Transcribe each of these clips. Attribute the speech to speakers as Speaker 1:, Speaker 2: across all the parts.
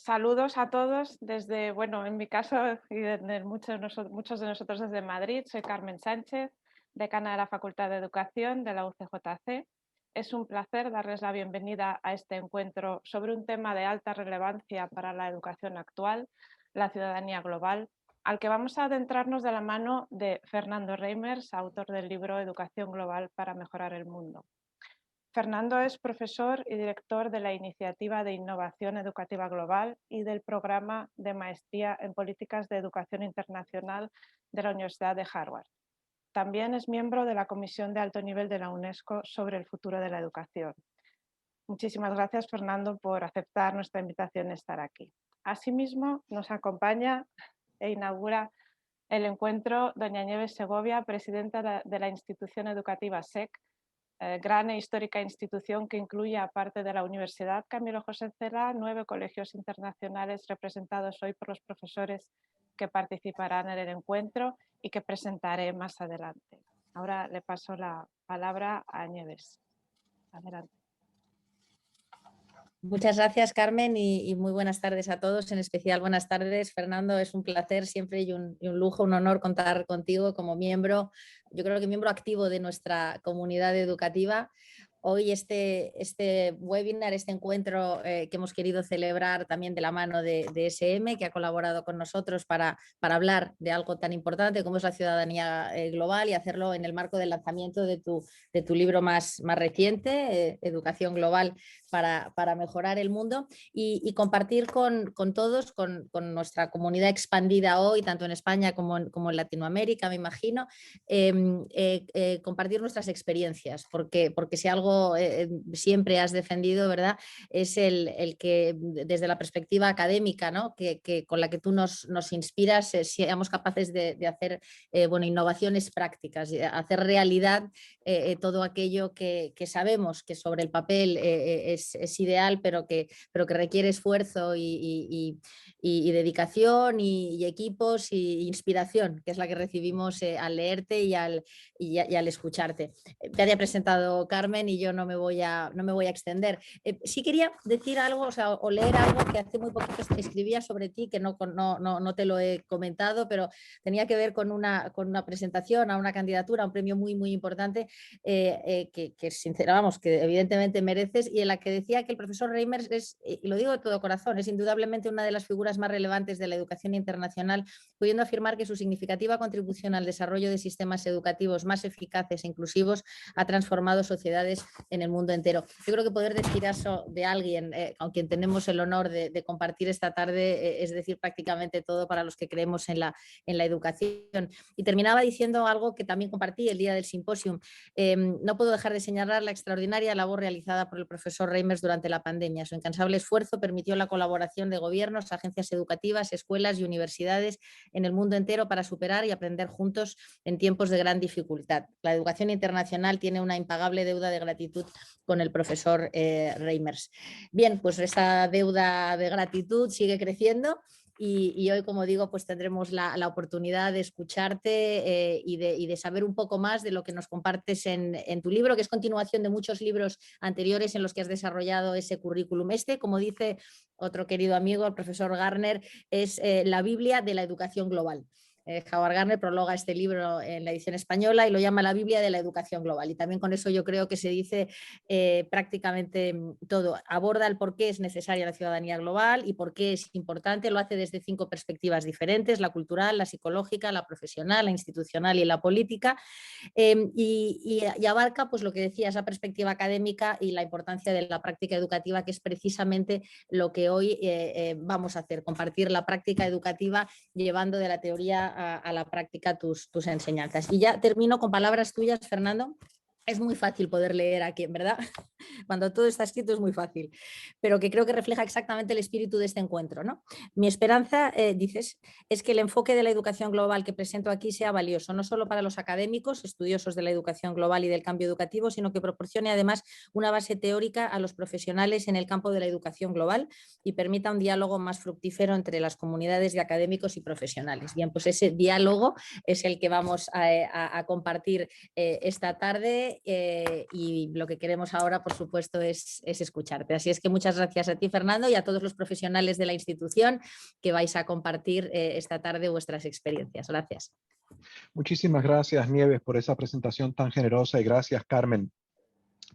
Speaker 1: Saludos a todos desde, bueno, en mi caso y de muchos de nosotros desde Madrid. Soy Carmen Sánchez, decana de la Facultad de Educación de la UCJC. Es un placer darles la bienvenida a este encuentro sobre un tema de alta relevancia para la educación actual, la ciudadanía global, al que vamos a adentrarnos de la mano de Fernando Reimers, autor del libro Educación Global para Mejorar el Mundo. Fernando es profesor y director de la Iniciativa de Innovación Educativa Global y del Programa de Maestría en Políticas de Educación Internacional de la Universidad de Harvard. También es miembro de la Comisión de Alto Nivel de la UNESCO sobre el futuro de la educación. Muchísimas gracias, Fernando, por aceptar nuestra invitación a estar aquí. Asimismo, nos acompaña e inaugura el encuentro doña Nieves Segovia, presidenta de la institución educativa SEC, gran e histórica institución que incluye, aparte de la Universidad Camilo José Cela, 9 colegios internacionales representados hoy por los profesores que participarán en el encuentro y que presentaré más adelante. Ahora le paso la palabra a Nieves. Adelante.
Speaker 2: Muchas gracias, Carmen, y muy buenas tardes a todos, en especial buenas tardes, Fernando. Es un placer siempre y un lujo, un honor contar contigo como miembro, yo creo que miembro activo de nuestra comunidad educativa. Hoy este webinar, este encuentro que hemos querido celebrar también de la mano de SM, que ha colaborado con nosotros para hablar de algo tan importante como es la ciudadanía global y hacerlo en el marco del lanzamiento de tu libro más reciente, Educación Global para Mejorar el Mundo, y compartir con todos, con nuestra comunidad expandida hoy, tanto en España como en Latinoamérica, me imagino, compartir nuestras experiencias, porque si algo siempre has defendido, ¿verdad? Es el que desde la perspectiva académica, ¿no? que con la que tú nos inspiras, seamos capaces de hacer innovaciones prácticas, hacer realidad todo aquello que sabemos que sobre el papel es ideal, pero que requiere esfuerzo y dedicación y equipos y inspiración, que es la que recibimos al leerte y al escucharte. Te había presentado Carmen y yo no me voy a extender. Sí quería decir algo, o leer algo que hace muy poquito escribía sobre ti, que no te lo he comentado, pero tenía que ver con una presentación a una candidatura, a un premio muy, muy importante que sinceramente, que evidentemente mereces, y en la que decía que el profesor Reimers es, y lo digo de todo corazón, es indudablemente una de las figuras más relevantes de la educación internacional, pudiendo afirmar que su significativa contribución al desarrollo de sistemas educativos más eficaces e inclusivos ha transformado sociedades en el mundo entero. Yo creo que poder decir eso de alguien con quien tenemos el honor de compartir esta tarde es decir prácticamente todo para los que creemos en la educación. Y terminaba diciendo algo que también compartí el día del simposium. No puedo dejar de señalar la extraordinaria labor realizada por el profesor Reimers durante la pandemia. Su incansable esfuerzo permitió la colaboración de gobiernos, agencias educativas, escuelas y universidades en el mundo entero para superar y aprender juntos en tiempos de gran dificultad. La educación internacional tiene una impagable deuda de gratitud con el profesor Reimers. Bien, pues esa deuda de gratitud sigue creciendo. Y hoy, como digo, pues tendremos la oportunidad de escucharte y de saber un poco más de lo que nos compartes en tu libro, que es continuación de muchos libros anteriores en los que has desarrollado ese currículum. Como dice otro querido amigo, el profesor Garner, es la Biblia de la educación global. Howard Gardner prologa este libro en la edición española y lo llama la Biblia de la educación global. Y también con eso yo creo que se dice prácticamente todo. Aborda el por qué es necesaria la ciudadanía global y por qué es importante. Lo hace desde 5 perspectivas diferentes: la cultural, la psicológica, la profesional, la institucional y la política. Y abarca, pues lo que decía, esa perspectiva académica y la importancia de la práctica educativa, que es precisamente lo que hoy vamos a hacer, compartir la práctica educativa llevando de la teoría a la práctica tus enseñanzas. Y ya termino con palabras tuyas, Fernando. Es muy fácil poder leer aquí, ¿verdad? Cuando todo está escrito es muy fácil, pero que creo que refleja exactamente el espíritu de este encuentro, ¿no? Mi esperanza, dices, es que el enfoque de la educación global que presento aquí sea valioso, no solo para los académicos, estudiosos de la educación global y del cambio educativo, sino que proporcione además una base teórica a los profesionales en el campo de la educación global y permita un diálogo más fructífero entre las comunidades de académicos y profesionales. Bien, pues ese diálogo es el que vamos a compartir esta tarde. y lo que queremos ahora, por supuesto, es escucharte. Así es que muchas gracias a ti, Fernando, y a todos los profesionales de la institución que vais a compartir esta tarde vuestras experiencias. Gracias.
Speaker 3: Muchísimas gracias, Nieves, por esa presentación tan generosa y gracias, Carmen,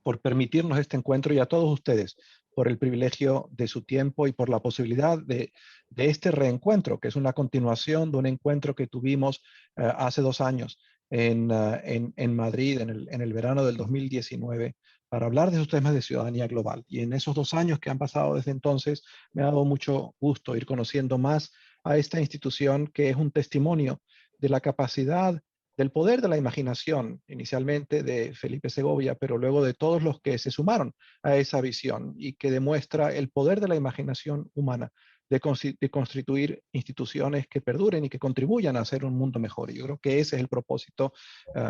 Speaker 3: por permitirnos este encuentro y a todos ustedes por el privilegio de su tiempo y por la posibilidad de este reencuentro, que es una continuación de un encuentro que tuvimos hace 2 años en Madrid en el verano del 2019 para hablar de esos temas de ciudadanía global. Y en esos 2 años que han pasado desde entonces, me ha dado mucho gusto ir conociendo más a esta institución que es un testimonio de la capacidad del poder de la imaginación, inicialmente de Felipe Segovia, pero luego de todos los que se sumaron a esa visión y que demuestra el poder de la imaginación humana de constituir instituciones que perduren y que contribuyan a hacer un mundo mejor. Y yo creo que ese es el propósito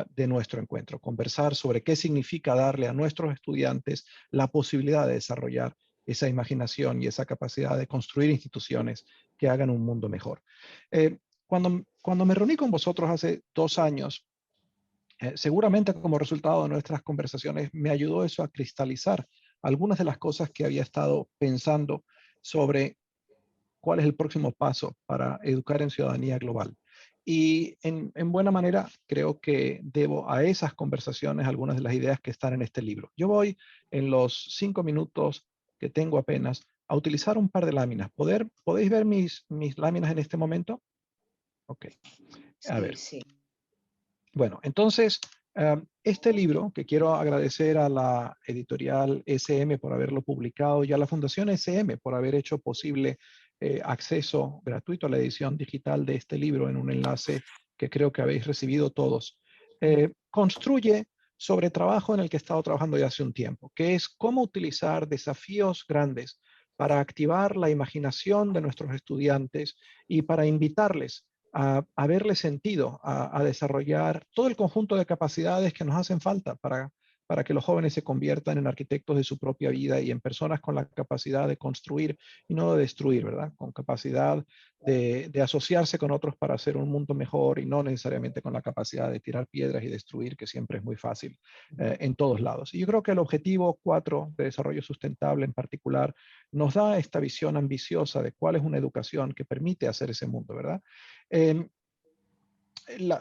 Speaker 3: de nuestro encuentro, conversar sobre qué significa darle a nuestros estudiantes la posibilidad de desarrollar esa imaginación y esa capacidad de construir instituciones que hagan un mundo mejor. Cuando me reuní con vosotros hace 2 años, seguramente como resultado de nuestras conversaciones, me ayudó eso a cristalizar algunas de las cosas que había estado pensando sobre cuál es el próximo paso para educar en ciudadanía global. Y en buena manera creo que debo a esas conversaciones algunas de las ideas que están en este libro. Yo voy en los 5 minutos que tengo apenas a utilizar un par de láminas. ¿Podéis ver mis láminas en este momento? Ok. A ver.
Speaker 2: Sí.
Speaker 3: Bueno, entonces, este libro, que quiero agradecer a la editorial SM por haberlo publicado y a la Fundación SM por haber hecho posible acceso gratuito a la edición digital de este libro en un enlace que creo que habéis recibido todos, construye sobre trabajo en el que he estado trabajando ya hace un tiempo, que es cómo utilizar desafíos grandes para activar la imaginación de nuestros estudiantes y para invitarles a verle sentido, a desarrollar todo el conjunto de capacidades que nos hacen falta para que los jóvenes se conviertan en arquitectos de su propia vida y en personas con la capacidad de construir y no de destruir, ¿verdad? Con capacidad de asociarse con otros para hacer un mundo mejor y no necesariamente con la capacidad de tirar piedras y destruir, que siempre es muy fácil en todos lados. Y yo creo que el objetivo 4 de desarrollo sustentable en particular nos da esta visión ambiciosa de cuál es una educación que permite hacer ese mundo, ¿verdad?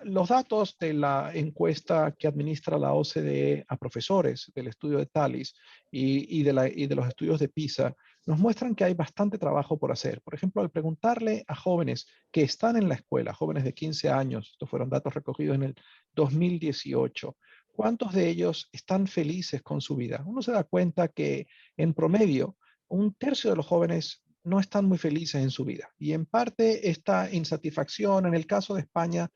Speaker 3: Los datos de la encuesta que administra la OCDE a profesores del estudio de TALIS y de los estudios de PISA nos muestran que hay bastante trabajo por hacer. Por ejemplo, al preguntarle a jóvenes que están en la escuela, jóvenes de 15 años, estos fueron datos recogidos en el 2018, ¿cuántos de ellos están felices con su vida? Uno se da cuenta que en promedio, 1/3 de los jóvenes no están muy felices en su vida. Y en parte esta insatisfacción, en el caso de España,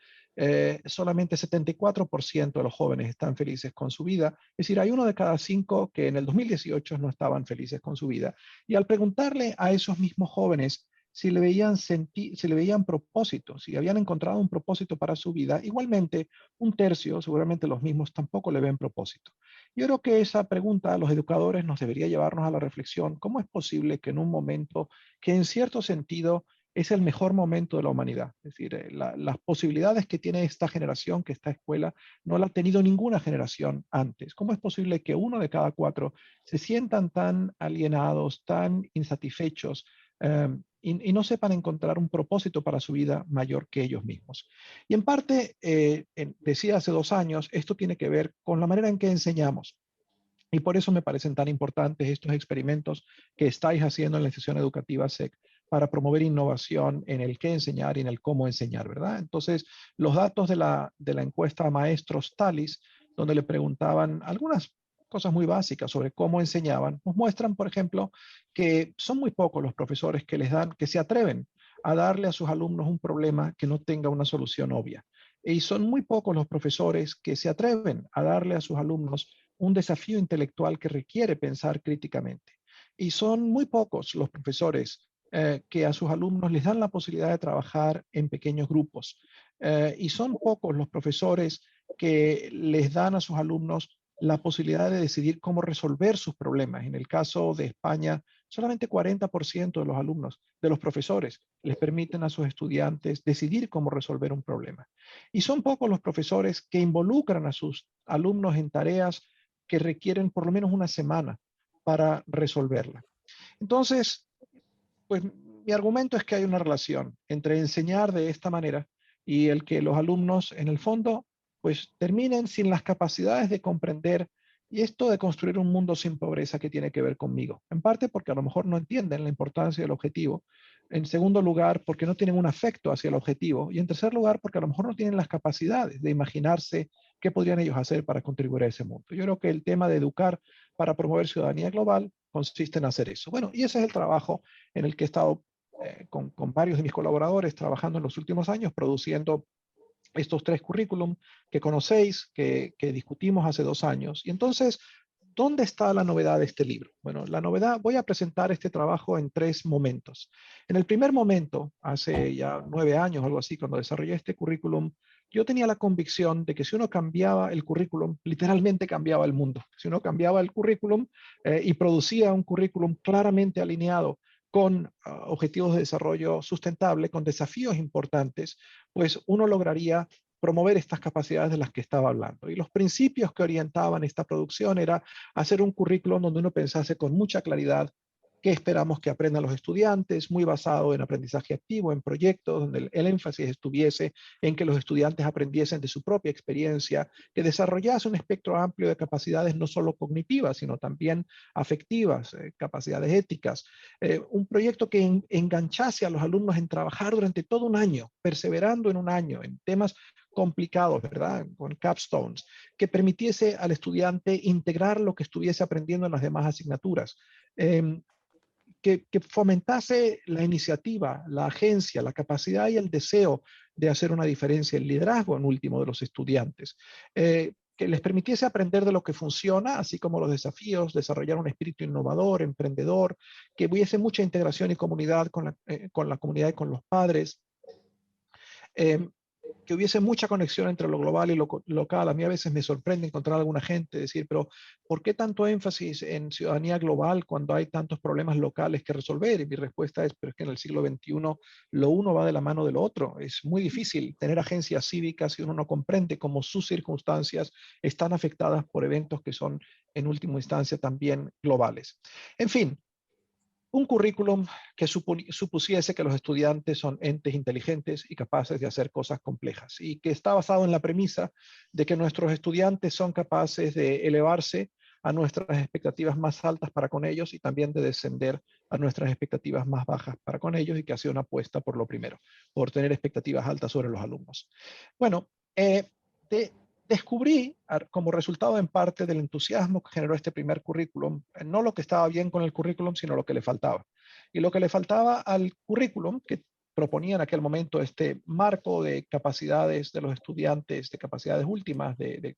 Speaker 3: solamente 74% de los jóvenes están felices con su vida. Es decir, hay 1 de cada 5 que en el 2018 no estaban felices con su vida. Y al preguntarle a esos mismos jóvenes si le veían propósito, si habían encontrado un propósito para su vida, igualmente 1/3, seguramente los mismos, tampoco le ven propósito. Yo creo que esa pregunta a los educadores nos debería llevarnos a la reflexión: ¿cómo es posible que en un momento que en cierto sentido es el mejor momento de la humanidad? Es decir, las posibilidades que tiene esta generación, que esta escuela, no la ha tenido ninguna generación antes. ¿Cómo es posible que 1 de cada 4 se sientan tan alienados, tan insatisfechos y no sepan encontrar un propósito para su vida mayor que ellos mismos? Y en parte, decía hace 2 años, esto tiene que ver con la manera en que enseñamos. Y por eso me parecen tan importantes estos experimentos que estáis haciendo en la institución educativa SEC para promover innovación en el qué enseñar y en el cómo enseñar, ¿verdad? Entonces, los datos de la encuesta a maestros TALIS, donde le preguntaban algunas cosas muy básicas sobre cómo enseñaban, nos muestran, por ejemplo, que son muy pocos los profesores que se atreven a darle a sus alumnos un problema que no tenga una solución obvia. Y son muy pocos los profesores que se atreven a darle a sus alumnos un desafío intelectual que requiere pensar críticamente. Y son muy pocos los profesores que a sus alumnos les dan la posibilidad de trabajar en pequeños grupos. Y son pocos los profesores que les dan a sus alumnos la posibilidad de decidir cómo resolver sus problemas. En el caso de España, solamente 40% de los alumnos, de los profesores, les permiten a sus estudiantes decidir cómo resolver un problema. Y son pocos los profesores que involucran a sus alumnos en tareas que requieren por lo menos una semana para resolverla. Entonces, pues mi argumento es que hay una relación entre enseñar de esta manera y el que los alumnos en el fondo pues terminen sin las capacidades de comprender y esto de construir un mundo sin pobreza que tiene que ver conmigo. En parte porque a lo mejor no entienden la importancia del objetivo. En segundo lugar, porque no tienen un afecto hacia el objetivo. Y en tercer lugar, porque a lo mejor no tienen las capacidades de imaginarse qué podrían ellos hacer para contribuir a ese mundo. Yo creo que el tema de educar para promover ciudadanía global consiste en hacer eso. Bueno, y ese es el trabajo en el que he estado con varios de mis colaboradores trabajando en los últimos años, produciendo estos 3 currículum que conocéis, que discutimos hace 2 años. Y entonces, ¿dónde está la novedad de este libro? Bueno, la novedad, voy a presentar este trabajo en 3 momentos. En el primer momento, hace ya 9 años o algo así, cuando desarrollé este currículum, yo tenía la convicción de que si uno cambiaba el currículum, literalmente cambiaba el mundo. Si uno cambiaba el currículum y producía un currículum claramente alineado con objetivos de desarrollo sustentable, con desafíos importantes, pues uno lograría promover estas capacidades de las que estaba hablando. Y los principios que orientaban esta producción era hacer un currículum donde uno pensase con mucha claridad qué esperamos que aprendan los estudiantes, muy basado en aprendizaje activo, en proyectos, donde el énfasis estuviese en que los estudiantes aprendiesen de su propia experiencia, que desarrollase un espectro amplio de capacidades no solo cognitivas, sino también afectivas, capacidades éticas. Un proyecto que enganchase a los alumnos en trabajar durante todo un año, perseverando en un año, en temas complicados, ¿verdad? Con capstones, que permitiese al estudiante integrar lo que estuviese aprendiendo en las demás asignaturas. Que fomentase la iniciativa, la agencia, la capacidad y el deseo de hacer una diferencia, el liderazgo en último de los estudiantes. Que les permitiese aprender de lo que funciona, así como los desafíos, desarrollar un espíritu innovador, emprendedor, que hubiese mucha integración y comunidad con la comunidad y con los padres. Que hubiese mucha conexión entre lo global y lo local. A mí a veces me sorprende encontrar a alguna gente decir, pero ¿por qué tanto énfasis en ciudadanía global cuando hay tantos problemas locales que resolver? Y mi respuesta es, pero es que en el siglo XXI lo uno va de la mano de lo otro. Es muy difícil tener agencias cívicas si uno no comprende cómo sus circunstancias están afectadas por eventos que son en última instancia también globales. En fin, un currículum que supusiese que los estudiantes son entes inteligentes y capaces de hacer cosas complejas y que está basado en la premisa de que nuestros estudiantes son capaces de elevarse a nuestras expectativas más altas para con ellos y también de descender a nuestras expectativas más bajas para con ellos y que ha sido una apuesta por lo primero, por tener expectativas altas sobre los alumnos. Bueno, descubrí, como resultado en parte del entusiasmo que generó este primer currículum, no lo que estaba bien con el currículum, sino lo que le faltaba. Y lo que le faltaba al currículum, que proponía en aquel momento este marco de capacidades de los estudiantes, de capacidades últimas, de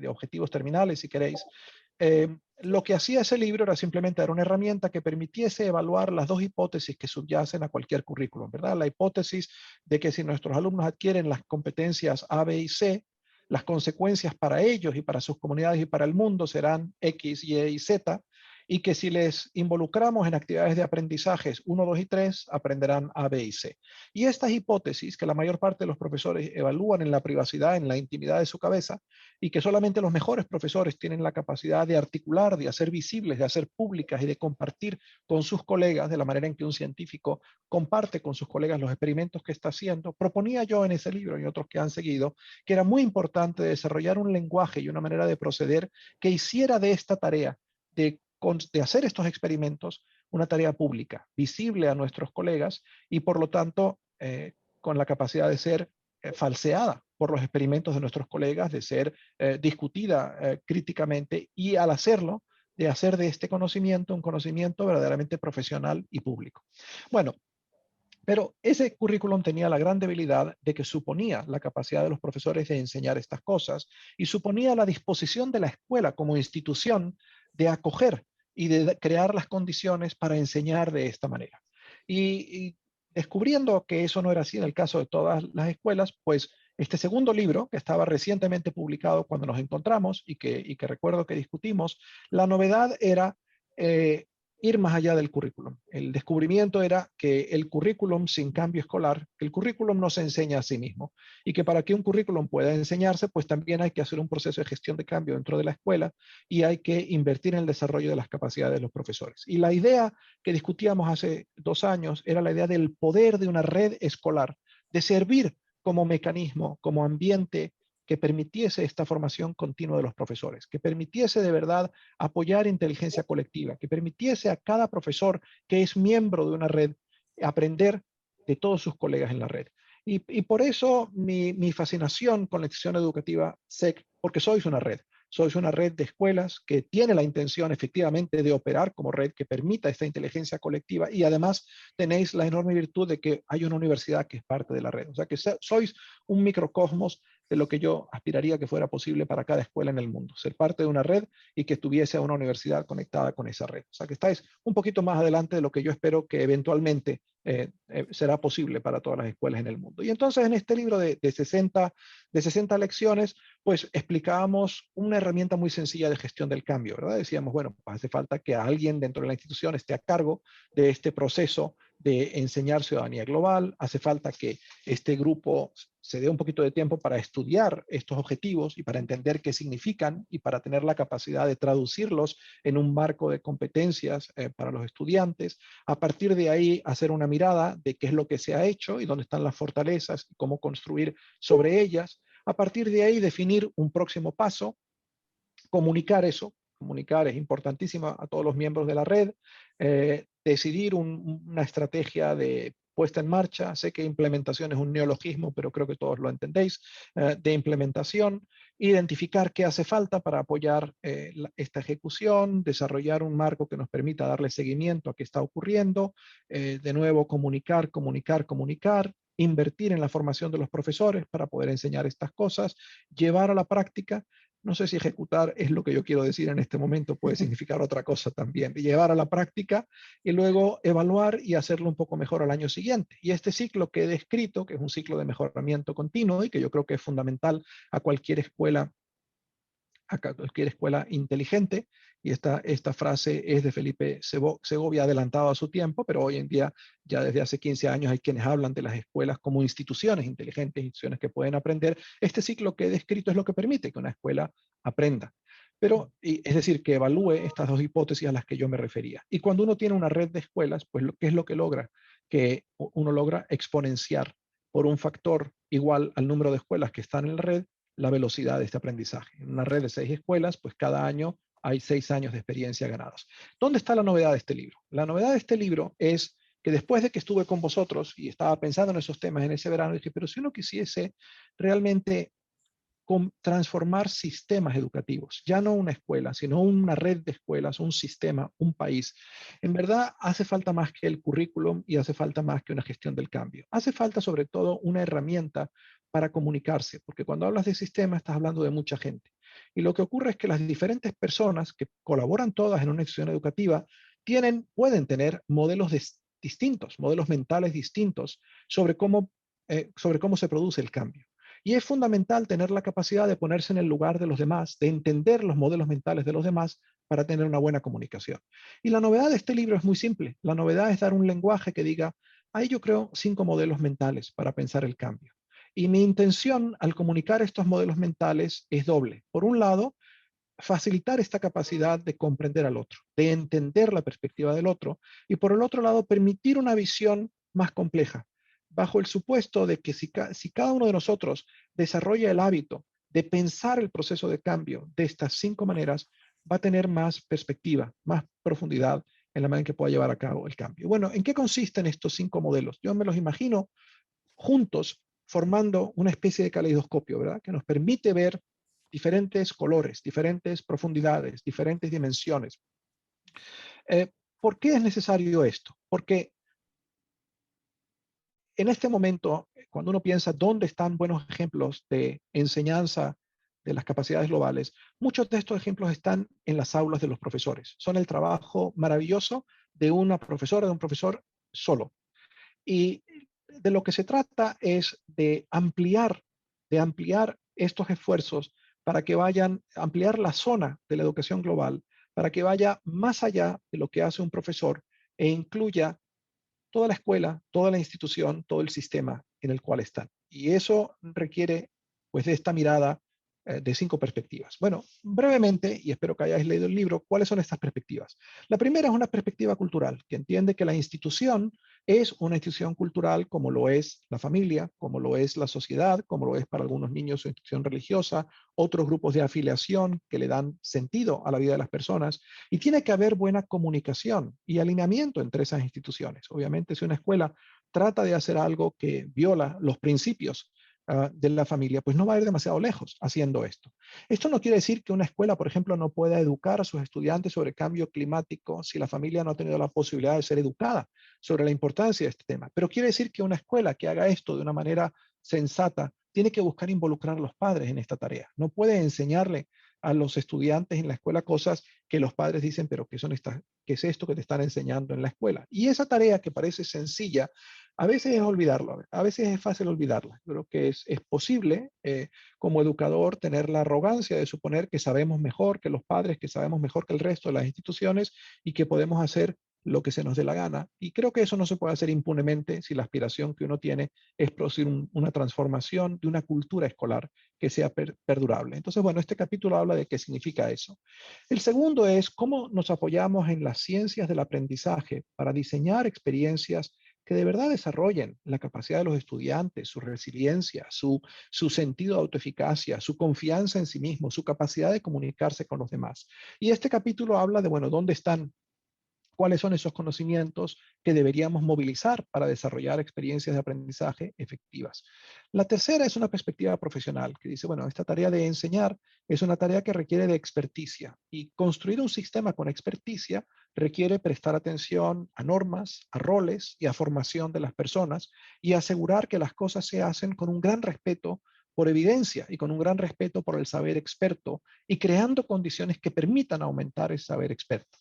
Speaker 3: objetivos terminales, si queréis, lo que hacía ese libro era simplemente dar una herramienta que permitiese evaluar las 2 hipótesis que subyacen a cualquier currículum, ¿verdad? La hipótesis de que si nuestros alumnos adquieren las competencias A, B y C, las consecuencias para ellos y para sus comunidades y para el mundo serán X, Y y Z, y que si les involucramos en actividades de aprendizajes 1, 2 y 3, aprenderán A, B y C. Y estas hipótesis, que la mayor parte de los profesores evalúan en la privacidad, en la intimidad de su cabeza, y que solamente los mejores profesores tienen la capacidad de articular, de hacer visibles, de hacer públicas y de compartir con sus colegas de la manera en que un científico comparte con sus colegas los experimentos que está haciendo, proponía yo en ese libro y otros que han seguido, que era muy importante desarrollar un lenguaje y una manera de proceder que hiciera de esta tarea de hacer estos experimentos una tarea pública, visible a nuestros colegas y por lo tanto con la capacidad de ser falseada por los experimentos de nuestros colegas, de ser discutida críticamente y al hacerlo, de hacer de este conocimiento un conocimiento verdaderamente profesional y público. Bueno, pero ese currículum tenía la gran debilidad de que suponía la capacidad de los profesores de enseñar estas cosas y suponía la disposición de la escuela como institución de acoger y de crear las condiciones para enseñar de esta manera. Y descubriendo que eso no era así en el caso de todas las escuelas, pues este segundo libro, que estaba recientemente publicado cuando nos encontramos y que recuerdo que discutimos, la novedad era ir más allá del currículum. El descubrimiento era que el currículum sin cambio escolar, que el currículum no se enseña a sí mismo y que para que un currículum pueda enseñarse, pues también hay que hacer un proceso de gestión de cambio dentro de la escuela y hay que invertir en el desarrollo de las capacidades de los profesores. Y la idea que discutíamos hace 2 años era la idea del poder de una red escolar, de servir como mecanismo, como ambiente que permitiese esta formación continua de los profesores, que permitiese de verdad apoyar inteligencia colectiva, que permitiese a cada profesor que es miembro de una red aprender de todos sus colegas en la red. Y por eso mi fascinación con la institución educativa SEC, porque sois una red de escuelas que tiene la intención efectivamente de operar como red que permita esta inteligencia colectiva y además tenéis la enorme virtud de que hay una universidad que es parte de la red. O sea que sois un microcosmos de lo que yo aspiraría que fuera posible para cada escuela en el mundo, ser parte de una red y que tuviese a una universidad conectada con esa red. O sea que estáis un poquito más adelante de lo que yo espero que eventualmente será posible para todas las escuelas en el mundo. Y entonces en este libro de 60 lecciones, pues explicábamos una herramienta muy sencilla de gestión del cambio, ¿verdad? Decíamos, bueno, pues hace falta que alguien dentro de la institución esté a cargo de este proceso de enseñar ciudadanía global, hace falta que este grupo se dé un poquito de tiempo para estudiar estos objetivos y para entender qué significan y para tener la capacidad de traducirlos en un marco de competencias para los estudiantes. A partir de ahí, hacer una mirada de qué es lo que se ha hecho y dónde están las fortalezas y cómo construir sobre ellas. A partir de ahí, definir un próximo paso, comunicar eso. Comunicar es importantísimo a todos los miembros de la red, decidir una estrategia de puesta en marcha. Sé que implementación es un neologismo, pero creo que todos lo entendéis, de implementación, identificar qué hace falta para apoyar esta ejecución, desarrollar un marco que nos permita darle seguimiento a qué está ocurriendo, de nuevo comunicar, invertir en la formación de los profesores para poder enseñar estas cosas, llevar a la práctica. No sé si ejecutar es lo que yo quiero decir en este momento, puede significar otra cosa también, llevar a la práctica y luego evaluar y hacerlo un poco mejor al año siguiente. Y este ciclo que he descrito, que es un ciclo de mejoramiento continuo y que yo creo que es fundamental a cualquier escuela inteligente, y esta frase es de Felipe Segovia, adelantado a su tiempo, pero hoy en día, ya desde hace 15 años, hay quienes hablan de las escuelas como instituciones inteligentes, instituciones que pueden aprender. Este ciclo que he descrito es lo que permite que una escuela aprenda. Pero, es decir, que evalúe estas dos hipótesis a las que yo me refería. Y cuando uno tiene una red de escuelas, pues, ¿qué es lo que logra? Que uno logra exponenciar por un factor igual al número de escuelas que están en la red, la velocidad de este aprendizaje. En una red de 6 escuelas, pues cada año hay 6 años de experiencia ganados. ¿Dónde está la novedad de este libro? La novedad de este libro es que después de que estuve con vosotros y estaba pensando en esos temas en ese verano, dije, pero si uno quisiese realmente transformar sistemas educativos, ya no una escuela, sino una red de escuelas, un sistema, un país. En verdad hace falta más que el currículum y hace falta más que una gestión del cambio. Hace falta sobre todo una herramienta para comunicarse, porque cuando hablas de sistema estás hablando de mucha gente. Y lo que ocurre es que las diferentes personas que colaboran todas en una institución educativa pueden tener modelos distintos, modelos mentales distintos sobre cómo se produce el cambio. Y es fundamental tener la capacidad de ponerse en el lugar de los demás, de entender los modelos mentales de los demás para tener una buena comunicación. Y la novedad de este libro es muy simple. La novedad es dar un lenguaje que diga, hay yo creo 5 modelos mentales para pensar el cambio. Y mi intención al comunicar estos modelos mentales es doble. Por un lado, facilitar esta capacidad de comprender al otro, de entender la perspectiva del otro, y por el otro lado, permitir una visión más compleja, bajo el supuesto de que si cada uno de nosotros desarrolla el hábito de pensar el proceso de cambio de estas 5 maneras, va a tener más perspectiva, más profundidad en la manera en que pueda llevar a cabo el cambio. Bueno, ¿en qué consisten estos 5 modelos? Yo me los imagino juntos formando una especie de caleidoscopio, ¿verdad? Que nos permite ver diferentes colores, diferentes profundidades, diferentes dimensiones. ¿Por qué es necesario esto? Porque en este momento, cuando uno piensa dónde están buenos ejemplos de enseñanza de las capacidades globales, muchos de estos ejemplos están en las aulas de los profesores. Son el trabajo maravilloso de una profesora, de un profesor solo. Y de lo que se trata es de ampliar estos esfuerzos para que vayan a ampliar la zona de la educación global, para que vaya más allá de lo que hace un profesor e incluya toda la escuela, toda la institución, todo el sistema en el cual están. Y eso requiere, pues, de esta mirada de 5 perspectivas. Bueno, brevemente, y espero que hayáis leído el libro, ¿cuáles son estas perspectivas? La primera es una perspectiva cultural, que entiende que la institución es una institución cultural como lo es la familia, como lo es la sociedad, como lo es para algunos niños su institución religiosa, otros grupos de afiliación que le dan sentido a la vida de las personas, y tiene que haber buena comunicación y alineamiento entre esas instituciones. Obviamente, si una escuela trata de hacer algo que viola los principios de la familia, pues no va a ir demasiado lejos haciendo esto. Esto no quiere decir que una escuela, por ejemplo, no pueda educar a sus estudiantes sobre cambio climático si la familia no ha tenido la posibilidad de ser educada sobre la importancia de este tema. Pero quiere decir que una escuela que haga esto de una manera sensata tiene que buscar involucrar a los padres en esta tarea. No puede enseñarle a los estudiantes en la escuela cosas que los padres dicen, pero ¿qué es esto que te están enseñando en la escuela? Y esa tarea que parece sencilla, a veces es olvidarlo, a veces es fácil olvidarla. Creo que es posible como educador tener la arrogancia de suponer que sabemos mejor que los padres, que sabemos mejor que el resto de las instituciones y que podemos hacer lo que se nos dé la gana. Y creo que eso no se puede hacer impunemente si la aspiración que uno tiene es producir una transformación de una cultura escolar que sea perdurable. Entonces, bueno, este capítulo habla de qué significa eso. El segundo es cómo nos apoyamos en las ciencias del aprendizaje para diseñar experiencias que de verdad desarrollen la capacidad de los estudiantes, su resiliencia, su sentido de autoeficacia, su confianza en sí mismo, su capacidad de comunicarse con los demás. Y este capítulo habla de, bueno, ¿dónde están? ¿Cuáles son esos conocimientos que deberíamos movilizar para desarrollar experiencias de aprendizaje efectivas? La tercera es una perspectiva profesional que dice, bueno, esta tarea de enseñar es una tarea que requiere de experticia y construir un sistema con experticia requiere prestar atención a normas, a roles y a formación de las personas y asegurar que las cosas se hacen con un gran respeto por evidencia y con un gran respeto por el saber experto y creando condiciones que permitan aumentar el saber experto.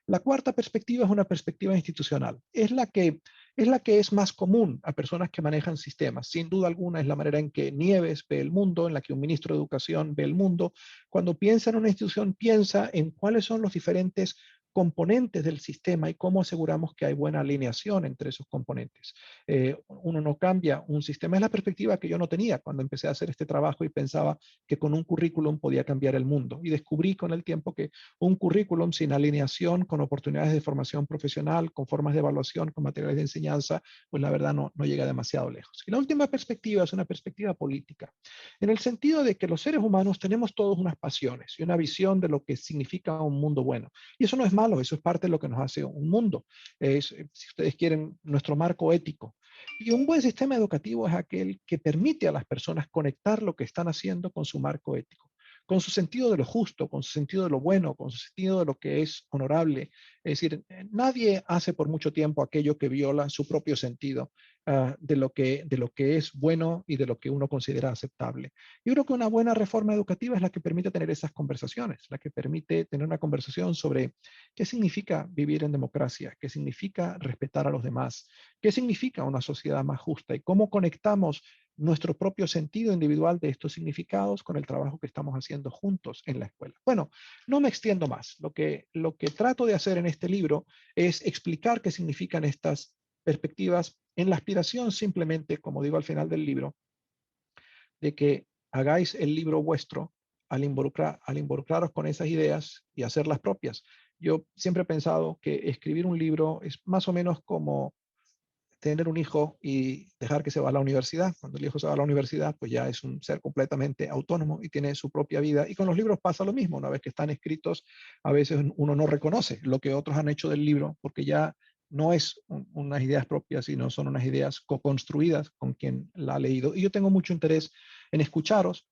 Speaker 3: La cuarta perspectiva es una perspectiva institucional. Es la que es más común a personas que manejan sistemas. Sin duda alguna es la manera en que Nieves ve el mundo, en la que un ministro de Educación ve el mundo. Cuando piensa en una institución, piensa en cuáles son los diferentes componentes del sistema y cómo aseguramos que hay buena alineación entre esos componentes. Uno no cambia un sistema. Es la perspectiva que yo no tenía cuando empecé a hacer este trabajo y pensaba que con un currículum podía cambiar el mundo. Y descubrí con el tiempo que un currículum sin alineación, con oportunidades de formación profesional, con formas de evaluación, con materiales de enseñanza, pues la verdad no llega demasiado lejos. Y la última perspectiva es una perspectiva política, en el sentido de que los seres humanos tenemos todos unas pasiones y una visión de lo que significa un mundo bueno. Y eso no es malo, eso es parte de lo que nos hace un mundo. Es, si ustedes quieren, nuestro marco ético. Y un buen sistema educativo es aquel que permite a las personas conectar lo que están haciendo con su marco ético, con su sentido de lo justo, con su sentido de lo bueno, con su sentido de lo que es honorable. Es decir, nadie hace por mucho tiempo aquello que viola su propio sentido de lo que es bueno y de lo que uno considera aceptable. Yo creo que una buena reforma educativa es la que permite tener esas conversaciones, la que permite tener una conversación sobre qué significa vivir en democracia, qué significa respetar a los demás, qué significa una sociedad más justa y cómo conectamos nuestro propio sentido individual de estos significados con el trabajo que estamos haciendo juntos en la escuela. Bueno, no me extiendo más. Lo que trato de hacer en este libro es explicar qué significan estas perspectivas en la aspiración simplemente, como digo al final del libro, de que hagáis el libro vuestro al involucraros con esas ideas y hacerlas propias. Yo siempre he pensado que escribir un libro es más o menos como tener un hijo y dejar que se va a la universidad. Cuando el hijo se va a la universidad, pues ya es un ser completamente autónomo y tiene su propia vida. Y con los libros pasa lo mismo. Una vez que están escritos, a veces uno no reconoce lo que otros han hecho del libro, porque ya no es unas ideas propias, sino son unas ideas co-construidas con quien la ha leído. Y yo tengo mucho interés en escucharos,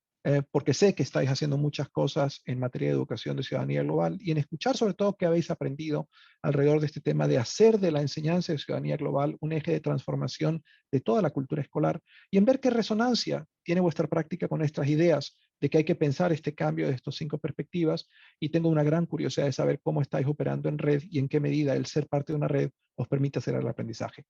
Speaker 3: porque sé que estáis haciendo muchas cosas en materia de educación de ciudadanía global y en escuchar sobre todo qué habéis aprendido alrededor de este tema de hacer de la enseñanza de ciudadanía global un eje de transformación de toda la cultura escolar y en ver qué resonancia tiene vuestra práctica con estas ideas de que hay que pensar este cambio de estas 5 perspectivas y tengo una gran curiosidad de saber cómo estáis operando en red y en qué medida el ser parte de una red os permite acelerar el aprendizaje.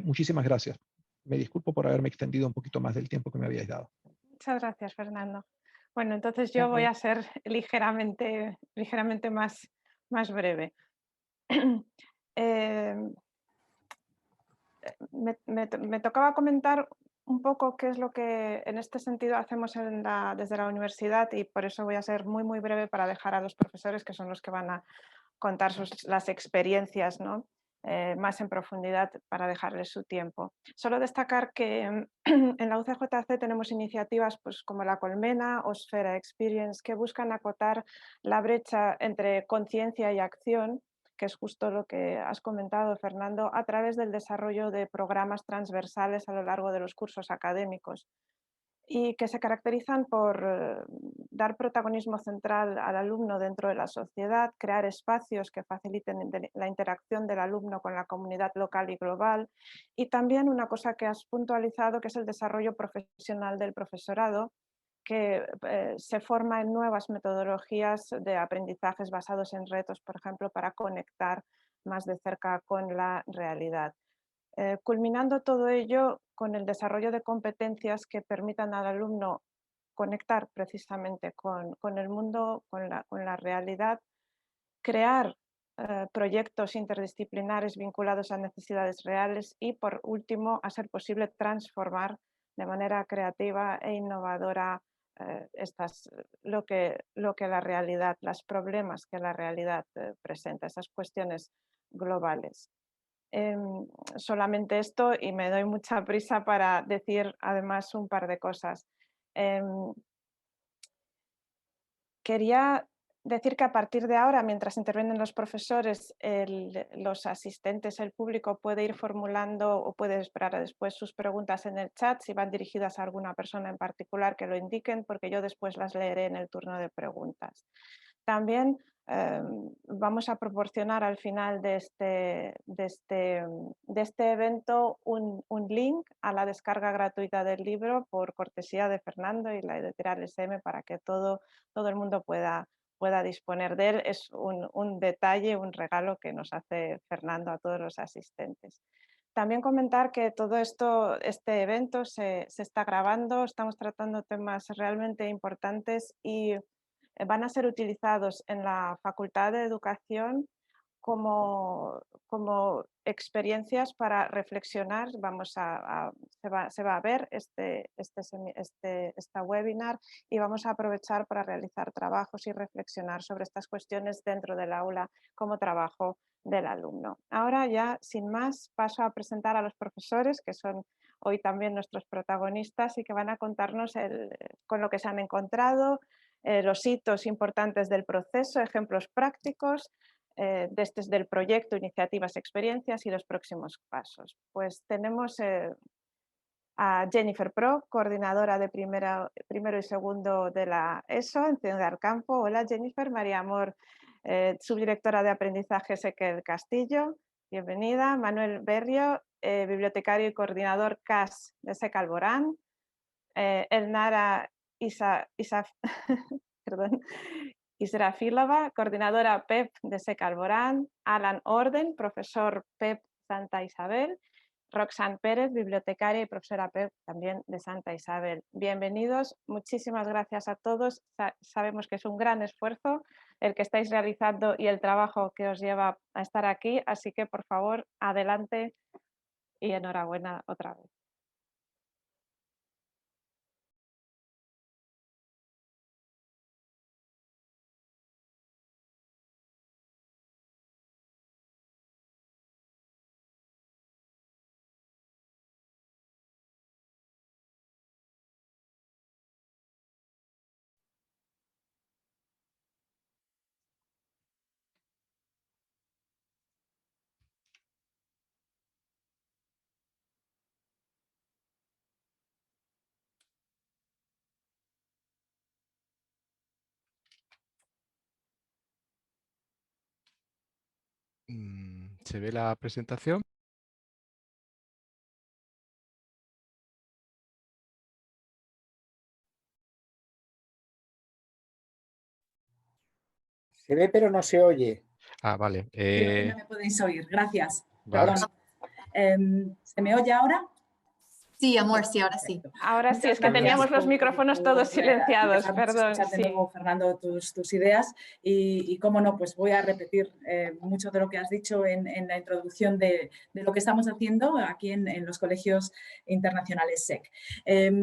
Speaker 3: Muchísimas gracias. Me disculpo por haberme extendido un poquito más del tiempo que me habíais dado.
Speaker 1: Muchas gracias, Fernando. Bueno, entonces yo voy a ser ligeramente más breve. Me tocaba comentar un poco qué es lo que en este sentido hacemos desde la universidad, y por eso voy a ser muy, muy breve para dejar a los profesores, que son los que van a contar las experiencias, ¿no? Más en profundidad, para dejarles su tiempo. Solo destacar que en la UCJC tenemos iniciativas pues, como la Colmena o Sfera Experience, que buscan acotar la brecha entre conciencia y acción, que es justo lo que has comentado, Fernando, a través del desarrollo de programas transversales a lo largo de los cursos académicos, y que se caracterizan por dar protagonismo central al alumno dentro de la sociedad, crear espacios que faciliten la interacción del alumno con la comunidad local y global, y también una cosa que has puntualizado, que es el desarrollo profesional del profesorado, que se forma en nuevas metodologías de aprendizajes basados en retos, por ejemplo, para conectar más de cerca con la realidad. Culminando todo ello con el desarrollo de competencias que permitan al alumno conectar precisamente con el mundo, con la realidad, crear proyectos interdisciplinares vinculados a necesidades reales y, por último, a ser posible transformar de manera creativa e innovadora lo que la realidad, los problemas que la realidad presenta, esas cuestiones globales. Solamente esto, y me doy mucha prisa para decir además un par de cosas. Quería decir que a partir de ahora, mientras intervienen los profesores, los asistentes, el público puede ir formulando o puede esperar a después sus preguntas en el chat, si van dirigidas a alguna persona en particular que lo indiquen, porque yo después las leeré en el turno de preguntas. También vamos a proporcionar al final de este evento un link a la descarga gratuita del libro por cortesía de Fernando y la editorial SM, para que todo el mundo pueda disponer de él. Es un detalle, un regalo que nos hace Fernando a todos los asistentes. También comentar que todo este evento se está grabando, estamos tratando temas realmente importantes y van a ser utilizados en la Facultad de Educación como experiencias para reflexionar. Se va a ver esta webinar, y vamos a aprovechar para realizar trabajos y reflexionar sobre estas cuestiones dentro del aula como trabajo del alumno. Ahora ya, sin más, paso a presentar a los profesores, que son hoy también nuestros protagonistas y que van a contarnos con lo que se han encontrado, los hitos importantes del proceso, ejemplos prácticos desde el proyecto, iniciativas, experiencias y los próximos pasos. Pues tenemos a Jennifer Pro, coordinadora de primero y segundo de la ESO en Ciudad del Campo. Hola Jennifer. María Amor, subdirectora de aprendizaje SEC del Castillo. Bienvenida. Manuel Berrio, bibliotecario y coordinador CAS de SEC Alborán. Elnara perdón, Israfilova, coordinadora PEP de SEC Alborán. Alan Orden, profesor PEP Santa Isabel. Roxanne Pérez, bibliotecaria y profesora PEP también de Santa Isabel. Bienvenidos, muchísimas gracias a todos. Sabemos que es un gran esfuerzo el que estáis realizando y el trabajo que os lleva a estar aquí, así que por favor, adelante y enhorabuena otra vez.
Speaker 4: ¿Se ve la presentación?
Speaker 5: Se ve pero no se oye.
Speaker 4: Ah, vale.
Speaker 6: No me podéis oír, gracias.
Speaker 4: Vale.
Speaker 6: Perdón. ¿Se me oye ahora? Sí, amor, sí, ahora sí.
Speaker 5: Perfecto.
Speaker 1: Ahora sí,
Speaker 5: Muchas
Speaker 1: es que teníamos
Speaker 5: gracias
Speaker 1: los
Speaker 5: por
Speaker 1: micrófonos todos silenciados,
Speaker 5: dejarnos
Speaker 1: perdón.
Speaker 5: escuchar de
Speaker 1: Sí.
Speaker 5: nuevo, Fernando, tus ideas y cómo no, pues voy a repetir mucho de lo que has dicho en la introducción de lo que estamos haciendo aquí en los colegios internacionales SEC.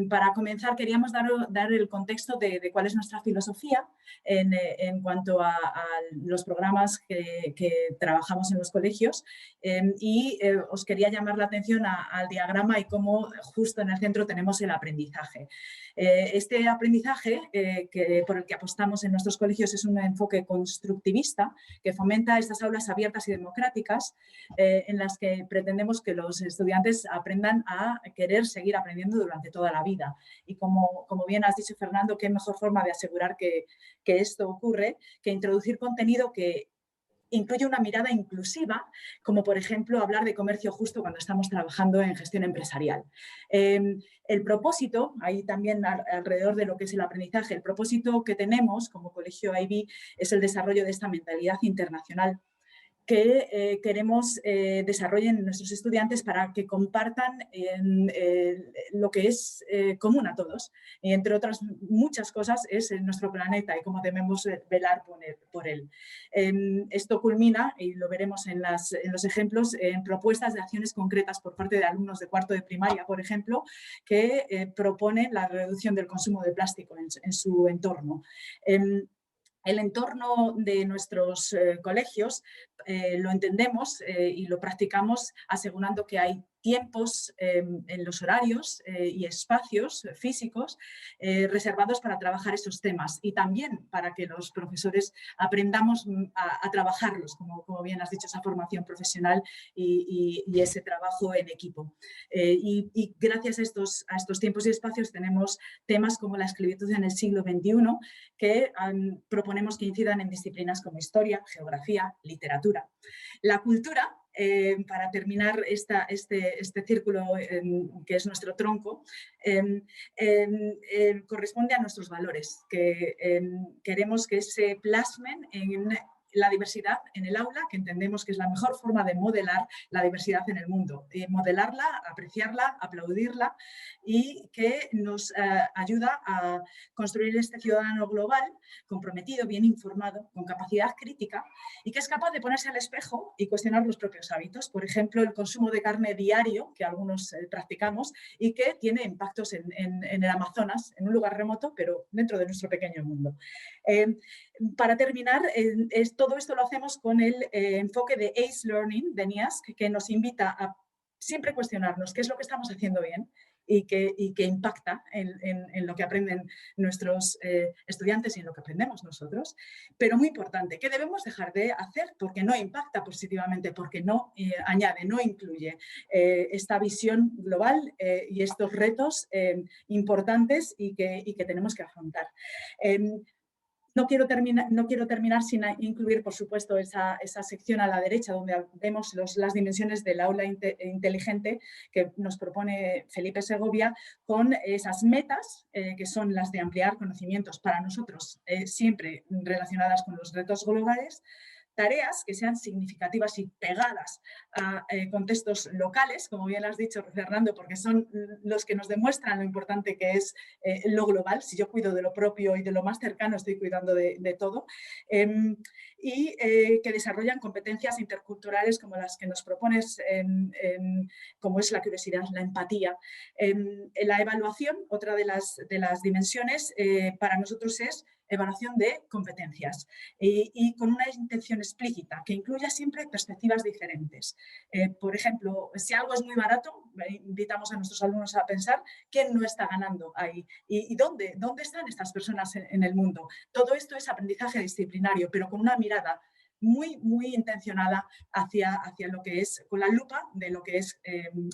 Speaker 5: Para comenzar, queríamos dar el contexto de cuál es nuestra filosofía en cuanto a los programas que trabajamos en los colegios y os quería llamar la atención al diagrama y cómo justo en el centro tenemos el aprendizaje. Este aprendizaje por el que apostamos en nuestros colegios es un enfoque constructivista que fomenta estas aulas abiertas y democráticas en las que pretendemos que los estudiantes aprendan a querer seguir aprendiendo durante toda la vida. Y como bien has dicho, Fernando, qué mejor forma de asegurar que esto ocurre que introducir contenido que incluye una mirada inclusiva, como por ejemplo hablar de comercio justo cuando estamos trabajando en gestión empresarial. El propósito, ahí también alrededor de lo que es el aprendizaje, el propósito que tenemos como Colegio IB es el desarrollo de esta mentalidad internacional que queremos desarrollen nuestros estudiantes para que compartan lo que es común a todos. Y entre otras muchas cosas es nuestro planeta y cómo debemos velar por él. Esto culmina, y lo veremos en los ejemplos, en propuestas de acciones concretas por parte de alumnos de cuarto de primaria, por ejemplo, que proponen la reducción del consumo de plástico en su entorno. El entorno de nuestros colegios lo entendemos y lo practicamos asegurando que hay tiempos en los horarios y espacios físicos reservados para trabajar esos temas y también para que los profesores aprendamos a trabajarlos, como bien has dicho, esa formación profesional y ese trabajo en equipo. Y gracias a estos tiempos y espacios tenemos temas como la esclavitud en el siglo XXI que proponemos que incidan en disciplinas como historia, geografía, literatura. La cultura, para terminar este círculo que es nuestro tronco, corresponde a nuestros valores, que queremos que se plasmen en la diversidad en el aula, que entendemos que es la mejor forma de modelar la diversidad en el mundo, modelarla, apreciarla, aplaudirla y que nos ayuda a construir este ciudadano global, comprometido, bien informado, con capacidad crítica y que es capaz de ponerse al espejo y cuestionar los propios hábitos. Por ejemplo, el consumo de carne diario, que algunos practicamos y que tiene impactos en el Amazonas, en un lugar remoto, pero dentro de nuestro pequeño mundo. Para terminar, todo esto lo hacemos con el enfoque de ACE Learning de NIASC, que nos invita a siempre cuestionarnos qué es lo que estamos haciendo bien y que impacta en lo que aprenden nuestros estudiantes y en lo que aprendemos nosotros. Pero muy importante, ¿qué debemos dejar de hacer? Porque no impacta positivamente, porque no añade, no incluye esta visión global y estos retos importantes y que tenemos que afrontar. No quiero terminar sin incluir, por supuesto, esa sección a la derecha donde vemos las dimensiones del aula inteligente que nos propone Felipe Segovia con esas metas que son las de ampliar conocimientos para nosotros, siempre relacionadas con los retos globales, tareas que sean significativas y pegadas a contextos locales, como bien has dicho, Fernando, porque son los que nos demuestran lo importante que es lo global. Si yo cuido de lo propio y de lo más cercano, estoy cuidando de todo. Y que desarrollan competencias interculturales como las que nos propones, como es la curiosidad, la empatía. La evaluación, otra de las dimensiones, para nosotros es evaluación de competencias y con una intención explícita que incluya siempre perspectivas diferentes. Por ejemplo, si algo es muy barato, invitamos a nuestros alumnos a pensar quién no está ganando ahí y dónde están estas personas en el mundo. Todo esto es aprendizaje disciplinario, pero con una mirada muy, muy intencionada hacia lo que es, con la lupa de lo que es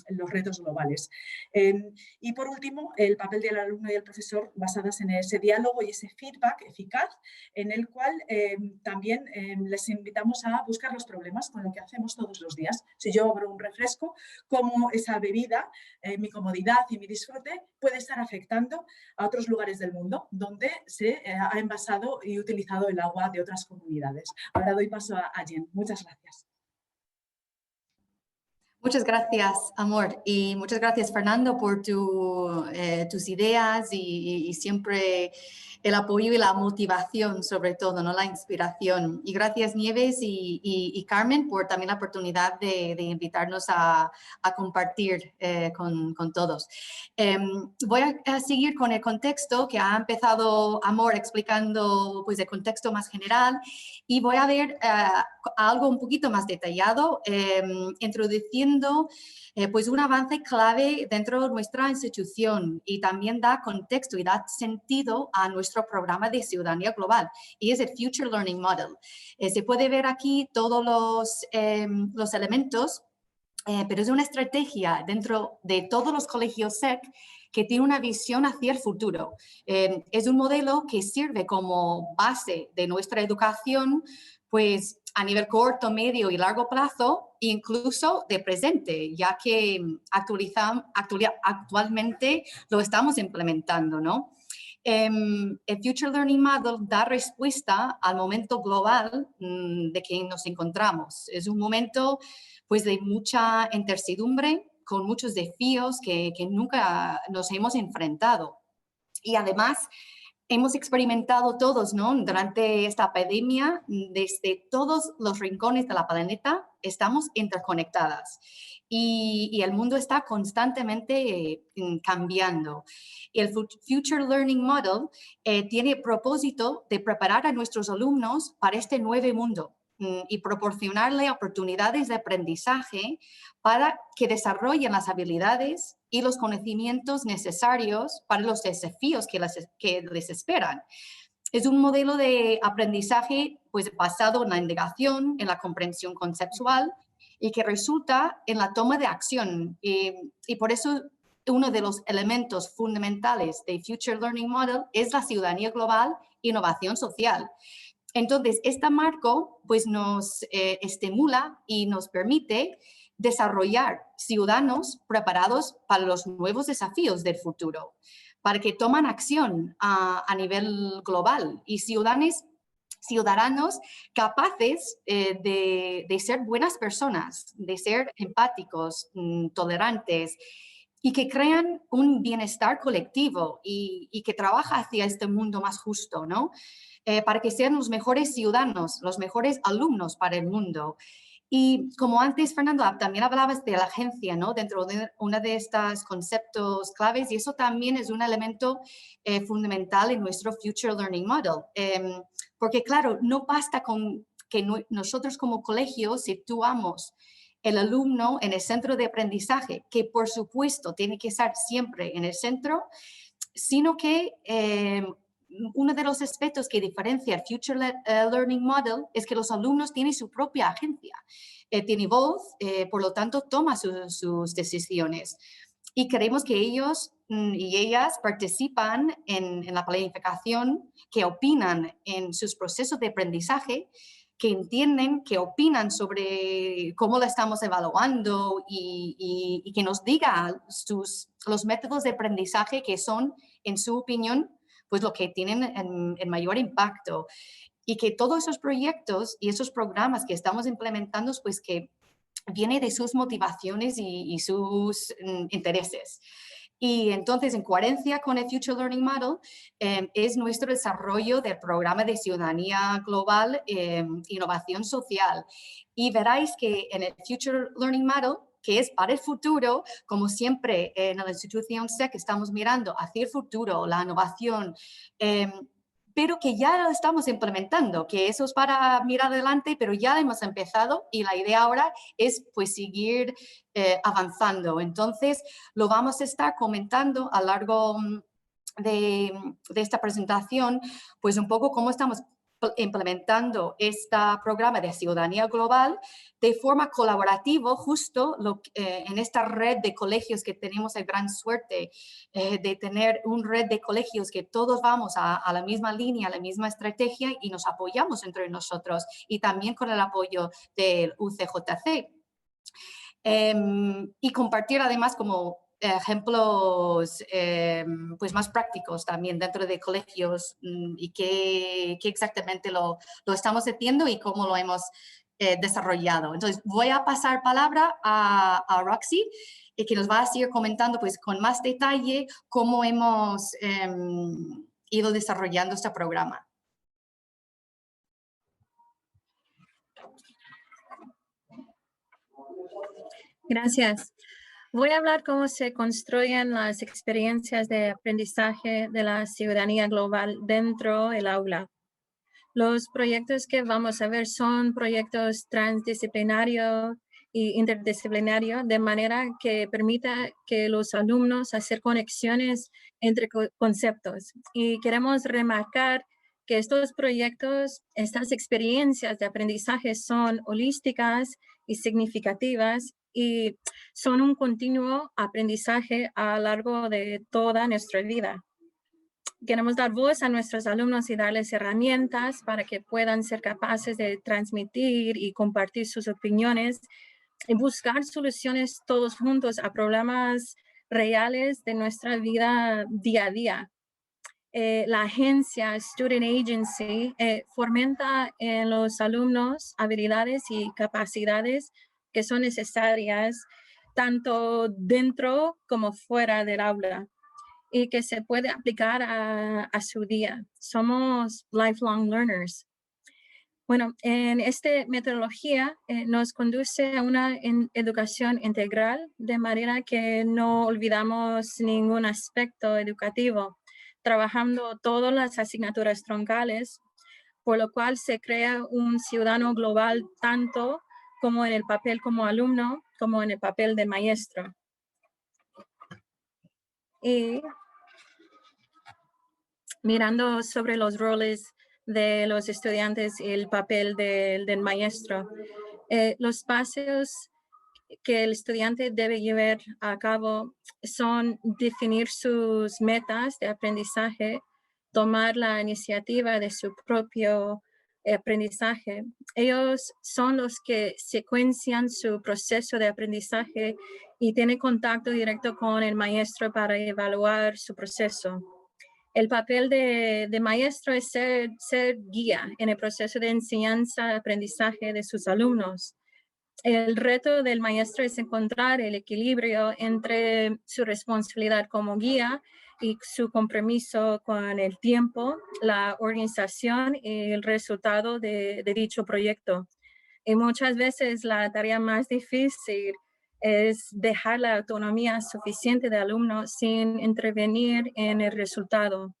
Speaker 5: los retos globales. Y por último, el papel del alumno y del profesor basadas en ese diálogo y ese feedback eficaz en el cual también les invitamos a buscar los problemas con lo que hacemos todos los días. Si yo abro un refresco, cómo esa bebida, mi comodidad y mi disfrute puede estar afectando a otros lugares del mundo donde se ha envasado y utilizado el agua de otras comunidades. Ahora doy paso a Jen. Muchas gracias.
Speaker 6: Muchas gracias, Amor, y muchas gracias, Fernando, por tus ideas y siempre el apoyo y la motivación, sobre todo, ¿no? La inspiración. Y gracias, Nieves y Carmen, por también la oportunidad de invitarnos a compartir con todos. Voy a seguir con el contexto que ha empezado Amor explicando, pues, el contexto más general, y voy a ver algo un poquito más detallado, introduciendo pues un avance clave dentro de nuestra institución y también da contexto y da sentido a nuestro programa de ciudadanía global, y es el Future Learning Model. Se puede ver aquí todos los elementos, pero es una estrategia dentro de todos los colegios SEC que tiene una visión hacia el futuro. Es un modelo que sirve como base de nuestra educación, pues a nivel corto, medio y largo plazo, incluso de presente, ya que actualmente lo estamos implementando, ¿no? El Future Learning Model da respuesta al momento global de que nos encontramos. Es un momento, pues, de mucha incertidumbre, con muchos desafíos que nunca nos hemos enfrentado. Y además, hemos experimentado todos, ¿no? Durante esta pandemia, desde todos los rincones de la planeta, estamos interconectadas y el mundo está constantemente cambiando. El Future Learning Model tiene el propósito de preparar a nuestros alumnos para este nuevo mundo y proporcionarle oportunidades de aprendizaje para que desarrollen las habilidades y los conocimientos necesarios para los desafíos que les esperan. Es un modelo de aprendizaje, pues, basado en la indagación, en la comprensión conceptual y que resulta en la toma de acción. Y por eso uno de los elementos fundamentales del Future Learning Model es la ciudadanía global e innovación social. Entonces, este marco, pues, nos estimula y nos permite desarrollar ciudadanos preparados para los nuevos desafíos del futuro, para que tomen acción a nivel global, y ciudadanos capaces de ser buenas personas, de ser empáticos, tolerantes, y que crean un bienestar colectivo y que trabaja hacia este mundo más justo, ¿no? Para que sean los mejores ciudadanos, los mejores alumnos para el mundo. Y como antes, Fernando, también hablabas de la agencia, ¿no? Dentro de uno de estos conceptos claves, y eso también es un elemento fundamental en nuestro Future Learning Model. Porque, claro, no basta con que nosotros como colegio situamos el alumno en el centro de aprendizaje, que por supuesto tiene que estar siempre en el centro, sino que uno de los aspectos que diferencia el Future Learning Model es que los alumnos tienen su propia agencia, tienen voz, por lo tanto toma sus decisiones. Y queremos que ellos y ellas participan en la planificación, que opinan en sus procesos de aprendizaje, que entienden, que opinan sobre cómo lo estamos evaluando y que nos diga los métodos de aprendizaje que son, en su opinión, pues lo que tienen en mayor impacto. Y que todos esos proyectos y esos programas que estamos implementando, pues que viene de sus motivaciones y sus intereses. Y entonces, en coherencia con el Future Learning Model, es nuestro desarrollo del programa de ciudadanía global, innovación social. Y veréis que en el Future Learning Model, que es para el futuro, como siempre en la institución SEC estamos mirando hacia el futuro, la innovación, pero que ya lo estamos implementando, que eso es para mirar adelante, pero ya hemos empezado y la idea ahora es, pues, seguir avanzando. Entonces, lo vamos a estar comentando a lo largo de esta presentación, pues un poco cómo estamos implementando este programa de ciudadanía global de forma colaborativa, justo en esta red de colegios que tenemos la gran suerte de tener una red de colegios que todos vamos a la misma línea, a la misma estrategia, y nos apoyamos entre nosotros, y también con el apoyo del UCJC. Y compartir además como ejemplos pues más prácticos también dentro de colegios, y qué exactamente lo estamos haciendo y cómo lo hemos desarrollado. Entonces, voy a pasar palabra a Roxy, que nos va a seguir comentando pues, con más detalle cómo hemos ido desarrollando este programa.
Speaker 7: Gracias. Voy a hablar cómo se construyen las experiencias de aprendizaje de la ciudadanía global dentro del aula. Los proyectos que vamos a ver son proyectos transdisciplinarios e interdisciplinarios, de manera que permita que los alumnos hacer conexiones entre conceptos. Y queremos remarcar que estos proyectos, estas experiencias de aprendizaje son holísticas y significativas y son un continuo aprendizaje a lo largo de toda nuestra vida. Queremos dar voz a nuestros alumnos y darles herramientas para que puedan ser capaces de transmitir y compartir sus opiniones y buscar soluciones todos juntos a problemas reales de nuestra vida día a día. La agencia Student Agency fomenta en los alumnos habilidades y capacidades que son necesarias tanto dentro como fuera del aula y que se puede aplicar a su día. Somos lifelong learners. Bueno, en esta metodología nos conduce a una educación integral, de manera que no olvidamos ningún aspecto educativo, trabajando todas las asignaturas troncales, por lo cual se crea un ciudadano global tanto como en el papel como alumno, como en el papel de maestro. Y mirando sobre los roles de los estudiantes y el papel del maestro, los pasos que el estudiante debe llevar a cabo son definir sus metas de aprendizaje, tomar la iniciativa de su propio aprendizaje. Ellos son los que secuencian su proceso de aprendizaje y tienen contacto directo con el maestro para evaluar su proceso. El papel de maestro es ser guía en el proceso de enseñanza-aprendizaje de sus alumnos. El reto del maestro es encontrar el equilibrio entre su responsabilidad como guía y su compromiso con el tiempo, la organización y el resultado de dicho proyecto. Y muchas veces la tarea más difícil es dejar la autonomía suficiente del alumno sin intervenir en el resultado.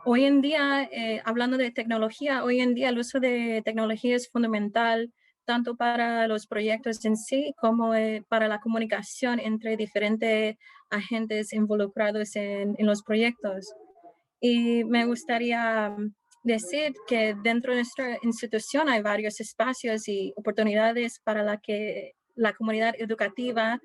Speaker 7: Hoy en día, hablando de tecnología, hoy en día el uso de tecnología es fundamental tanto para los proyectos en sí como para la comunicación entre diferentes agentes involucrados en los proyectos. Y me gustaría decir que dentro de nuestra institución hay varios espacios y oportunidades para la comunidad educativa,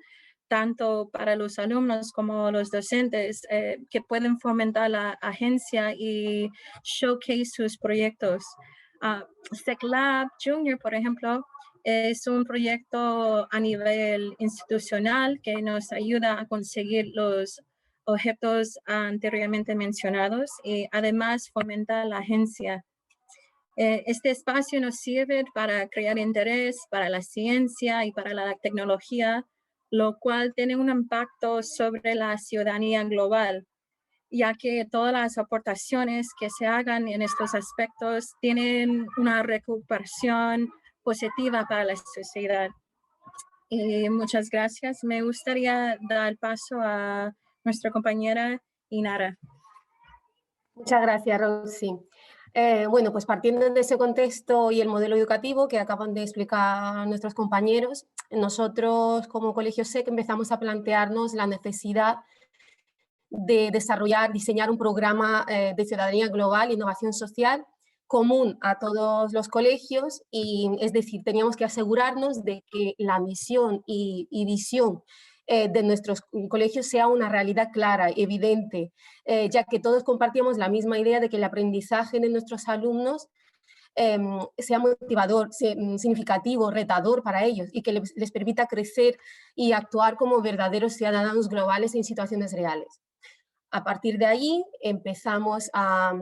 Speaker 7: tanto para los alumnos como los docentes, que pueden fomentar la agencia y showcase sus proyectos. SecLab Junior, por ejemplo, es un proyecto a nivel institucional que nos ayuda a conseguir los objetos anteriormente mencionados y además fomenta la agencia. Este espacio nos sirve para crear interés para la ciencia y para la tecnología, lo cual tiene un impacto sobre la ciudadanía global, ya que todas las aportaciones que se hagan en estos aspectos tienen una recuperación positiva para la sociedad. Y muchas gracias. Me gustaría dar paso a nuestra compañera Inara.
Speaker 8: Muchas gracias, Rosy. Bueno, pues partiendo de ese contexto y el modelo educativo que acaban de explicar nuestros compañeros, nosotros como Colegio SEC empezamos a plantearnos la necesidad de diseñar un programa de ciudadanía global, innovación social, común a todos los colegios, y es decir, teníamos que asegurarnos de que la misión y visión de nuestros colegios sea una realidad clara, evidente, ya que todos compartíamos la misma idea de que el aprendizaje de nuestros alumnos sea motivador, significativo, retador para ellos y que les permita crecer y actuar como verdaderos ciudadanos globales en situaciones reales. A partir de allí empezamos a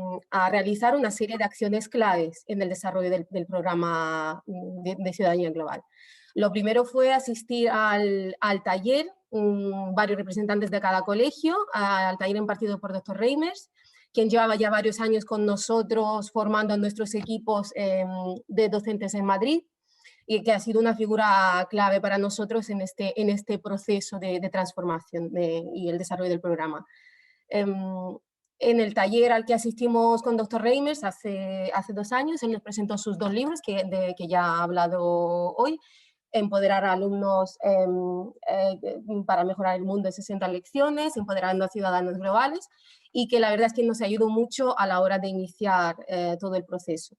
Speaker 8: realizar una serie de acciones claves en el desarrollo del programa de Ciudadanía Global. Lo primero fue asistir al taller, varios representantes de cada colegio, al taller impartido por Dr. Reimers, quien llevaba ya varios años con nosotros formando a nuestros equipos de docentes en Madrid, y que ha sido una figura clave para nosotros en este proceso de transformación y el desarrollo del programa. En el taller al que asistimos con Dr. Reimers hace 2 años, él nos presentó sus 2 libros que ya ha hablado hoy: Empoderar a alumnos para mejorar el mundo en 60 lecciones, Empoderando a ciudadanos globales, y que la verdad es que nos ayudó mucho a la hora de iniciar todo el proceso.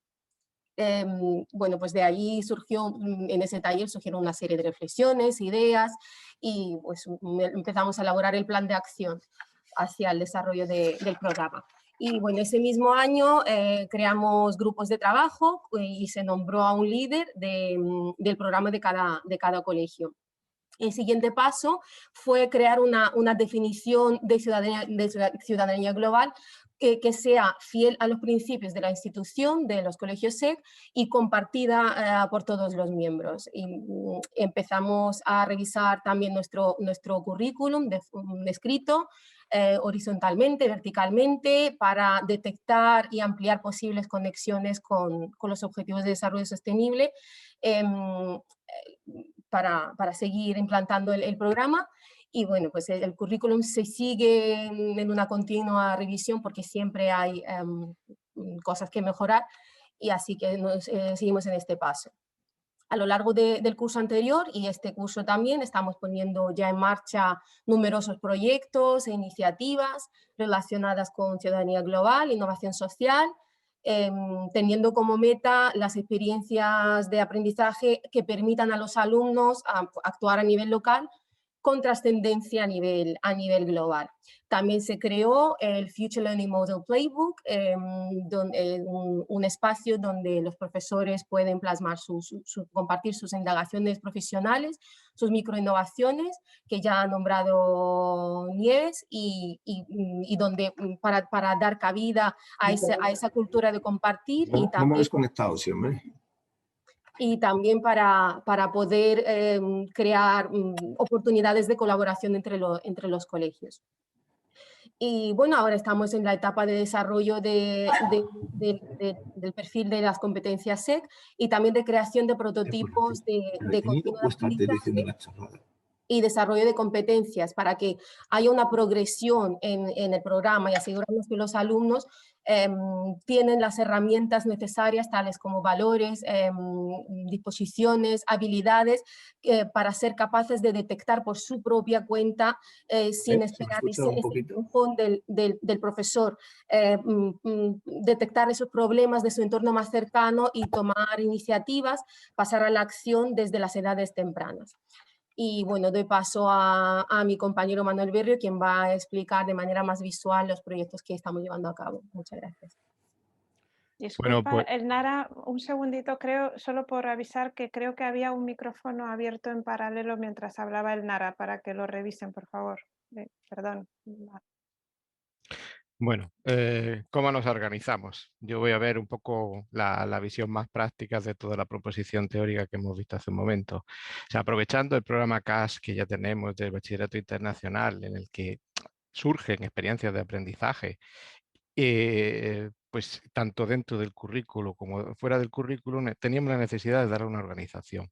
Speaker 8: Bueno, pues de ahí surgió, en ese taller surgieron una serie de reflexiones, ideas, y pues empezamos a elaborar el plan de acción hacia el desarrollo del programa. Y bueno, ese mismo año creamos grupos de trabajo y se nombró a un líder del programa de cada colegio. El siguiente paso fue crear una definición de ciudadanía global que sea fiel a los principios de la institución, de los colegios SEC, y compartida por todos los miembros. Y empezamos a revisar también nuestro currículum de escrito, horizontalmente, verticalmente, para detectar y ampliar posibles conexiones con los objetivos de desarrollo sostenible, para seguir implantando el programa. Y bueno, pues el currículum se sigue en una continua revisión porque siempre hay cosas que mejorar, y así que seguimos en este paso. A lo largo del curso anterior y este curso también estamos poniendo ya en marcha numerosos proyectos e iniciativas relacionadas con ciudadanía global, innovación social, teniendo como meta las experiencias de aprendizaje que permitan a los alumnos actuar a nivel local con trascendencia a nivel global. También se creó el Future Learning Model Playbook, un espacio donde los profesores pueden plasmar compartir sus indagaciones profesionales, sus microinnovaciones, que ya ha nombrado Nieves, y donde para dar cabida a esa cultura de compartir.
Speaker 9: No,
Speaker 8: y también,
Speaker 9: no me he desconectado, sí, hombre.
Speaker 8: Y también para poder crear oportunidades de colaboración entre los colegios. Y bueno, ahora estamos en la etapa de desarrollo del perfil de las competencias SEC y también de creación de prototipos de continuo aprendizaje y desarrollo de competencias para que haya una progresión en el programa y asegurarnos que los alumnos tienen las herramientas necesarias, tales como valores, disposiciones, habilidades, para ser capaces de detectar por su propia cuenta, sin esperar ese empujón del profesor, detectar esos problemas de su entorno más cercano y tomar iniciativas, pasar a la acción desde las edades tempranas. Y bueno, doy paso a mi compañero Manuel Berrio, quien va a explicar de manera más visual los proyectos que estamos llevando a cabo. Muchas gracias.
Speaker 1: Disculpa,
Speaker 4: Bueno, pues...
Speaker 1: Elnara, un segundito, solo por avisar que creo que había un micrófono abierto en paralelo mientras hablaba Elnara, para que lo revisen, por favor. Perdón.
Speaker 4: Bueno, ¿cómo nos organizamos? Yo voy a ver un poco la visión más práctica de toda la proposición teórica que hemos visto hace un momento. O sea, aprovechando el programa CAS que ya tenemos del Bachillerato Internacional, en el que surgen experiencias de aprendizaje, pues tanto dentro del currículo como fuera del currículo, teníamos la necesidad de dar una organización.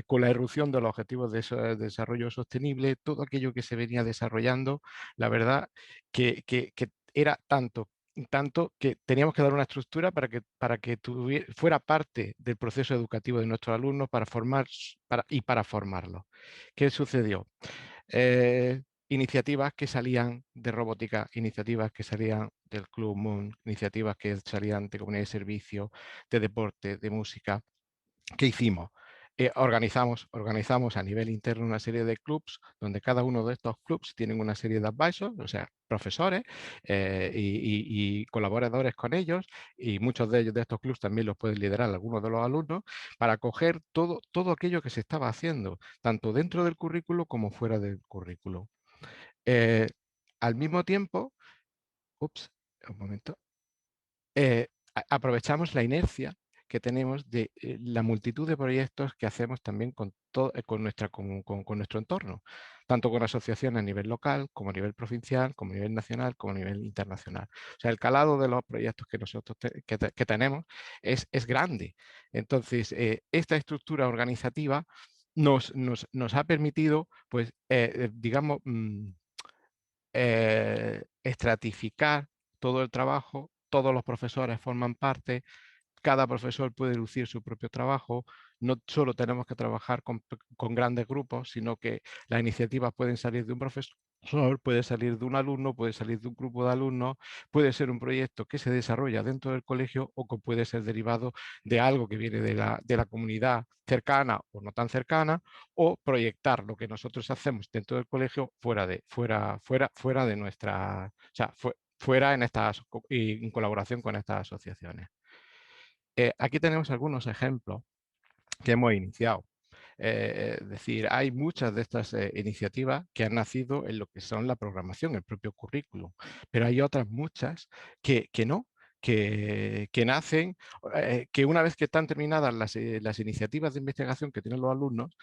Speaker 4: Con la irrupción de los objetivos de desarrollo sostenible, todo aquello que se venía desarrollando, la verdad que era tanto que teníamos que dar una estructura para que fuera parte del proceso educativo de nuestros alumnos para formarlos. ¿Qué sucedió? Iniciativas que salían de robótica, iniciativas que salían del Club Moon, iniciativas que salían de comunidad de servicio, de deporte, de música. ¿Qué hicimos? Organizamos a nivel interno una serie de clubs donde cada uno de estos clubs tienen una serie de advisors, o sea, profesores y colaboradores con ellos, y muchos de estos clubs también los pueden liderar algunos de los alumnos, para coger todo aquello que se estaba haciendo, tanto dentro del currículo como fuera del currículo. al mismo tiempo, un momento, aprovechamos la inercia que tenemos de la multitud de proyectos que hacemos también con nuestro entorno, tanto con asociaciones a nivel local, como a nivel provincial, como a nivel nacional, como a nivel internacional. O sea, el calado de los proyectos que nosotros que tenemos es grande. Entonces, esta estructura organizativa nos ha permitido, pues, digamos, estratificar todo el trabajo, todos los profesores forman parte, cada profesor puede lucir su propio trabajo, no solo tenemos que trabajar con grandes grupos, sino que las iniciativas pueden salir de un profesor, puede salir de un alumno, puede salir de un grupo de alumnos, puede ser un proyecto que se desarrolla dentro del colegio o que puede ser derivado de algo que viene de la comunidad cercana o no tan cercana, o proyectar lo que nosotros hacemos dentro del colegio fuera de nuestra, o sea, fuera en colaboración con estas asociaciones. Aquí tenemos algunos ejemplos que hemos iniciado. Es decir, hay muchas de estas iniciativas que han nacido en lo que son la programación, el propio currículum, pero hay otras muchas que no, que nacen, que una vez que están terminadas las iniciativas de investigación que tienen los alumnos,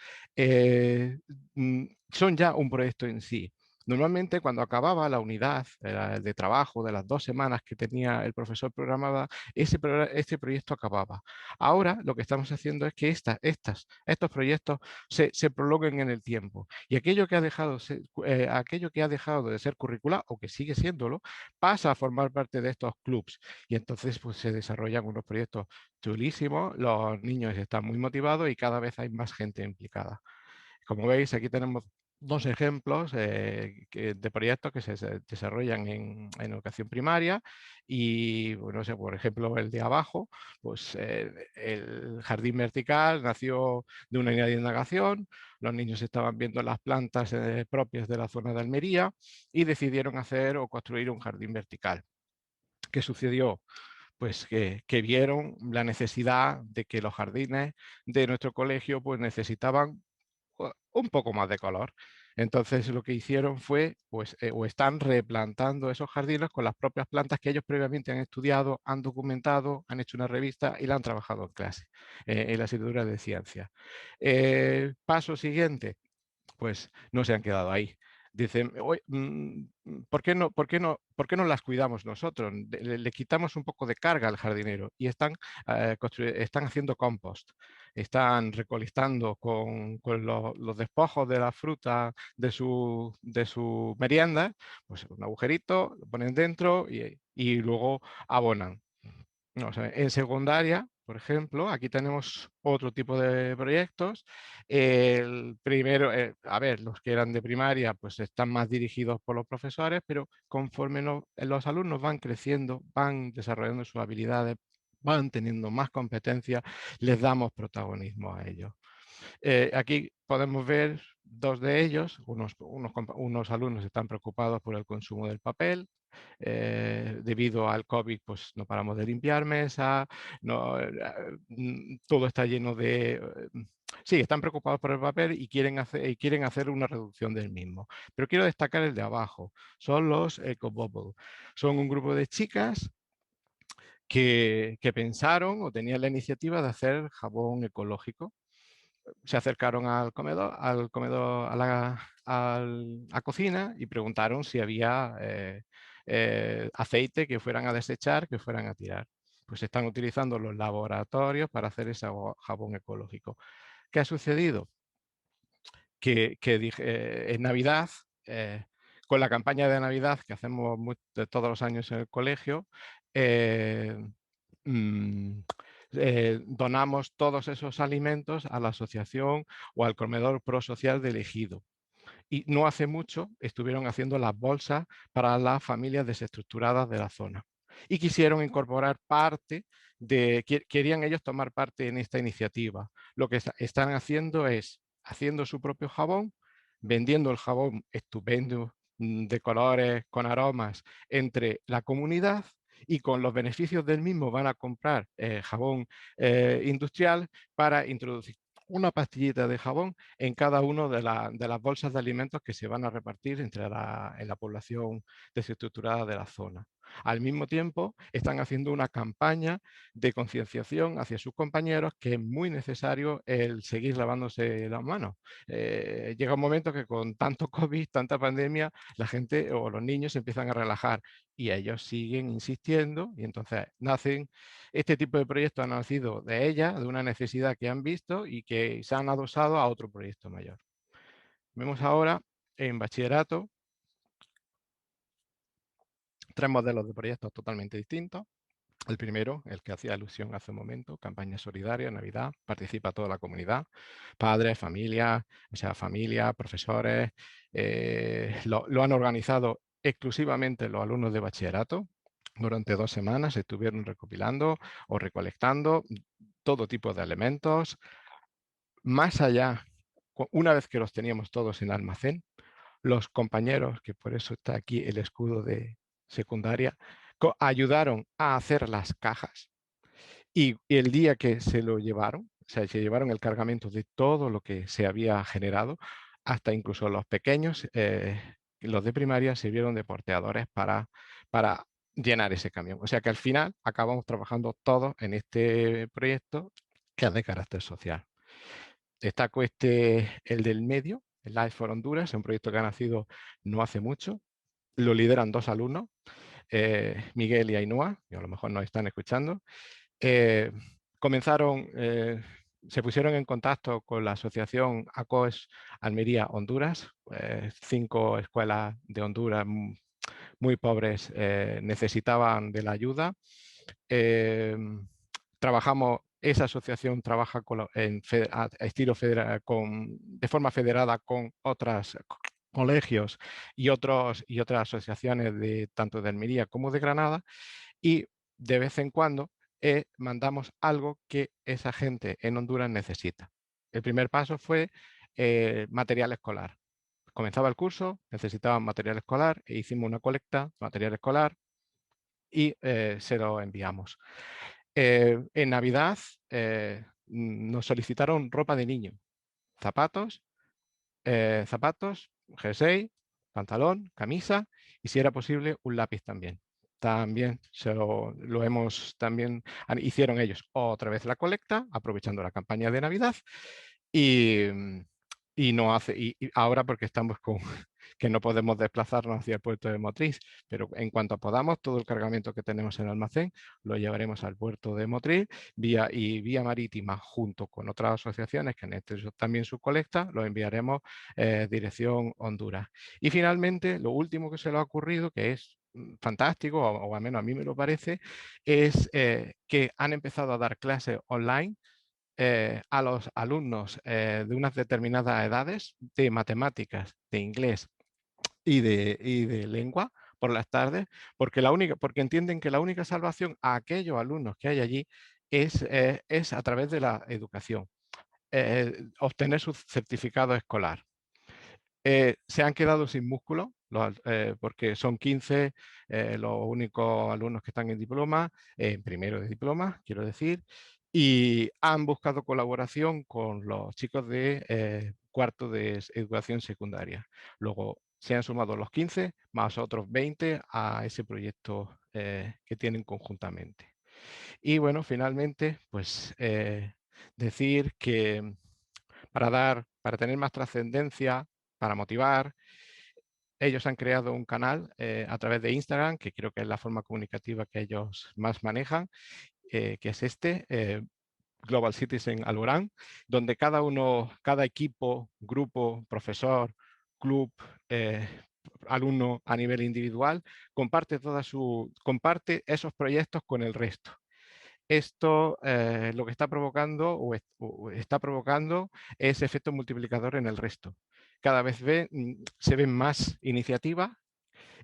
Speaker 4: son ya un proyecto en sí. Normalmente, cuando acababa la unidad de trabajo de las 2 semanas que tenía el profesor programada, este proyecto acababa. Ahora lo que estamos haciendo es que estos proyectos se prolonguen en el tiempo, y aquello que ha dejado de ser curricular, o que sigue siéndolo, pasa a formar parte de estos clubs, y entonces pues, se desarrollan unos proyectos chulísimos, los niños están muy motivados y cada vez hay más gente implicada. Como veis, aquí tenemos 2 ejemplos de proyectos que se desarrollan en educación primaria, y, bueno, por ejemplo, el de abajo, pues el jardín vertical nació de una unidad de indagación, los niños estaban viendo las plantas propias de la zona de Almería y decidieron hacer o construir un jardín vertical. ¿Qué sucedió? Pues que vieron la necesidad de que los jardines de nuestro colegio pues necesitaban un poco más de color. Entonces lo que hicieron fue, pues, o están replantando esos jardines con las propias plantas que ellos previamente han estudiado, han documentado, han hecho una revista y la han trabajado en clase, en la asignatura de ciencia. Paso siguiente, pues no se han quedado ahí. Dicen, ¿por qué no las cuidamos nosotros? Le quitamos un poco de carga al jardinero, y están haciendo compost, están recolectando con los despojos de la fruta de su merienda, pues un agujerito, lo ponen dentro y luego abonan. No, o sea, en secundaria, por ejemplo, aquí tenemos otro tipo de proyectos. El primero, a ver, los que eran de primaria, pues están más dirigidos por los profesores, pero conforme los alumnos van creciendo, van desarrollando sus habilidades, van teniendo más competencias, les damos protagonismo a ellos. Aquí podemos ver 2 de ellos. Unos alumnos están preocupados por el consumo del papel. Debido al COVID, pues no paramos de limpiar mesas, todo está lleno de... Sí, están preocupados por el papel y quieren hacer una reducción del mismo. Pero quiero destacar el de abajo, son los EcoBubble. Son un grupo de chicas que pensaron o tenían la iniciativa de hacer jabón ecológico. Se acercaron al comedor, a la cocina, y preguntaron si había aceite que fueran a desechar, que fueran a tirar. Pues están utilizando los laboratorios para hacer ese jabón ecológico. ¿Qué ha sucedido? Que en Navidad, con la campaña de Navidad que hacemos todos los años en el colegio, donamos todos esos alimentos a la asociación o al comedor prosocial de Ejido. Y no hace mucho estuvieron haciendo las bolsas para las familias desestructuradas de la zona. Y quisieron incorporar querían ellos tomar parte en esta iniciativa. Lo que están haciendo es haciendo su propio jabón, vendiendo el jabón estupendo, de colores, con aromas, entre la comunidad, y con los beneficios del mismo van a comprar jabón industrial para introducir una pastillita de jabón en cada una de las bolsas de alimentos que se van a repartir entre en la población desestructurada de la zona. Al mismo tiempo, están haciendo una campaña de concienciación hacia sus compañeros que es muy necesario el seguir lavándose las manos. Llega un momento que con tanto COVID, tanta pandemia, la gente o los niños se empiezan a relajar y ellos siguen insistiendo y entonces nacen. Este tipo de proyectos han nacido de ella, de una necesidad que han visto y que se han adosado a otro proyecto mayor. Vemos ahora en bachillerato 3 modelos de proyectos totalmente distintos. El primero, el que hacía alusión hace un momento, campaña solidaria, Navidad, participa toda la comunidad, padres, familias, profesores, lo han organizado exclusivamente los alumnos de bachillerato. Durante 2 semanas estuvieron recopilando o recolectando todo tipo de elementos. Más allá, una vez que los teníamos todos en el almacén, los compañeros, que por eso está aquí el escudo de secundaria, ayudaron a hacer las cajas y el día que se lo llevaron, o sea, se llevaron el cargamento de todo lo que se había generado, hasta incluso los pequeños, los de primaria, sirvieron de porteadores para llenar ese camión. O sea que al final acabamos trabajando todos en este proyecto que es de carácter social. Destaco el del medio, el Life for Honduras, un proyecto que ha nacido no hace mucho. Lo lideran 2 alumnos, Miguel y Ainhoa, que a lo mejor nos están escuchando. Se pusieron en contacto con la asociación ACOES Almería Honduras, 5 escuelas de Honduras muy pobres necesitaban de la ayuda. Esa asociación trabaja de forma federada con otros colegios y otras asociaciones tanto de Almería como de Granada, y de vez en cuando mandamos algo que esa gente en Honduras necesita. El primer paso fue material escolar. Comenzaba el curso, necesitaban material escolar e hicimos una colecta de material escolar y se lo enviamos. En Navidad nos solicitaron ropa de niño, zapatos, jersey, pantalón, camisa y, si era posible, un lápiz también. También hicieron ellos otra vez la colecta, aprovechando la campaña de Navidad, y ahora, porque estamos que no podemos desplazarnos hacia el puerto de Motril, pero en cuanto podamos, todo el cargamento que tenemos en el almacén lo llevaremos al puerto de Motril vía marítima, junto con otras asociaciones que han hecho también su colecta, lo enviaremos dirección Honduras. Y finalmente, lo último que se le ha ocurrido, que es fantástico, o al menos a mí me lo parece, es que han empezado a dar clases online a los alumnos de unas determinadas edades de matemáticas, de inglés y de lengua por las tardes, porque entienden que la única salvación a aquellos alumnos que hay allí es a través de la educación, obtener su certificado escolar. Se han quedado sin músculo, porque son 15 los únicos alumnos que están en diploma, en primero de diploma, quiero decir, y han buscado colaboración con los chicos de cuarto de educación secundaria. Luego se han sumado los 15 más otros 20 a ese proyecto que tienen conjuntamente. Y bueno, finalmente, pues decir que para tener más trascendencia, para motivar, ellos han creado un canal a través de Instagram, que creo que es la forma comunicativa que ellos más manejan, que es Global Citizen Alborán, donde cada equipo, grupo, profesor, club, alumno a nivel individual, comparte esos proyectos con el resto. Esto lo que está provocando está provocando es efecto multiplicador en el resto. Cada vez se ven más iniciativas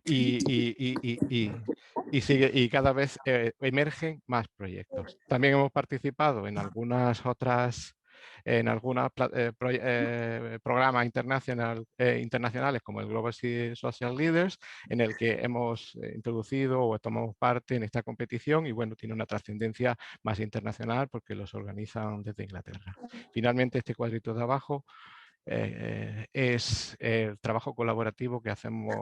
Speaker 4: y cada vez emergen más proyectos. También hemos participado en algunas otras en algunos programas internacionales como el Global Social Leaders, en el que hemos introducido o tomamos parte en esta competición y bueno, tiene una trascendencia más internacional porque los organizan desde Inglaterra. Finalmente, este cuadrito de abajo es el trabajo colaborativo que hacemos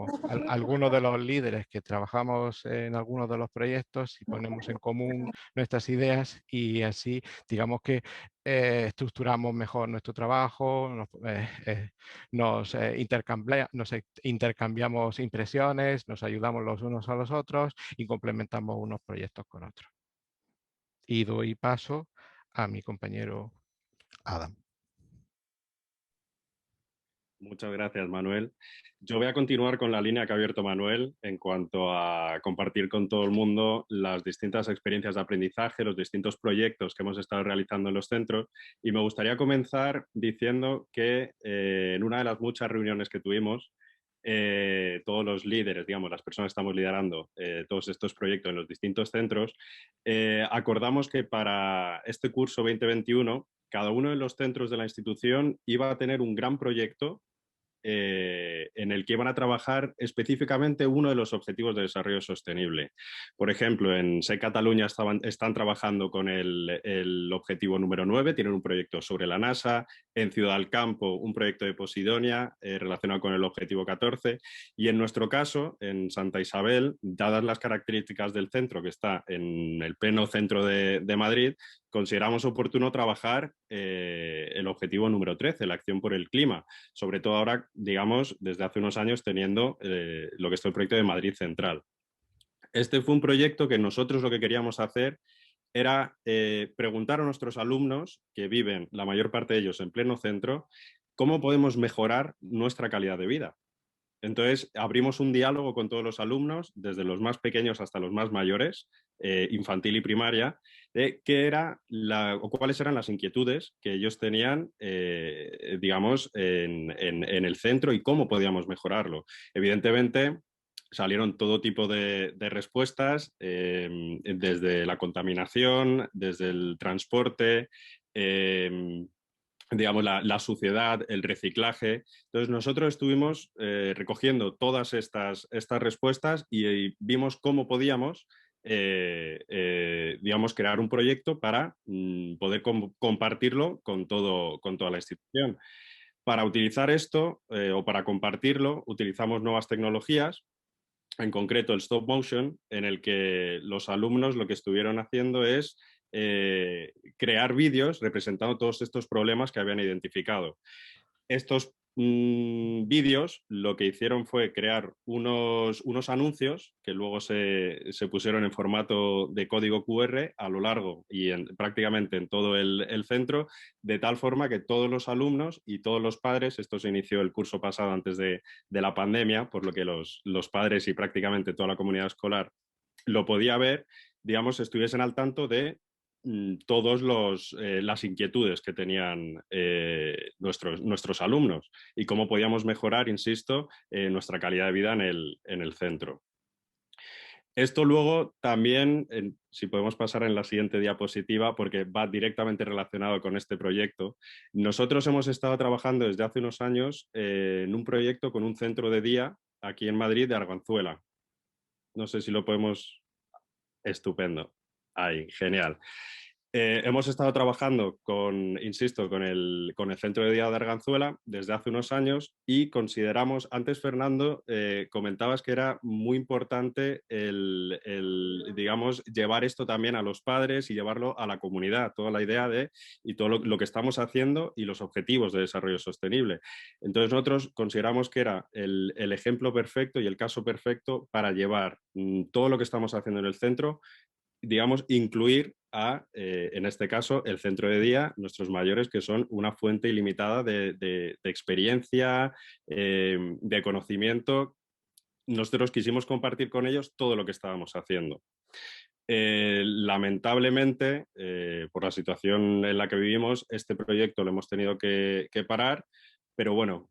Speaker 4: algunos de los líderes que trabajamos en algunos de los proyectos y ponemos en común nuestras ideas y así digamos que estructuramos mejor nuestro trabajo, nos intercambiamos impresiones, nos ayudamos los unos a los otros y complementamos unos proyectos con otros. Y doy paso a mi compañero Adam.
Speaker 9: Muchas gracias, Manuel. Yo voy a continuar con la línea que ha abierto Manuel en cuanto a compartir con todo el mundo las distintas experiencias de aprendizaje, los distintos proyectos que hemos estado realizando en los centros. Y me gustaría comenzar diciendo que en una de las muchas reuniones que tuvimos, todos los líderes, digamos, las personas que estamos liderando todos estos proyectos en los distintos centros, acordamos que para este curso 2021, cada uno de los centros de la institución iba a tener un gran proyecto en el que van a trabajar específicamente uno de los objetivos de desarrollo sostenible. Por ejemplo, en SEC Cataluña están trabajando con el objetivo número 9, tienen un proyecto sobre la NASA, en Ciudad del Campo un proyecto de Posidonia relacionado con el objetivo 14 y en nuestro caso, en Santa Isabel, dadas las características del centro que está en el pleno centro de Madrid, consideramos oportuno trabajar el objetivo número 13, la acción por el clima, sobre todo ahora, digamos, desde hace unos años teniendo lo que es el proyecto de Madrid Central. Este fue un proyecto que nosotros lo que queríamos hacer era preguntar a nuestros alumnos, que viven la mayor parte de ellos en pleno centro, cómo podemos mejorar nuestra calidad de vida. Entonces, abrimos un diálogo con todos los alumnos, desde los más pequeños hasta los más mayores, infantil y primaria, de cuáles eran las inquietudes que ellos tenían, digamos, en el centro y cómo podíamos mejorarlo. Evidentemente, salieron todo tipo de respuestas, desde la contaminación, desde el transporte, digamos, la suciedad, el reciclaje. Entonces nosotros estuvimos recogiendo todas estas respuestas y vimos cómo podíamos, digamos, crear un proyecto para poder compartirlo con toda la institución. Para utilizar esto o para compartirlo utilizamos nuevas tecnologías, en concreto el stop motion, en el que los alumnos lo que estuvieron haciendo es crear vídeos representando todos estos problemas que habían identificado. Estos vídeos lo que hicieron fue crear unos anuncios que luego se pusieron en formato de código QR a lo largo y prácticamente en todo el centro, de tal forma que todos los alumnos y todos los padres, esto se inició el curso pasado antes de la pandemia, por lo que los padres y prácticamente toda la comunidad escolar lo podía ver, digamos, estuviesen al tanto de todas las inquietudes que tenían nuestros alumnos y cómo podíamos mejorar, insisto, nuestra calidad de vida en el centro. Esto luego también, si podemos pasar en la siguiente diapositiva, porque va directamente relacionado con este proyecto, nosotros hemos estado trabajando desde hace unos años en un proyecto con un centro de día aquí en Madrid de Arganzuela. No sé si lo podemos... Estupendo. Ahí, genial. Hemos estado trabajando insisto, con el centro de día de Arganzuela desde hace unos años y consideramos, antes Fernando, comentabas que era muy importante digamos, llevar esto también a los padres y llevarlo a la comunidad, toda la idea y todo lo que estamos haciendo y los objetivos de desarrollo sostenible. Entonces nosotros consideramos que era el ejemplo perfecto y el caso perfecto para llevar todo lo que estamos haciendo en el centro, digamos, incluir en este caso, el centro de día, nuestros mayores, que son una fuente ilimitada de experiencia, de conocimiento. Nosotros quisimos compartir con ellos todo lo que estábamos haciendo. Lamentablemente, por la situación en la que vivimos, este proyecto lo hemos tenido que parar, pero bueno,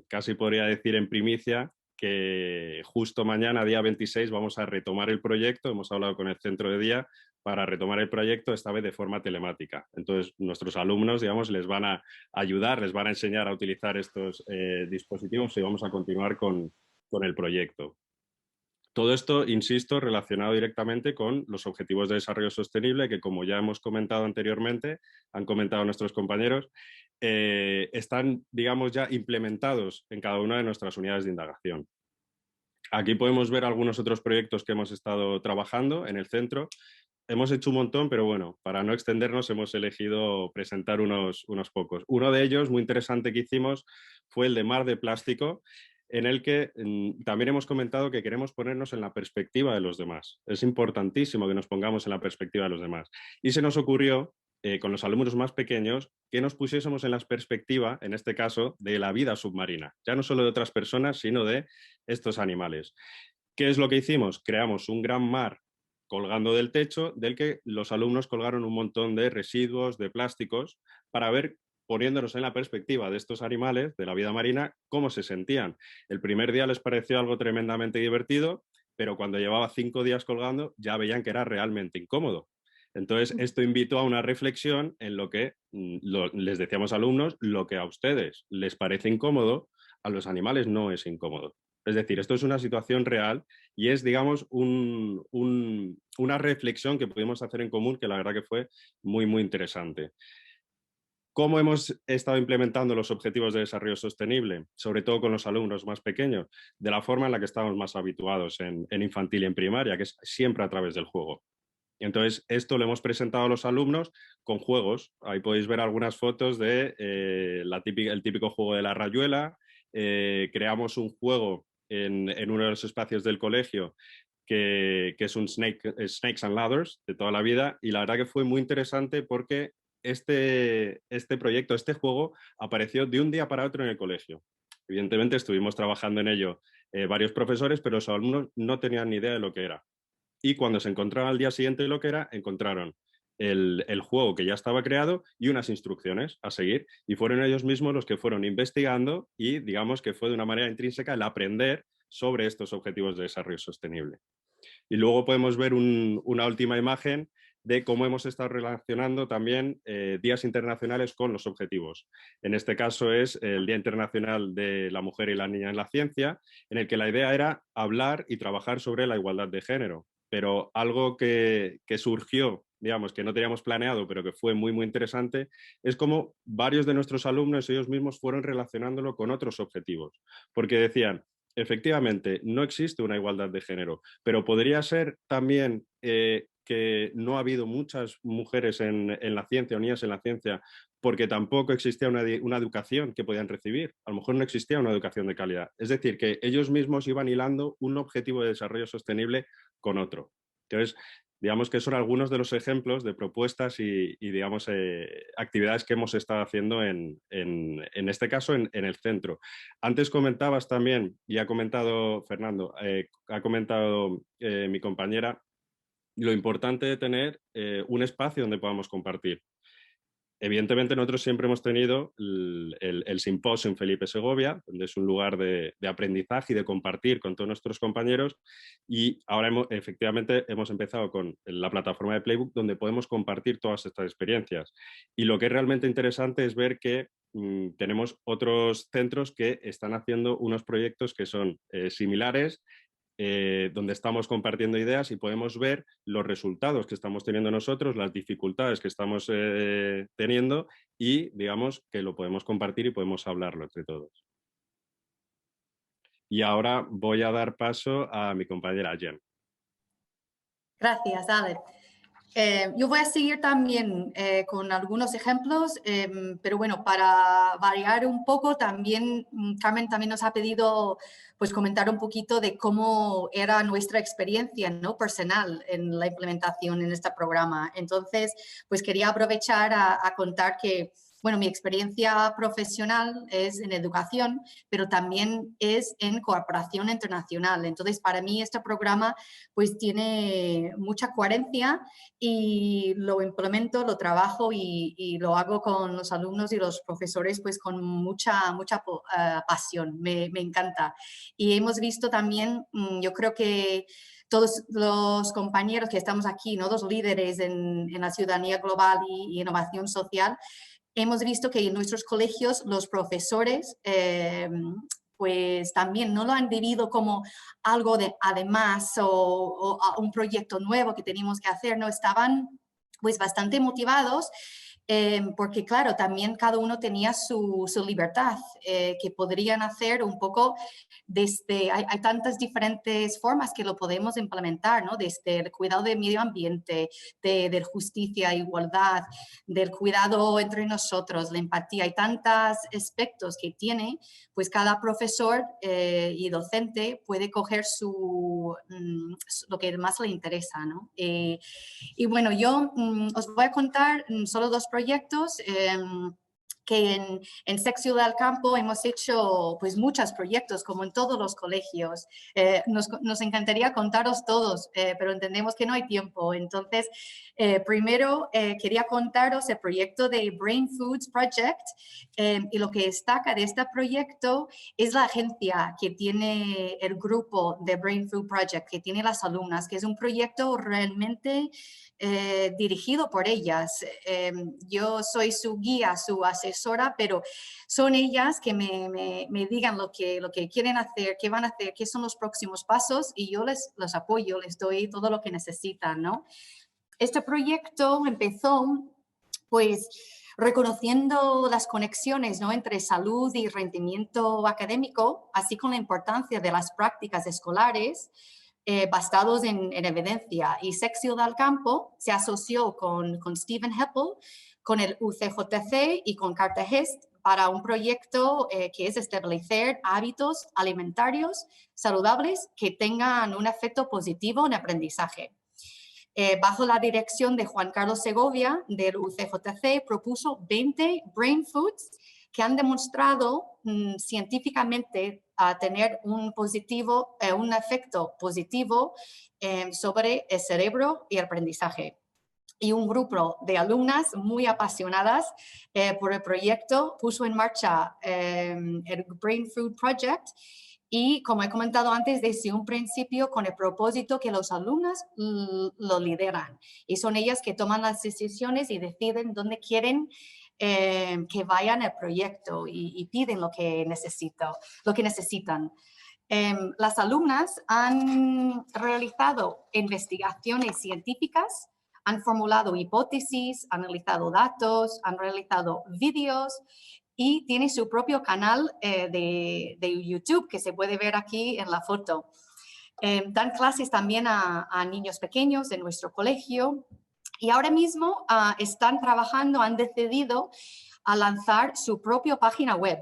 Speaker 9: casi podría decir en primicia que justo mañana, día 26, vamos a retomar el proyecto. Hemos hablado con el centro de día para retomar el proyecto, esta vez de forma telemática. Entonces, nuestros alumnos, digamos, les van a ayudar, les van a enseñar a utilizar estos dispositivos y vamos a continuar con el proyecto. Todo esto, insisto, relacionado directamente con los objetivos de desarrollo sostenible que, como ya hemos comentado anteriormente, han comentado nuestros compañeros, están, digamos, ya implementados en cada una de nuestras unidades de indagación. Aquí podemos ver algunos otros proyectos que hemos estado trabajando en el centro. Hemos hecho un montón, pero bueno, para no extendernos hemos elegido presentar unos pocos. Uno de ellos, muy interesante que hicimos, fue el de Mar de Plástico, en el que también hemos comentado que queremos ponernos en la perspectiva de los demás. Es importantísimo que nos pongamos en la perspectiva de los demás. Y se nos ocurrió, con los alumnos más pequeños, que nos pusiésemos en la perspectiva, en este caso, de la vida submarina. Ya no solo de otras personas, sino de estos animales. ¿Qué es lo que hicimos? Creamos un gran mar colgando del techo, del que los alumnos colgaron un montón de residuos, de plásticos, para ver, poniéndonos en la perspectiva de estos animales, de la vida marina, cómo se sentían. El primer día les pareció algo tremendamente divertido, pero cuando llevaba 5 días colgando ya veían que era realmente incómodo. Entonces, esto invitó a una reflexión en lo que les decíamos a alumnos, lo que a ustedes les parece incómodo, a los animales no es incómodo. Es decir, esto es una situación real y es, digamos, una reflexión que pudimos hacer en común que la verdad que fue muy, muy interesante. ¿Cómo hemos estado implementando los objetivos de desarrollo sostenible? Sobre todo con los alumnos más pequeños, de la forma en la que estamos más habituados en infantil y en primaria, que es siempre a través del juego. Entonces, esto lo hemos presentado a los alumnos con juegos. Ahí podéis ver algunas fotos de el típico juego de la rayuela. Creamos un juego en uno de los espacios del colegio que es un Snakes and Ladders de toda la vida, y la verdad que fue muy interesante porque este proyecto, este juego, apareció de un día para otro en el colegio. Evidentemente estuvimos trabajando en ello varios profesores, pero los alumnos no tenían ni idea de lo que era. Y cuando se encontraron al día siguiente lo que era, encontraron el juego que ya estaba creado y unas instrucciones a seguir. Y fueron ellos mismos los que fueron investigando y digamos que fue de una manera intrínseca el aprender sobre estos objetivos de desarrollo sostenible. Y luego podemos ver una última imagen de cómo hemos estado relacionando también días internacionales con los objetivos. En este caso es el Día Internacional de la Mujer y la Niña en la Ciencia, en el que la idea era hablar y trabajar sobre la igualdad de género. Pero algo que surgió, digamos, que no teníamos planeado, pero que fue muy, muy interesante, es como varios de nuestros alumnos ellos mismos fueron relacionándolo con otros objetivos. Porque decían, efectivamente, no existe una igualdad de género, pero podría ser también que no ha habido muchas mujeres en la ciencia o niñas en la ciencia porque tampoco existía una educación que podían recibir. A lo mejor no existía una educación de calidad. Es decir, que ellos mismos iban hilando un objetivo de desarrollo sostenible con otro. Entonces, digamos que son algunos de los ejemplos de propuestas y digamos, actividades que hemos estado haciendo en este caso en el centro. Antes comentabas también, y ha comentado Fernando, ha comentado mi compañera, lo importante de tener un espacio donde podamos compartir. Evidentemente nosotros siempre hemos tenido el simposio en Felipe Segovia, donde es un lugar de aprendizaje y de compartir con todos nuestros compañeros, y ahora efectivamente hemos empezado con la plataforma de Playbook, donde podemos compartir todas estas experiencias. Y lo que es realmente interesante es ver que tenemos otros centros que están haciendo unos proyectos que son similares, donde estamos compartiendo ideas y podemos ver los resultados que estamos teniendo nosotros, las dificultades que estamos teniendo y digamos que lo podemos compartir y podemos hablarlo entre todos. Y ahora voy a dar paso a mi compañera Jen.
Speaker 6: Gracias, Ale. Yo voy a seguir también con algunos ejemplos, pero bueno, para variar un poco, también Carmen también nos ha pedido pues comentar un poquito de cómo era nuestra experiencia, ¿no?, personal en la implementación en este programa. Entonces, pues quería aprovechar a contar que bueno, mi experiencia profesional es en educación, pero también es en cooperación internacional. Entonces, para mí este programa pues tiene mucha coherencia y lo implemento, lo trabajo y lo hago con los alumnos y los profesores pues con mucha pasión. Me encanta. Y hemos visto también, yo creo que todos los compañeros que estamos aquí, ¿no? Los líderes en la ciudadanía global y innovación social, hemos visto que en nuestros colegios los profesores pues también no lo han vivido como algo de además o un proyecto nuevo que teníamos que hacer, no, estaban pues bastante motivados porque claro, también cada uno tenía su libertad que podrían hacer un poco desde, hay tantas diferentes formas que lo podemos implementar, ¿no? Desde el cuidado del medio ambiente, de justicia, igualdad, del cuidado entre nosotros, la empatía, hay tantos aspectos que tiene, pues cada profesor y docente puede coger lo que más le interesa, ¿no? Y bueno, yo os voy a contar solo 2 proyectos que en SEC Ciudad del Campo hemos hecho pues muchos proyectos, como en todos los colegios. Nos encantaría contaros todos, pero entendemos que no hay tiempo. Entonces, primero quería contaros el proyecto de Brain Foods Project y lo que destaca de este proyecto es la agencia que tiene el grupo de Brain Food Project, que tiene las alumnas, que es un proyecto realmente dirigido por ellas. Yo soy su guía, su asesora, pero son ellas que me digan lo que quieren hacer, qué van a hacer, qué son los próximos pasos y yo les apoyo, les doy todo lo que necesitan, ¿no? Este proyecto empezó pues reconociendo las conexiones, ¿no? Entre salud y rendimiento académico, así como la importancia de las prácticas escolares basados en evidencia. Y SEC Ciudad del Campo se asoció con Stephen Heppel, con el UCJC y con Carta Hest para un proyecto que es establecer hábitos alimentarios saludables que tengan un efecto positivo en aprendizaje. Bajo la dirección de Juan Carlos Segovia del UCJC, propuso 20 brain foods que han demostrado científicamente a tener un efecto positivo sobre el cerebro y el aprendizaje. Y un grupo de alumnas muy apasionadas por el proyecto puso en marcha el Brain Food Project y, como he comentado antes, desde un principio con el propósito que los alumnos lo lideran. Y son ellas que toman las decisiones y deciden dónde quieren que vayan al proyecto y piden lo que necesitan. Las alumnas han realizado investigaciones científicas, han formulado hipótesis, han analizado datos, han realizado vídeos y tiene su propio canal de YouTube que se puede ver aquí en la foto. Dan clases también a niños pequeños en nuestro colegio. Y ahora mismo están trabajando, han decidido a lanzar su propia página web.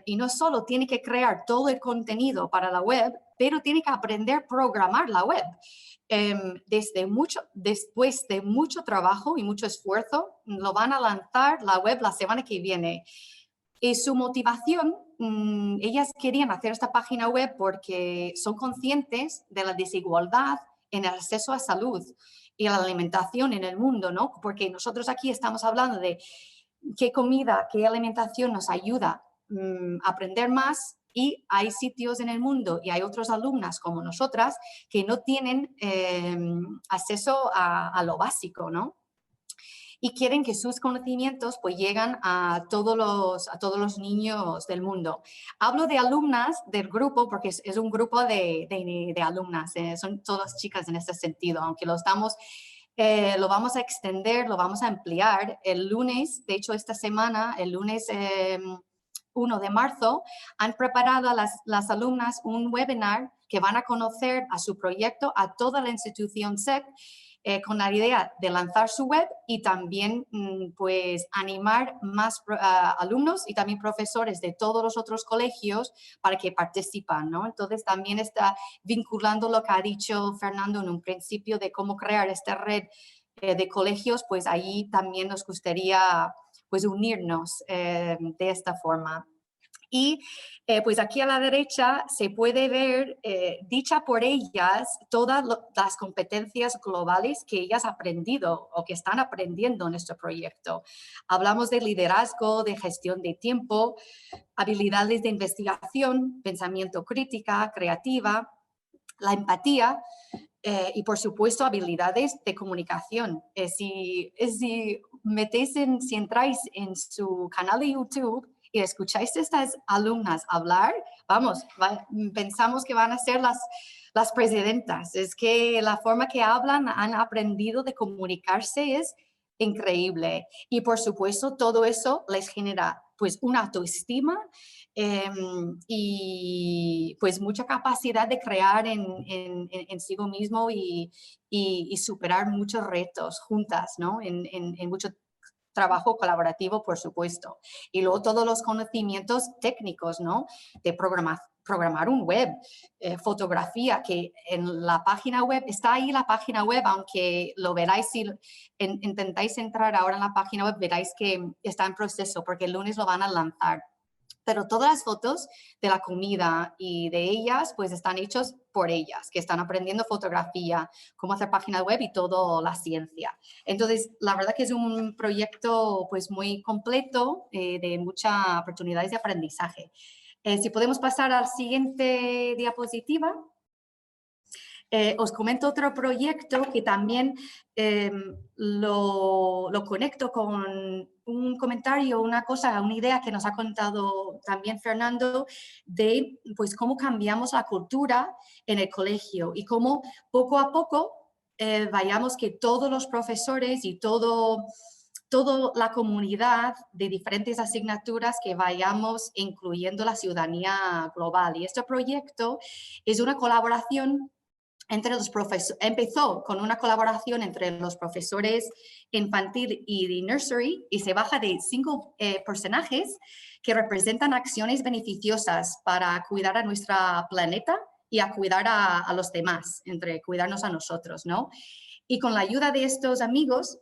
Speaker 6: Y no solo tiene que crear todo el contenido para la web, pero tiene que aprender a programar la web. Después de mucho trabajo y mucho esfuerzo, lo van a lanzar la web la semana que viene. Y su motivación, ellas querían hacer esta página web porque son conscientes de la desigualdad en el acceso a salud y a la alimentación en el mundo, ¿no? Porque nosotros aquí estamos hablando de qué comida, qué alimentación nos ayuda a aprender más y hay sitios en el mundo y hay otras alumnas como nosotras que no tienen acceso a lo básico, ¿no? Y quieren que sus conocimientos pues lleguen a todos los niños del mundo. Hablo de alumnas del grupo porque es un grupo de alumnas, son todas chicas en este sentido, aunque lo vamos a extender, lo vamos a ampliar. El lunes, de hecho esta semana, el lunes 1 de marzo, han preparado a las alumnas un webinar que van a conocer a su proyecto, a toda la institución SEC, con la idea de lanzar su web y también pues animar más alumnos y también profesores de todos los otros colegios para que participan, ¿no? Entonces también está vinculando lo que ha dicho Fernando en un principio de cómo crear esta red de colegios, pues ahí también nos gustaría pues unirnos de esta forma. Y pues aquí a la derecha se puede ver, dicha por ellas, todas las competencias globales que ellas han aprendido o que están aprendiendo en este proyecto. Hablamos de liderazgo, de gestión de tiempo, habilidades de investigación, pensamiento crítica, creativa, la empatía y por supuesto habilidades de comunicación. Si entráis en su canal de YouTube y escucháis a estas alumnas hablar, vamos, pensamos que van a ser las presidentas. Es que la forma que hablan, han aprendido de comunicarse es increíble. Y por supuesto todo eso les genera pues una autoestima y pues mucha capacidad de crear en sí mismo y superar muchos retos juntas, ¿no? En mucho trabajo colaborativo, por supuesto. Y luego todos los conocimientos técnicos, ¿no? De programar un web, fotografía, que en la página web, está ahí la página web, aunque lo veráis si intentáis entrar ahora en la página web, veráis que está en proceso porque el lunes lo van a lanzar. Pero todas las fotos de la comida y de ellas, pues están hechos por ellas, que están aprendiendo fotografía, cómo hacer páginas web y toda la ciencia. Entonces, la verdad que es un proyecto pues muy completo, de muchas oportunidades de aprendizaje. Si podemos pasar a la siguiente diapositiva. Os comento otro proyecto que también lo conecto con un comentario, una idea que nos ha contado también Fernando, de pues, cómo cambiamos la cultura en el colegio y cómo poco a poco vayamos que todos los profesores y toda la comunidad de diferentes asignaturas que vayamos incluyendo la ciudadanía global. Y este proyecto es una colaboración entre los profesores. Empezó con una colaboración entre los profesores infantil y de nursery y se baja de 5 personajes que representan acciones beneficiosas para cuidar a nuestro planeta y a cuidar a los demás, entre cuidarnos a nosotros, ¿no? Y con la ayuda de estos amigos,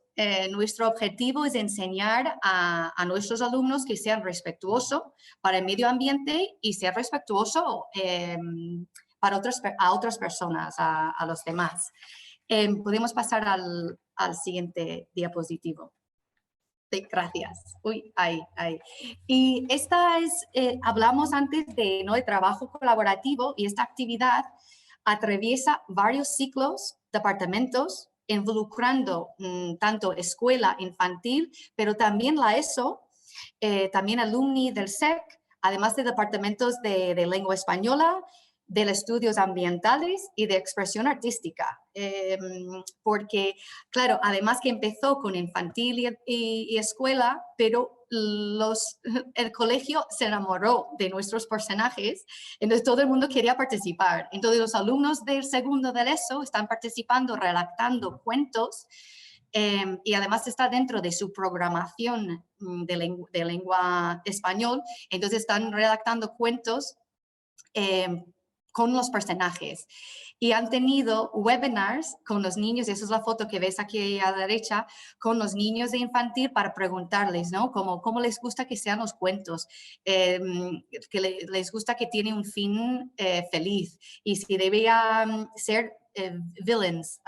Speaker 6: nuestro objetivo es enseñar a nuestros alumnos que sean respetuosos para el medio ambiente y ser respetuosos para otras personas, a los demás. Podemos pasar al siguiente diapositivo. Sí, gracias. Uy, ahí. Y esta es, hablamos antes de trabajo colaborativo y esta actividad atraviesa varios ciclos, departamentos, involucrando tanto escuela infantil, pero también la ESO, también alumni del SEC, además de departamentos de lengua española, de estudios ambientales y de expresión artística. Porque, claro, además que empezó con infantil y escuela, pero el colegio se enamoró de nuestros personajes, entonces todo el mundo quería participar. Entonces los alumnos del segundo de ESO están participando, redactando cuentos, y además está dentro de su programación de lengua español, entonces están redactando cuentos con los personajes. Y han tenido webinars con los niños, esa es la foto que ves aquí a la derecha, con los niños de infantil para preguntarles, ¿no? Cómo les gusta que sean los cuentos, que les gusta que tiene un fin feliz y si debían ser villanos,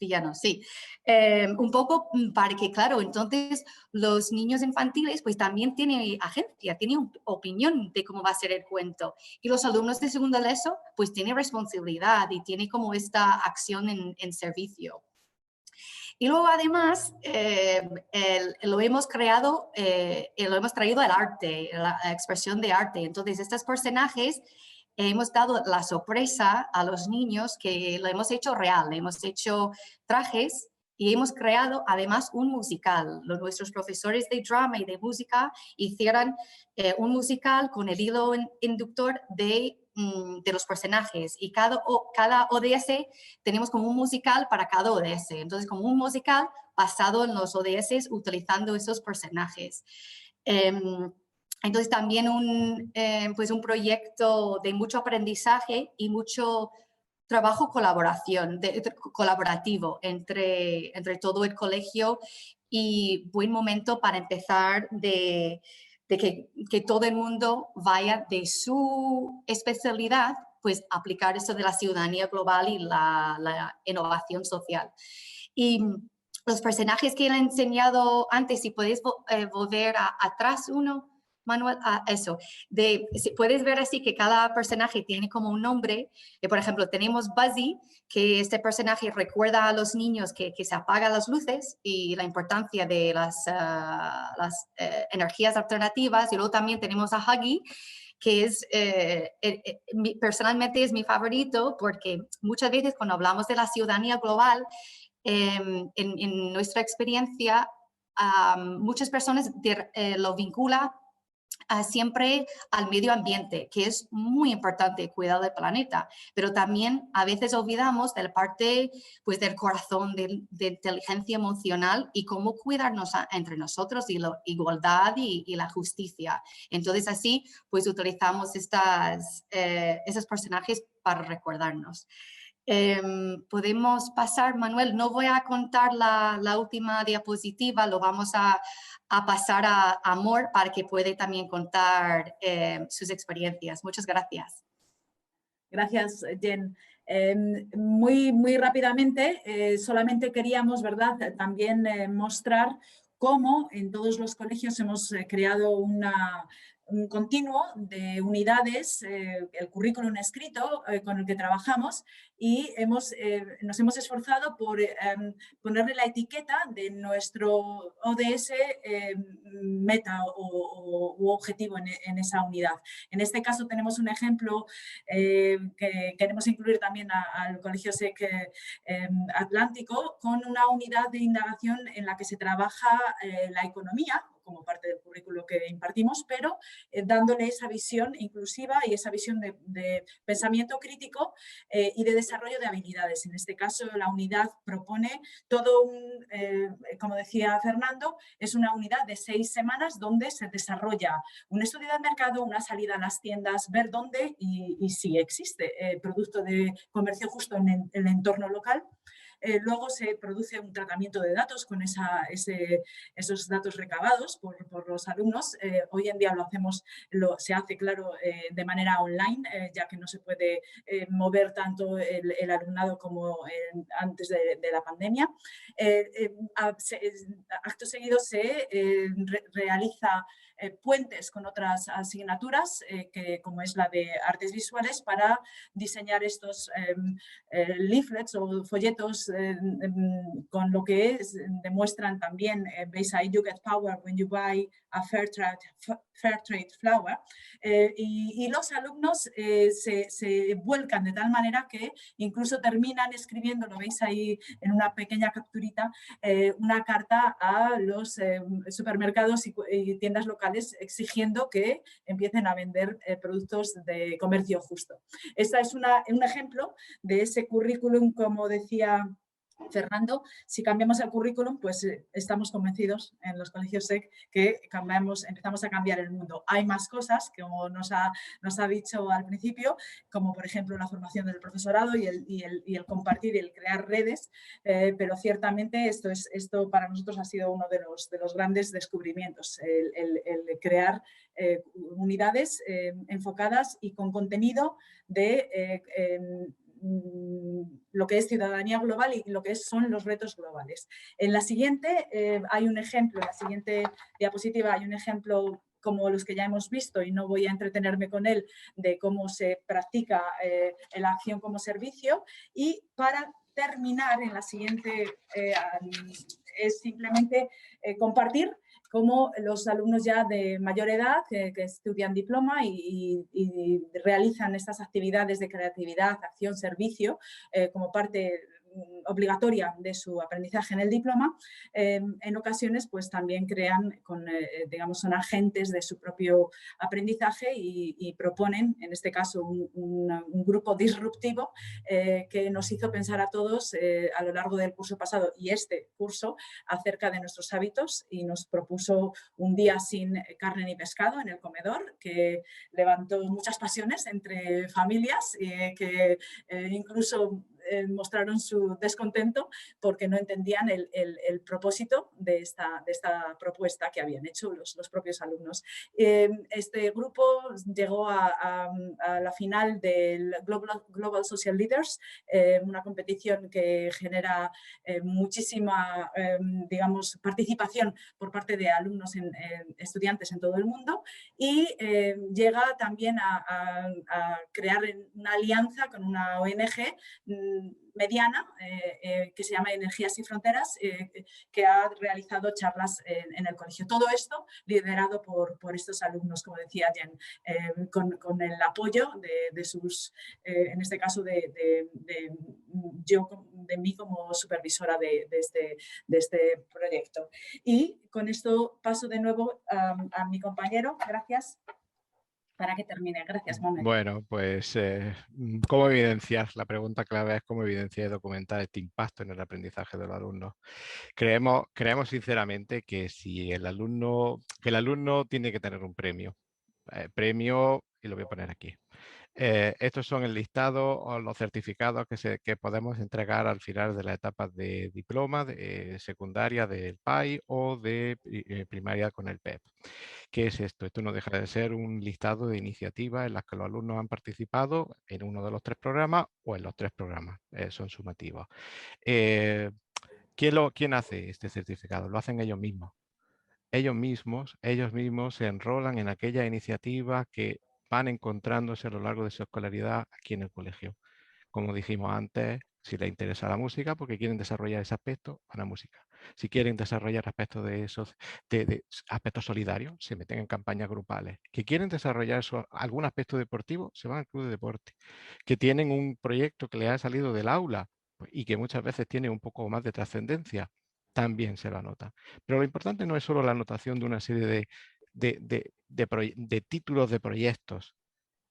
Speaker 6: villanos, sí. Un poco para que, claro, entonces los niños infantiles pues también tienen agencia, tienen opinión de cómo va a ser el cuento. Y los alumnos de segundo de ESO pues tienen responsabilidad y tienen como esta acción en servicio. Y luego además lo hemos creado, lo hemos traído al arte, la expresión de arte. Entonces estos personajes hemos dado la sorpresa a los niños que lo hemos hecho real, hemos hecho trajes y hemos creado además un musical. Nuestros profesores de drama y de música hicieron un musical con el hilo inductor de los personajes y cada ODS tenemos como un musical para cada ODS. Entonces como un musical basado en los ODS utilizando esos personajes. Entonces también pues un proyecto de mucho aprendizaje y mucho trabajo colaborativo entre todo el colegio y buen momento para empezar de que todo el mundo vaya de su especialidad, pues aplicar esto de la ciudadanía global y la innovación social. Y los personajes que le he enseñado antes, si podéis volver atrás uno, Manuel, eso, si puedes ver así que cada personaje tiene como un nombre. Por ejemplo, tenemos Buzzy, que este personaje recuerda a los niños que se apagan las luces y la importancia de las energías alternativas. Y luego también tenemos a Huggy, que es, personalmente es mi favorito, porque muchas veces cuando hablamos de la ciudadanía global, en nuestra experiencia, muchas personas lo vinculan siempre al medio ambiente, que es muy importante cuidar del planeta, pero también a veces olvidamos de la parte, pues, del corazón, de inteligencia emocional y cómo cuidarnos entre nosotros y la igualdad y la justicia. Entonces así pues utilizamos esos personajes para recordarnos. Podemos pasar, Manuel, no voy a contar la última diapositiva, lo vamos a pasar a Amor para que pueda también contar sus experiencias. Muchas gracias.
Speaker 5: Gracias, Jen. Muy rápidamente, solamente queríamos, ¿verdad?, también mostrar cómo en todos los colegios hemos creado un continuo de unidades, el currículum escrito con el que trabajamos, y nos hemos esforzado por ponerle la etiqueta de nuestro ODS meta u objetivo en esa unidad. En este caso tenemos un ejemplo que queremos incluir también al Colegio SEC Atlántico, con una unidad de indagación en la que se trabaja la economía como parte del currículo que impartimos, pero dándole esa visión inclusiva y esa visión de pensamiento crítico y de desarrollo de habilidades. En este caso, la unidad propone todo como decía Fernando, es una unidad de 6 semanas donde se desarrolla un estudio de mercado, una salida a las tiendas, ver dónde y si existe producto de comercio justo en el entorno local. Luego se produce un tratamiento de datos con esos datos recabados por los alumnos. Hoy en día se hace, claro, de manera online, ya que no se puede mover tanto el alumnado como antes de la pandemia. Acto seguido se realiza puentes con otras asignaturas, como es la de artes visuales, para diseñar estos leaflets o folletos con lo que demuestran también, veis ahí, you get power when you buy a fair trade flower, y los alumnos se vuelcan de tal manera que incluso terminan escribiendo, lo veis ahí en una pequeña capturita, una carta a los supermercados y tiendas locales exigiendo que empiecen a vender productos de comercio justo. Este es un ejemplo de ese currículum, como decía Fernando. Si cambiamos el currículum, pues estamos convencidos en los colegios SEC que empezamos a cambiar el mundo. Hay más cosas, como nos ha dicho al principio, como por ejemplo la formación del profesorado y el compartir y el crear redes, pero ciertamente esto para nosotros ha sido uno de los grandes descubrimientos, el crear unidades enfocadas y con contenido de lo que es ciudadanía global y lo que son los retos globales. En la siguiente hay un ejemplo, en la siguiente diapositiva hay un ejemplo como los que ya hemos visto, y no voy a entretenerme con él, de cómo se practica la acción como servicio. Y para terminar, en la siguiente es simplemente compartir cómo los alumnos ya de mayor edad que estudian diploma y realizan estas actividades de creatividad, acción, servicio, como parte obligatoria de su aprendizaje en el diploma, en ocasiones pues también crean, digamos, son agentes de su propio aprendizaje y proponen, en este caso, un grupo disruptivo que nos hizo pensar a todos a lo largo del curso pasado y este curso acerca de nuestros hábitos, y nos propuso un día sin carne ni pescado en el comedor, que levantó muchas pasiones entre familias, que incluso mostraron su descontento porque no entendían el propósito de esta propuesta que habían hecho los propios alumnos. Este grupo llegó a la final del Global Social Leaders, una competición que genera muchísima, digamos, participación por parte de alumnos, estudiantes en todo el mundo, y llega también a crear una alianza con una ONG mediana que se llama Energías Sin Fronteras, que ha realizado charlas en el colegio. Todo esto liderado por estos alumnos, como decía Jen, con el apoyo de sus, en este caso de mí como supervisora de este proyecto. Y con esto paso de nuevo a mi compañero. Gracias. Para que termine. Gracias, Manuel.
Speaker 4: Bueno, pues ¿cómo evidenciar? La pregunta clave es cómo evidenciar y documentar este impacto en el aprendizaje de los alumnos. Creemos sinceramente que el alumno tiene que tener un premio. Premio, y lo voy a poner aquí. Estos son el listado o los certificados que podemos entregar al final de la etapa de diploma, de secundaria del PAI o de primaria con el PEP. ¿Qué es esto? Esto no deja de ser un listado de iniciativas en las que los alumnos han participado en uno de los 3 programas o en los 3 programas. Son sumativos. ¿Quién hace este certificado? Lo hacen ellos mismos. Ellos mismos se enrolan en aquella iniciativa que van encontrándose a lo largo de su escolaridad aquí en el colegio. Como dijimos antes, si les interesa la música porque quieren desarrollar ese aspecto, van a música. Si quieren desarrollar aspectos de aspectos solidarios, se meten en campañas grupales. Que quieren desarrollar algún aspecto deportivo, se van al club de deporte. Que tienen un proyecto que les ha salido del aula y que muchas veces tiene un poco más de trascendencia, también se lo anotan. Pero lo importante no es solo la anotación de una serie de títulos de proyectos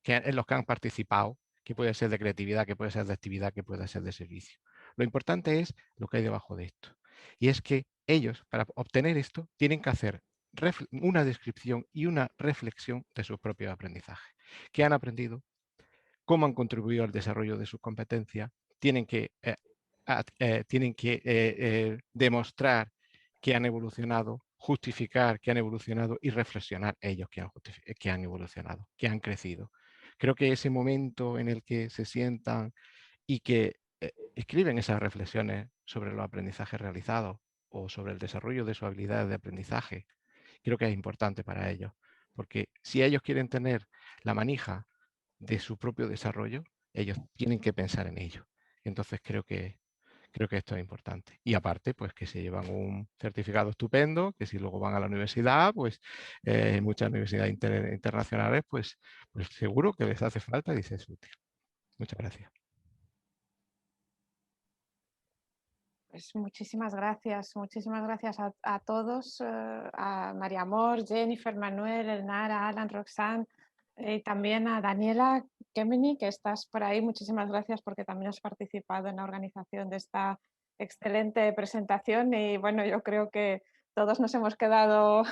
Speaker 4: en los que han participado, que puede ser de creatividad, que puede ser de actividad, que puede ser de servicio. Lo importante es lo que hay debajo de esto. Y es que ellos, para obtener esto, tienen que hacer una descripción y una reflexión de sus propios aprendizajes. ¿Qué han aprendido? ¿Cómo han contribuido al desarrollo de sus competencias? Tienen que demostrar que han evolucionado, justificar que han evolucionado y reflexionar ellos que han evolucionado, que han crecido. Creo que ese momento en el que se sientan y que escriben esas reflexiones sobre los aprendizajes realizados o sobre el desarrollo de sus habilidades de aprendizaje, creo que es importante para ellos. Porque si ellos quieren tener la manija de su propio desarrollo, ellos tienen que pensar en ello. Entonces creo que esto es importante. Y aparte, pues que se llevan un certificado estupendo, que si luego van a la universidad, pues muchas universidades internacionales, pues seguro que les hace falta y les es útil. Muchas gracias.
Speaker 1: Pues muchísimas gracias a todos, a María Amor, Jennifer, Manuel, Elnara, Alan, Roxanne, y también a Daniela Kemeny, que estás por ahí. Muchísimas gracias porque también has participado en la organización de esta excelente presentación y bueno, yo creo que todos nos hemos quedado,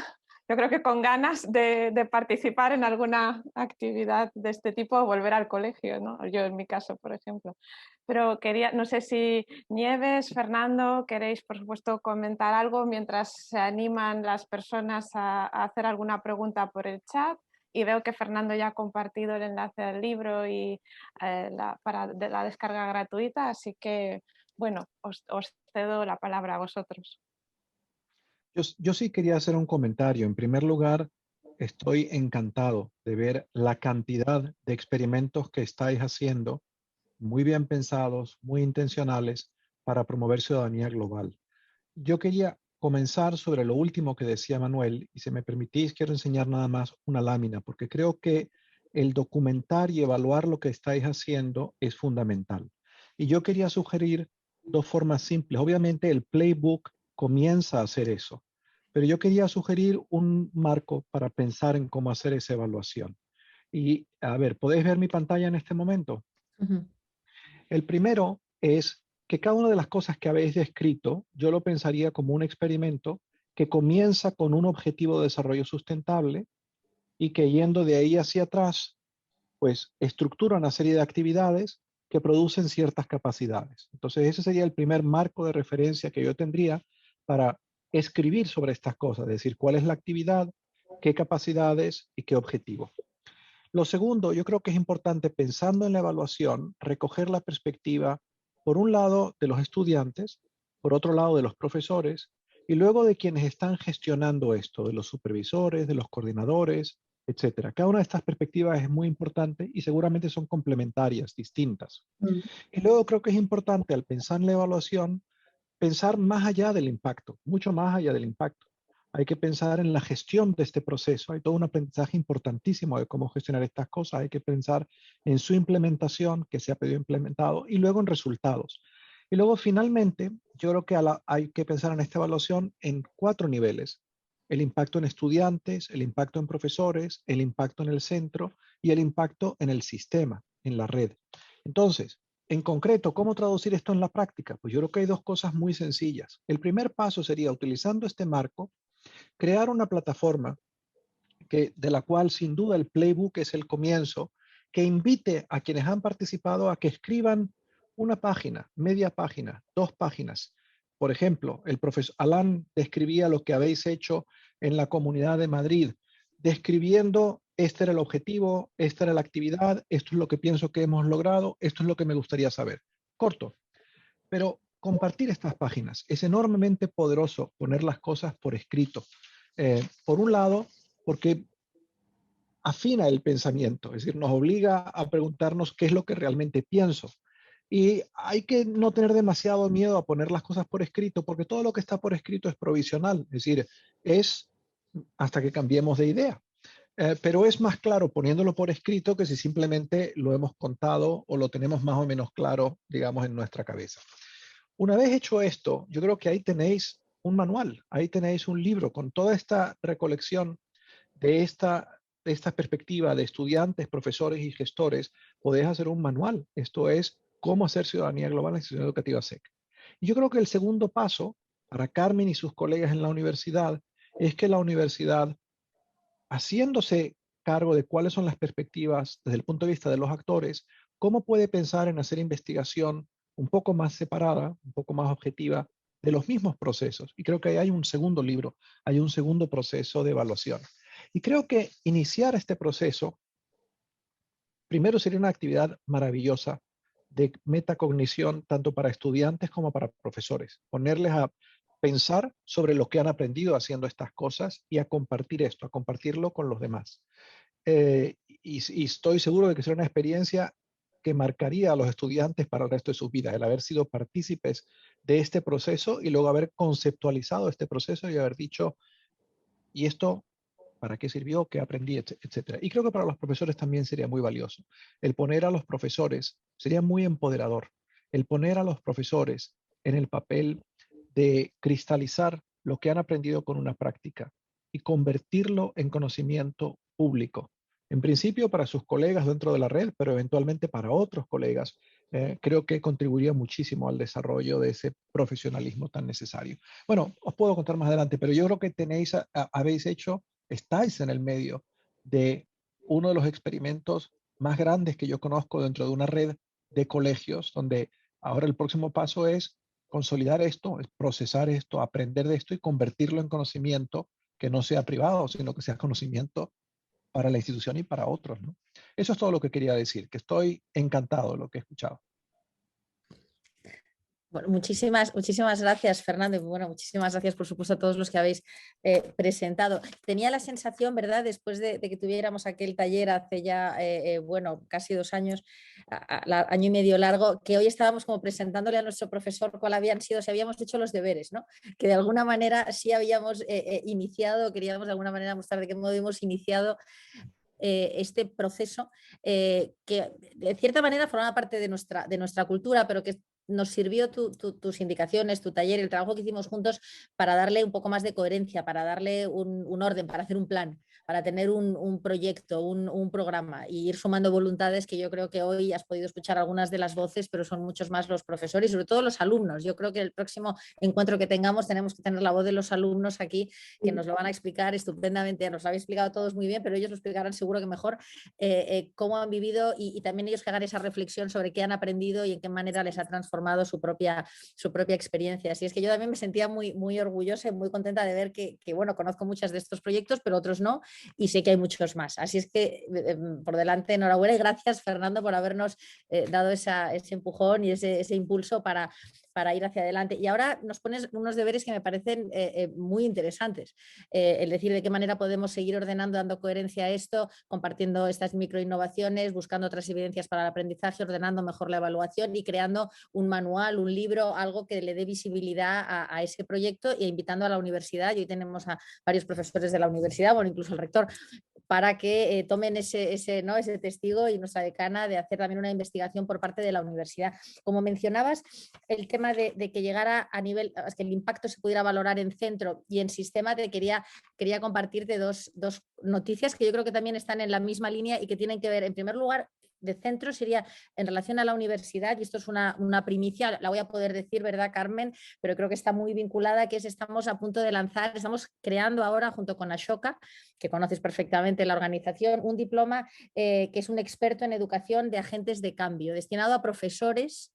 Speaker 1: yo creo que con ganas de participar en alguna actividad de este tipo o volver al colegio, ¿no? Yo en mi caso, por ejemplo. Pero no sé si Nieves, Fernando, queréis por supuesto comentar algo mientras se animan las personas a hacer alguna pregunta por el chat. Y veo que Fernando ya ha compartido el enlace del libro y de la descarga gratuita, así que bueno, os cedo la palabra a vosotros.
Speaker 3: Yo sí quería hacer un comentario. En primer lugar, estoy encantado de ver la cantidad de experimentos que estáis haciendo, muy bien pensados, muy intencionales, para promover ciudadanía global. Yo quería comenzar sobre lo último que decía Manuel, y si me permitís, quiero enseñar nada más una lámina, porque creo que el documentar y evaluar lo que estáis haciendo es fundamental. Y yo quería sugerir 2 formas simples. Obviamente el playbook comienza a hacer eso, pero yo quería sugerir un marco para pensar en cómo hacer esa evaluación. Y a ver, ¿podéis ver mi pantalla en este momento? El primero es que cada una de las cosas que habéis descrito, yo lo pensaría como un experimento que comienza con un objetivo de desarrollo sustentable y que yendo de ahí hacia atrás, pues estructura una serie de actividades que producen ciertas capacidades. Entonces, ese sería el primer marco de referencia que yo tendría para escribir sobre estas cosas, es decir, cuál es la actividad, qué capacidades y qué objetivo. Lo segundo, yo creo que es importante, pensando en la evaluación, recoger la perspectiva, por un lado, de los estudiantes, por otro lado, de los profesores, y luego de quienes están gestionando esto, de los supervisores, de los coordinadores, etcétera. Cada una de estas perspectivas es muy importante y seguramente son complementarias, distintas. Y luego creo que es importante, al pensar en la evaluación, pensar más allá del impacto, mucho más allá del impacto. Hay que pensar en la gestión de este proceso. Hay todo un aprendizaje importantísimo de cómo gestionar estas cosas. Hay que pensar en su implementación, que se ha pedido implementado, y luego en resultados. Y luego, finalmente, yo creo que hay que pensar en esta evaluación en 4 niveles. El impacto en estudiantes, el impacto en profesores, el impacto en el centro y el impacto en el sistema, en la red. Entonces, en concreto, ¿cómo traducir esto en la práctica? Pues yo creo que hay 2 cosas muy sencillas. El primer paso sería, utilizando este marco, crear una plataforma de la cual sin duda el playbook es el comienzo, que invite a quienes han participado a que escriban una página, media página, 2 páginas. Por ejemplo, el profesor Alan describía lo que habéis hecho en la Comunidad de Madrid, describiendo este era el objetivo, esta era la actividad, esto es lo que pienso que hemos logrado, esto es lo que me gustaría saber. Corto, pero compartir estas páginas es enormemente poderoso, poner las cosas por escrito. Por un lado, porque afina el pensamiento, es decir, nos obliga a preguntarnos qué es lo que realmente pienso. Y hay que no tener demasiado miedo a poner las cosas por escrito, porque todo lo que está por escrito es provisional, es decir, es hasta que cambiemos de idea. Pero es más claro poniéndolo por escrito que si simplemente lo hemos contado o lo tenemos más o menos claro, digamos, en nuestra cabeza. Una vez hecho esto, yo creo que ahí tenéis un manual, ahí tenéis un libro con toda esta recolección de esta perspectiva de estudiantes, profesores y gestores. Podéis hacer un manual. Esto es cómo hacer ciudadanía global en la institución educativa SEC. Y yo creo que el segundo paso para Carmen y sus colegas en la universidad es que la universidad, haciéndose cargo de cuáles son las perspectivas desde el punto de vista de los actores, cómo puede pensar en hacer investigación un poco más separada, un poco más objetiva de los mismos procesos. Y creo que ahí hay un segundo libro, hay un segundo proceso de evaluación. Y creo que iniciar este proceso, primero sería una actividad maravillosa de metacognición, tanto para estudiantes como para profesores. Ponerles a pensar sobre lo que han aprendido haciendo estas cosas y a compartir esto, a compartirlo con los demás. Y estoy seguro de que será una experiencia que marcaría a los estudiantes para el resto de sus vidas, el haber sido partícipes de este proceso y luego haber conceptualizado este proceso y haber dicho, ¿y esto para qué sirvió? ¿Qué aprendí? Etcétera. Y creo que para los profesores también sería muy valioso. El poner a los profesores sería muy empoderador. El poner a los profesores en el papel de cristalizar lo que han aprendido con una práctica y convertirlo en conocimiento público. En principio para sus colegas dentro de la red, pero eventualmente para otros colegas, creo que contribuiría muchísimo al desarrollo de ese profesionalismo tan necesario. Bueno, os puedo contar más adelante, pero yo creo que estáis en el medio de uno de los experimentos más grandes que yo conozco dentro de una red de colegios, donde ahora el próximo paso es consolidar esto, es procesar esto, aprender de esto y convertirlo en conocimiento que no sea privado, sino que sea conocimiento para la institución y para otros, ¿no? Eso es todo lo que quería decir, que estoy encantado de lo que he escuchado.
Speaker 2: Bueno, muchísimas gracias, Fernando. Y bueno, muchísimas gracias, por supuesto, a todos los que habéis presentado. Tenía la sensación, ¿verdad?, después de que tuviéramos aquel taller hace ya, bueno, casi 2 años, año y medio largo, que hoy estábamos como presentándole a nuestro profesor cuál habían sido, si habíamos hecho los deberes, ¿no? Que de alguna manera sí habíamos iniciado, queríamos de alguna manera mostrar de qué modo hemos iniciado este proceso que de cierta manera forma parte de nuestra cultura, pero que nos sirvió tus indicaciones, tu taller, el trabajo que hicimos juntos para darle un poco más de coherencia, para darle un orden, para hacer un plan para tener un proyecto, un programa y ir sumando voluntades, que yo creo que hoy has podido escuchar algunas de las voces, pero son muchos más los profesores y sobre todo los alumnos. Yo creo que el próximo encuentro que tengamos tenemos que tener la voz de los alumnos aquí, que nos lo van a explicar estupendamente. Nos lo habéis explicado todos muy bien, pero ellos lo explicarán seguro que mejor cómo han vivido y también ellos que hagan esa reflexión sobre qué han aprendido y en qué manera les ha transformado su propia experiencia. Así es que yo también me sentía muy, muy orgullosa y muy contenta de ver que, bueno, conozco muchos de estos proyectos, pero otros no, y sé que hay muchos más. Así es que por delante, enhorabuena y gracias, Fernando, por habernos dado ese empujón y ese impulso para ir hacia adelante. Y ahora nos pones unos deberes que me parecen muy interesantes. El decir de qué manera podemos seguir ordenando, dando coherencia a esto, compartiendo estas microinnovaciones, buscando otras evidencias para el aprendizaje, ordenando mejor la evaluación y creando un manual, un libro, algo que le dé visibilidad a ese proyecto e invitando a la universidad. Y hoy tenemos a varios profesores de la universidad, bueno, incluso el rector, para que tomen ese testigo y nuestra decana de hacer también una investigación por parte de la universidad. Como mencionabas, el tema de que llegara a nivel, que el impacto se pudiera valorar en centro y en sistema, quería compartirte dos noticias que yo creo que también están en la misma línea y que tienen que ver, en primer lugar, de centro sería en relación a la universidad, y esto es una primicia, la voy a poder decir, ¿verdad, Carmen? Pero creo que está muy vinculada, que estamos a punto de lanzar, estamos creando ahora junto con Ashoka, que conoces perfectamente la organización, un diploma que es un experto en educación de agentes de cambio, destinado a profesores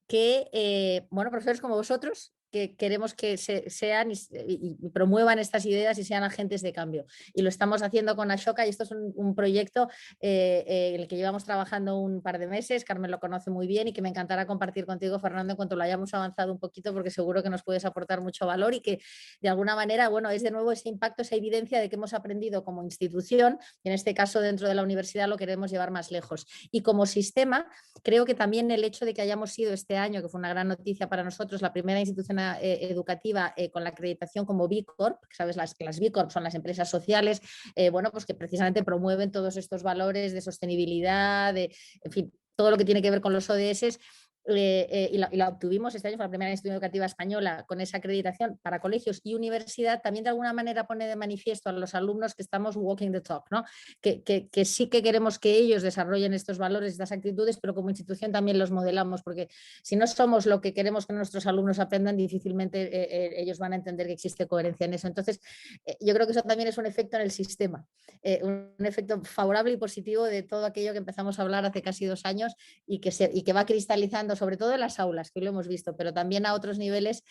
Speaker 2: que, profesores como vosotros, que queremos que sean y promuevan estas ideas y sean agentes de cambio. Y lo estamos haciendo con Ashoka, y esto es un proyecto en el que llevamos trabajando un par de meses. Carmen lo conoce muy bien y que me encantará compartir contigo, Fernando, en cuanto lo hayamos avanzado un poquito, porque seguro que nos puedes aportar mucho valor y que de alguna manera, bueno, es de nuevo ese impacto, esa evidencia de que hemos aprendido como institución, y en este caso dentro de la universidad lo queremos llevar más lejos. Y como sistema, creo que también el hecho de que hayamos sido este año, que fue una gran noticia para nosotros, la primera institución educativa con la acreditación como B Corp, que sabes, las B Corp son las empresas sociales, pues que precisamente promueven todos estos valores de sostenibilidad, en fin, todo lo que tiene que ver con los ODS. Y la obtuvimos este año, fue la primera institución educativa española con esa acreditación para colegios y universidad. También de alguna manera pone de manifiesto a los alumnos que estamos walking the talk, ¿no? Que sí que queremos que ellos desarrollen estos valores, estas actitudes, pero como institución también los modelamos, porque si no somos lo que queremos que nuestros alumnos aprendan, difícilmente ellos van a entender que existe coherencia en eso. Entonces, yo creo que eso también es un efecto en el sistema, un efecto favorable y positivo de todo aquello que empezamos a hablar hace casi 2 años y que va cristalizando, sobre todo en las aulas, que lo hemos visto, pero también a otros niveles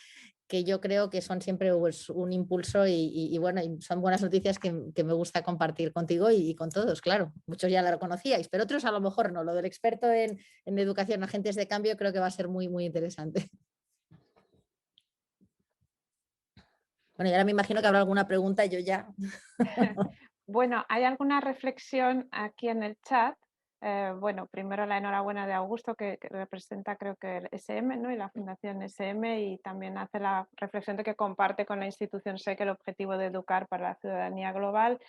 Speaker 2: que yo creo que son siempre pues, un impulso y son buenas noticias que me gusta compartir contigo y con todos, claro. Muchos ya lo conocíais, pero otros a lo mejor no. Lo del experto en educación, agentes de cambio, creo que va a ser muy, muy interesante. Bueno, y ahora me imagino que habrá alguna pregunta, yo ya.
Speaker 1: Bueno, hay alguna reflexión aquí en el chat. Primero la enhorabuena de Augusto, que representa creo que el SM, ¿no? Y la Fundación SM, y también hace la reflexión de que comparte con la institución SEC el objetivo de educar para la ciudadanía global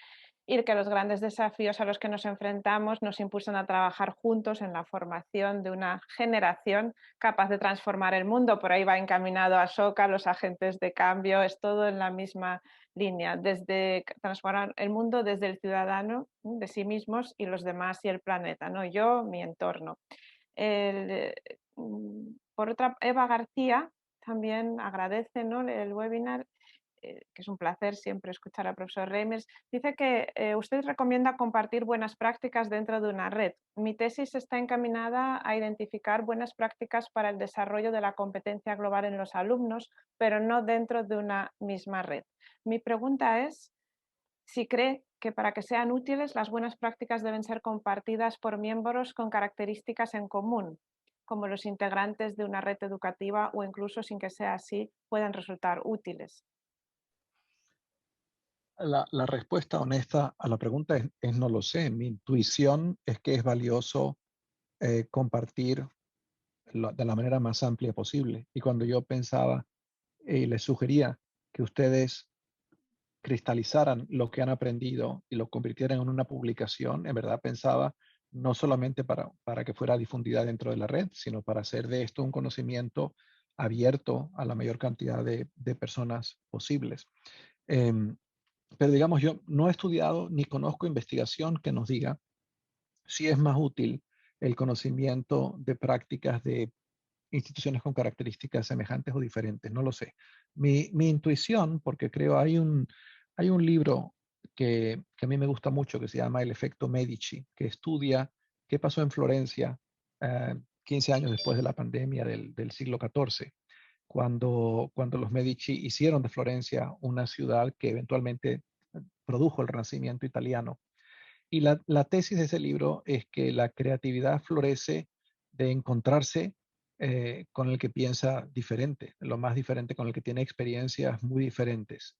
Speaker 1: y que los grandes desafíos a los que nos enfrentamos nos impulsan a trabajar juntos en la formación de una generación capaz de transformar el mundo. Por ahí va encaminado Ashoka, los agentes de cambio, es todo en la misma línea, desde transformar el mundo desde el ciudadano, de sí mismos y los demás y el planeta, ¿no? Yo, mi entorno. Por otra, Eva García también agradece, ¿no?, el webinar, que es un placer siempre escuchar al profesor Reimers. Dice que usted recomienda compartir buenas prácticas dentro de una red. Mi tesis está encaminada a identificar buenas prácticas para el desarrollo de la competencia global en los alumnos, pero no dentro de una misma red. Mi pregunta es si cree que para que sean útiles las buenas prácticas deben ser compartidas por miembros con características en común, como los integrantes de una red educativa, o incluso sin que sea así puedan resultar útiles.
Speaker 3: La respuesta honesta a la pregunta es no lo sé. Mi intuición es que es valioso compartir de la manera más amplia posible. Y cuando yo pensaba y les sugería que ustedes cristalizaran lo que han aprendido y lo convirtieran en una publicación, en verdad pensaba no solamente para que fuera difundida dentro de la red, sino para hacer de esto un conocimiento abierto a la mayor cantidad de personas posibles. pero digamos, yo no he estudiado ni conozco investigación que nos diga si es más útil el conocimiento de prácticas de instituciones con características semejantes o diferentes, no lo sé. Mi intuición, porque creo hay un libro que a mí me gusta mucho que se llama El efecto Medici, que estudia qué pasó en Florencia 15 años después de la pandemia del siglo XIV, cuando los Medici hicieron de Florencia una ciudad que eventualmente produjo el Renacimiento italiano. Y la tesis de ese libro es que la creatividad florece de encontrarse con el que piensa diferente, lo más diferente, con el que tiene experiencias muy diferentes.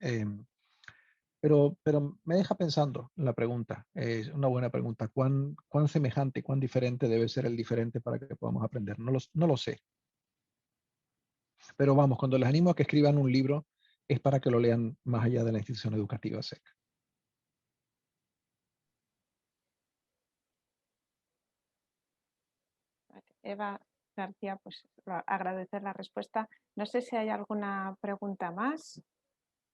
Speaker 3: Pero me deja pensando la pregunta, es una buena pregunta. ¿Cuán semejante, cuán diferente debe ser el diferente para que podamos aprender? No lo sé. Pero vamos, cuando les animo a que escriban un libro, es para que lo lean más allá de la institución educativa SEC.
Speaker 1: Eva García, pues agradecer la respuesta. No sé si hay alguna pregunta más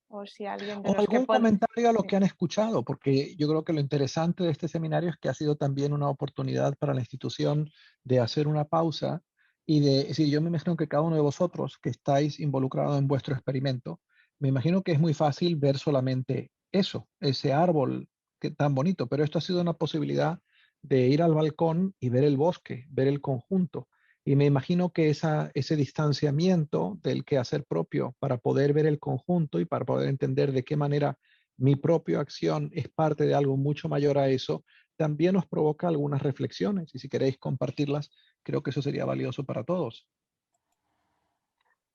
Speaker 1: o si alguien de
Speaker 3: O
Speaker 1: los que
Speaker 3: algún
Speaker 1: puede...
Speaker 3: comentario a lo
Speaker 1: Sí.
Speaker 3: que han escuchado, porque yo creo que lo interesante de este seminario es que ha sido también una oportunidad para la institución de hacer una pausa y de decir, yo me imagino que cada uno de vosotros que estáis involucrados en vuestro experimento, me imagino que es muy fácil ver solamente eso, ese árbol que tan bonito, pero esto ha sido una posibilidad de ir al balcón y ver el bosque, ver el conjunto. Y me imagino que ese distanciamiento del quehacer propio para poder ver el conjunto y para poder entender de qué manera mi propia acción es parte de algo mucho mayor a eso, también nos provoca algunas reflexiones. Y si queréis compartirlas, creo que eso sería valioso para todos.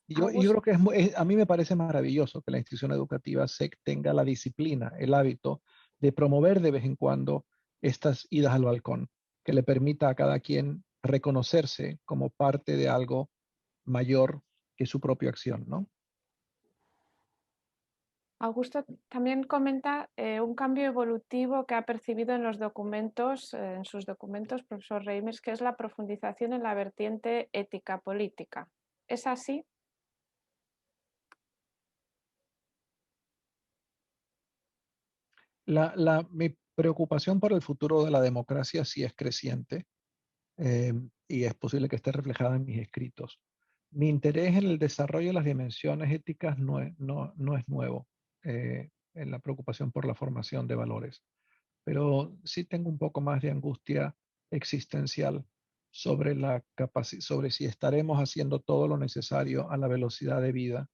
Speaker 3: Y yo creo que a mí me parece maravilloso que la institución educativa SEC tenga la disciplina, el hábito de promover de vez en cuando estas idas al balcón, que le permita a cada quien reconocerse como parte de algo mayor que su propia acción, ¿no?
Speaker 1: Augusto también comenta un cambio evolutivo que ha percibido en los documentos, en sus documentos, profesor Reimers, que es la profundización en la vertiente ética política. ¿Es así?
Speaker 3: Mi preocupación por el futuro de la democracia sí es creciente y es posible que esté reflejada en mis escritos. Mi interés en el desarrollo de las dimensiones éticas no es nuevo, en la preocupación por la formación de valores, pero sí tengo un poco más de angustia existencial sobre sobre si estaremos haciendo todo lo necesario a la velocidad de vida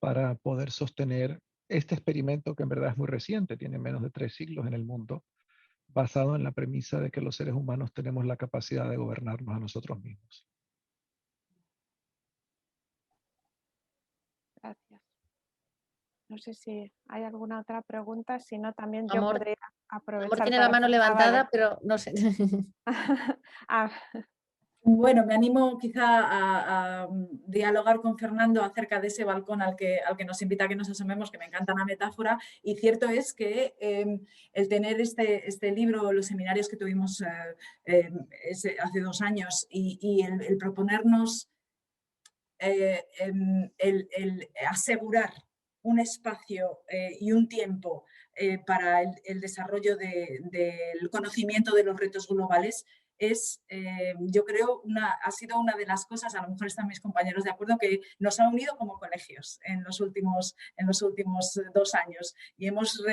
Speaker 3: para poder sostener este experimento que en verdad es muy reciente, tiene menos de 3 siglos en el mundo, basado en la premisa de que los seres humanos tenemos la capacidad de gobernarnos a nosotros mismos.
Speaker 1: Gracias. No sé si hay alguna otra pregunta, si no también yo
Speaker 2: Amor,
Speaker 1: podría aprovechar
Speaker 2: Amor tiene
Speaker 1: para...
Speaker 2: la mano levantada, pero no sé.
Speaker 5: Bueno, me animo quizá a dialogar con Fernando acerca de ese balcón al que nos invita a que nos asomemos, que me encanta la metáfora, y cierto es que el tener este libro, los seminarios que tuvimos hace 2 años y el proponernos el asegurar un espacio y un tiempo para el desarrollo del conocimiento de los retos globales es, yo creo, ha sido una de las cosas, a lo mejor están mis compañeros de acuerdo, que nos ha unido como colegios en los últimos 2 años. Y hemos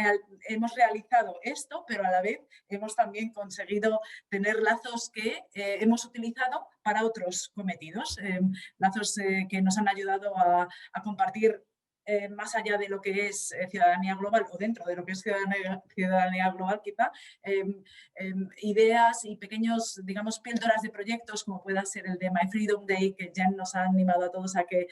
Speaker 5: realizado esto, pero a la vez hemos también conseguido tener lazos que hemos utilizado para otros cometidos, lazos que nos han ayudado a compartir más allá de lo que es ciudadanía global o dentro de lo que es ciudadanía global quizá, ideas y pequeños, digamos, píldoras de proyectos como pueda ser el de My Freedom Day, que ya nos ha animado a todos a que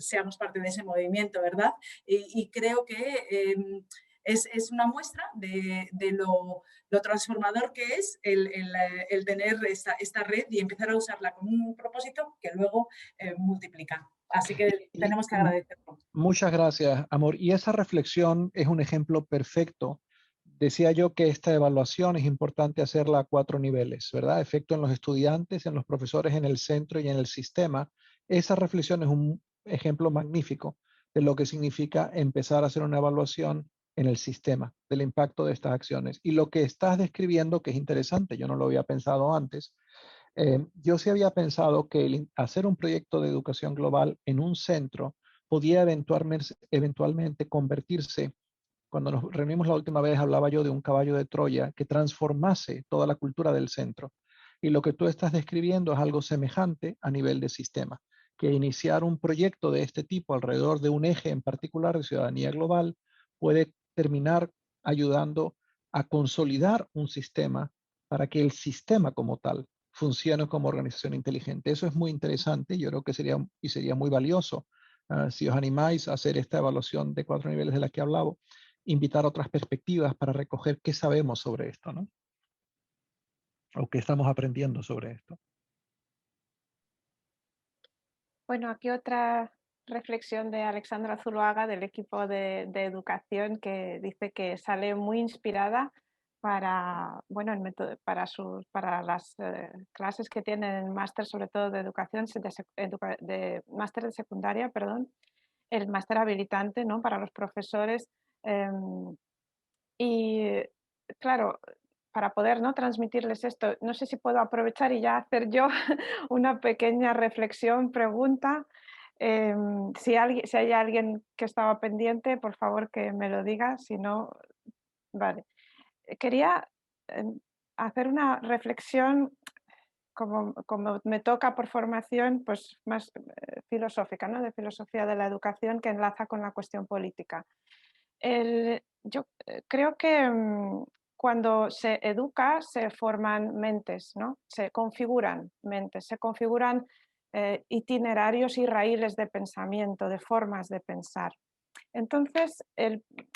Speaker 5: seamos parte de ese movimiento, ¿verdad? Y creo que es una muestra de lo transformador que es el tener esta red y empezar a usarla con un propósito que luego multiplica. Así que tenemos que agradecerlo.
Speaker 3: Muchas gracias, Amor. Y esa reflexión es un ejemplo perfecto. Decía yo que esta evaluación es importante hacerla a 4 niveles, ¿verdad? Efecto en los estudiantes, en los profesores, en el centro y en el sistema. Esa reflexión es un ejemplo magnífico de lo que significa empezar a hacer una evaluación en el sistema, del impacto de estas acciones. Y lo que estás describiendo, que es interesante, yo no lo había pensado antes, yo sí había pensado que hacer un proyecto de educación global en un centro podía eventualmente convertirse, cuando nos reunimos la última vez hablaba yo de un caballo de Troya que transformase toda la cultura del centro. Y lo que tú estás describiendo es algo semejante a nivel de sistema, que iniciar un proyecto de este tipo alrededor de un eje en particular de ciudadanía global puede terminar ayudando a consolidar un sistema para que el sistema como tal funcione como organización inteligente. Eso es muy interesante, yo creo que sería muy valioso. Si os animáis a hacer esta evaluación de 4 niveles de la que hablaba, invitar otras perspectivas para recoger qué sabemos sobre esto, ¿no? O qué estamos aprendiendo sobre esto.
Speaker 1: Bueno, aquí otra reflexión de Alexandra Zuluaga del equipo de educación, que dice que sale muy inspirada para, bueno, para las clases que tienen en máster, sobre todo de educación, de máster de secundaria, perdón, el máster habilitante, ¿no?, para los profesores. Y claro, para poder, ¿no?, transmitirles esto, no sé si puedo aprovechar y ya hacer yo una pequeña reflexión, pregunta. Si hay alguien que estaba pendiente, por favor que me lo diga, si no, vale. Quería hacer una reflexión, como me toca por formación, pues más filosófica, ¿no?, de filosofía de la educación, que enlaza con la cuestión política. Yo creo que cuando se educa se forman mentes, ¿no? Se configuran mentes, se configuran itinerarios y raíles de pensamiento, de formas de pensar. Entonces,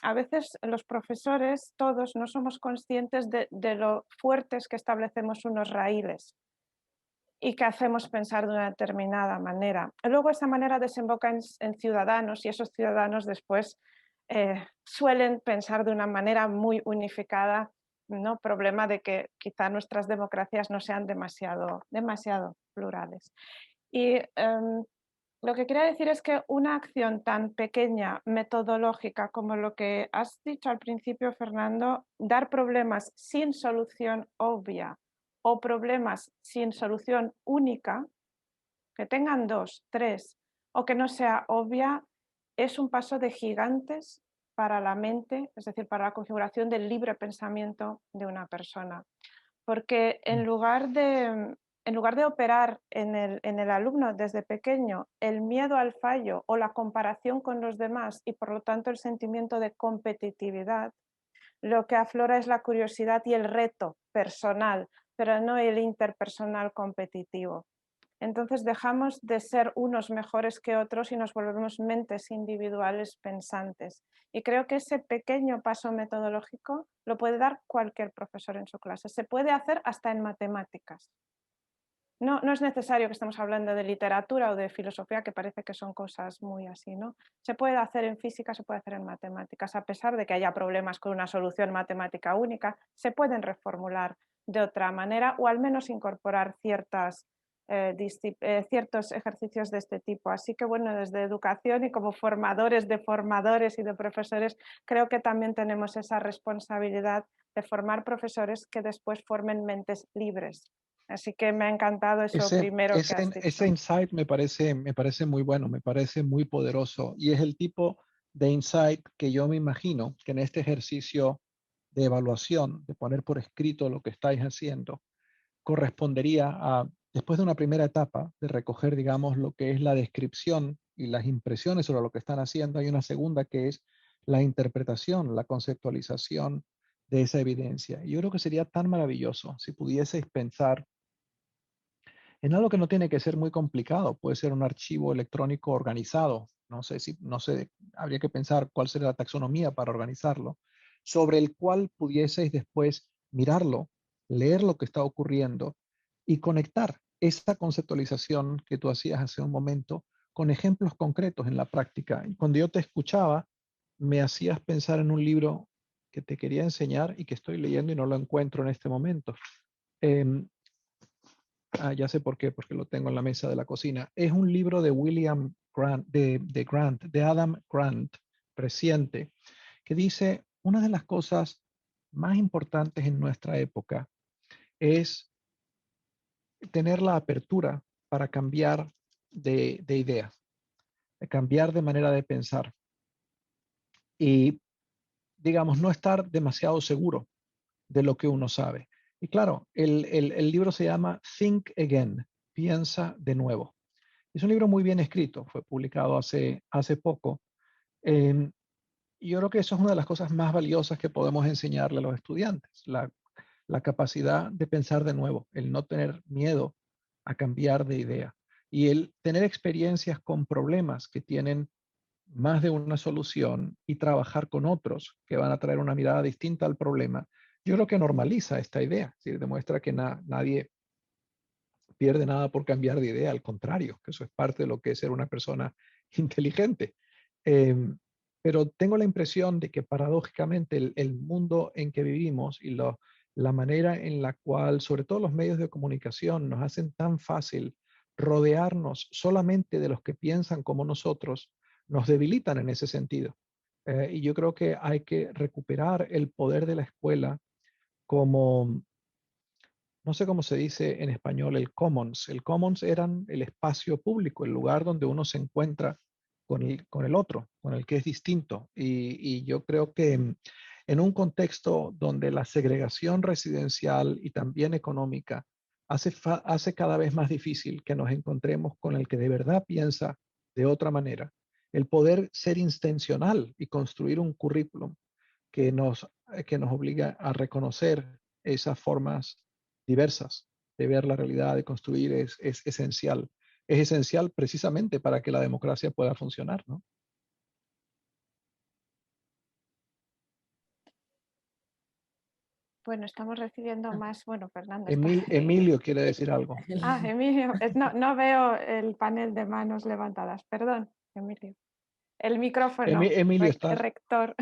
Speaker 1: a veces los profesores, todos, no somos conscientes de lo fuertes que establecemos unos raíles y que hacemos pensar de una determinada manera. Luego esa manera desemboca en ciudadanos, y esos ciudadanos después suelen pensar de una manera muy unificada, ¿no? Problema de que quizá nuestras democracias no sean demasiado plurales. Y lo que quería decir es que una acción tan pequeña, metodológica, como lo que has dicho al principio, Fernando, dar problemas sin solución obvia o problemas sin solución única, que tengan 2, 3 o que no sea obvia, es un paso de gigantes para la mente, es decir, para la configuración del libre pensamiento de una persona. Porque en lugar de operar en el alumno desde pequeño el miedo al fallo o la comparación con los demás y por lo tanto el sentimiento de competitividad, lo que aflora es la curiosidad y el reto personal, pero no el interpersonal competitivo. Entonces dejamos de ser unos mejores que otros y nos volvemos mentes individuales pensantes. Y creo que ese pequeño paso metodológico lo puede dar cualquier profesor en su clase. Se puede hacer hasta en matemáticas. No es necesario que estemos hablando de literatura o de filosofía, que parece que son cosas muy así, ¿no? Se puede hacer en física, se puede hacer en matemáticas. A pesar de que haya problemas con una solución matemática única, se pueden reformular de otra manera o al menos incorporar ciertos ejercicios de este tipo. Así que bueno, desde educación y como formadores y de profesores, creo que también tenemos esa responsabilidad de formar profesores que después formen mentes libres. Así que me ha encantado eso primero que has dicho.
Speaker 3: Ese insight me parece muy bueno, me parece muy poderoso y es el tipo de insight que yo me imagino que en este ejercicio de evaluación, de poner por escrito lo que estáis haciendo, correspondería a, después de una primera etapa de recoger, digamos, lo que es la descripción y las impresiones sobre lo que están haciendo, hay una segunda que es la interpretación, la conceptualización de esa evidencia. Y yo creo que sería tan maravilloso si pudieseis pensar en algo que no tiene que ser muy complicado, puede ser un archivo electrónico organizado, no sé, habría que pensar cuál sería la taxonomía para organizarlo, sobre el cual pudieseis después mirarlo, leer lo que está ocurriendo y conectar esa conceptualización que tú hacías hace un momento con ejemplos concretos en la práctica. Y cuando yo te escuchaba, me hacías pensar en un libro que te quería enseñar y que estoy leyendo y no lo encuentro en este momento. Ya sé por qué, porque lo tengo en la mesa de la cocina. Es un libro de William Grant, de Adam Grant, Presciente, que dice una de las cosas más importantes en nuestra época es tener la apertura para cambiar de idea, de cambiar de manera de pensar y, digamos, no estar demasiado seguro de lo que uno sabe. Y claro, el libro se llama Think Again, piensa de nuevo. Es un libro muy bien escrito, fue publicado hace poco. Y yo creo que eso es una de las cosas más valiosas que podemos enseñarle a los estudiantes, la capacidad de pensar de nuevo, el no tener miedo a cambiar de idea y el tener experiencias con problemas que tienen más de una solución y trabajar con otros que van a traer una mirada distinta al problema. Yo creo que normaliza esta idea, es decir, demuestra que nadie pierde nada por cambiar de idea, al contrario, que eso es parte de lo que es ser una persona inteligente. Pero tengo la impresión de que paradójicamente el mundo en que vivimos y la manera en la cual, sobre todo los medios de comunicación, nos hacen tan fácil rodearnos solamente de los que piensan como nosotros, nos debilitan en ese sentido. Y yo creo que hay que recuperar el poder de la escuela como, no sé cómo se dice en español, el commons. El commons eran el espacio público, el lugar donde uno se encuentra con el otro, con el que es distinto. Y yo creo que en un contexto donde la segregación residencial y también económica hace cada vez más difícil que nos encontremos con el que de verdad piensa de otra manera, el poder ser intencional y construir un currículum que nos obliga a reconocer esas formas diversas de ver la realidad, de construir, es esencial. Es esencial precisamente para que la democracia pueda funcionar, ¿no?
Speaker 1: Bueno, estamos recibiendo más. Bueno, Fernando.
Speaker 3: Emilio quiere decir algo.
Speaker 1: Ah, Emilio. No veo el panel de manos levantadas. Perdón, Emilio. El micrófono.
Speaker 3: Emilio, ¿estás?
Speaker 1: Rector.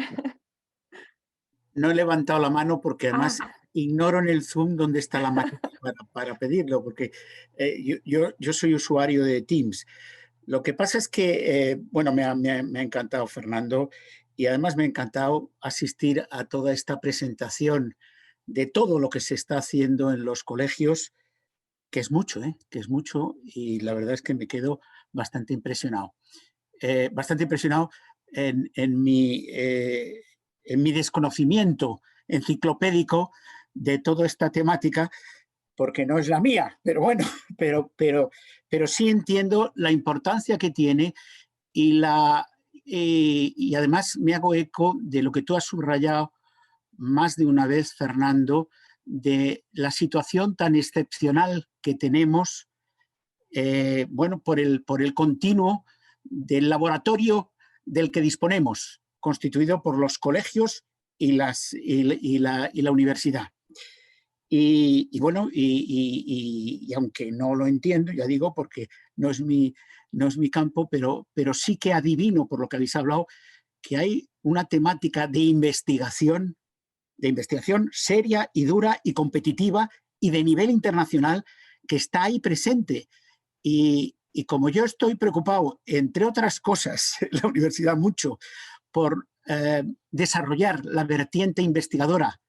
Speaker 10: No he levantado la mano porque además ignoro en el Zoom dónde está la mano para pedirlo, porque yo soy usuario de Teams. Lo que pasa es que, bueno, me ha encantado, Fernando, y además me ha encantado asistir a toda esta presentación de todo lo que se está haciendo en los colegios, que es mucho, que es mucho, y la verdad es que me quedo bastante impresionado. En mi desconocimiento enciclopédico de toda esta temática, porque no es la mía, pero bueno, pero sí entiendo la importancia que tiene y además me hago eco de lo que tú has subrayado más de una vez, Fernando, de la situación tan excepcional que tenemos, bueno, por el continuo del laboratorio del que disponemos, constituido por los colegios y la universidad. Y bueno, y aunque no lo entiendo, ya digo, porque no es mi campo, pero sí que adivino, por lo que habéis hablado, que hay una temática de investigación seria y dura y competitiva y de nivel internacional que está ahí presente. Y como yo estoy preocupado, entre otras cosas, en la universidad mucho, por desarrollar la vertiente investigadora,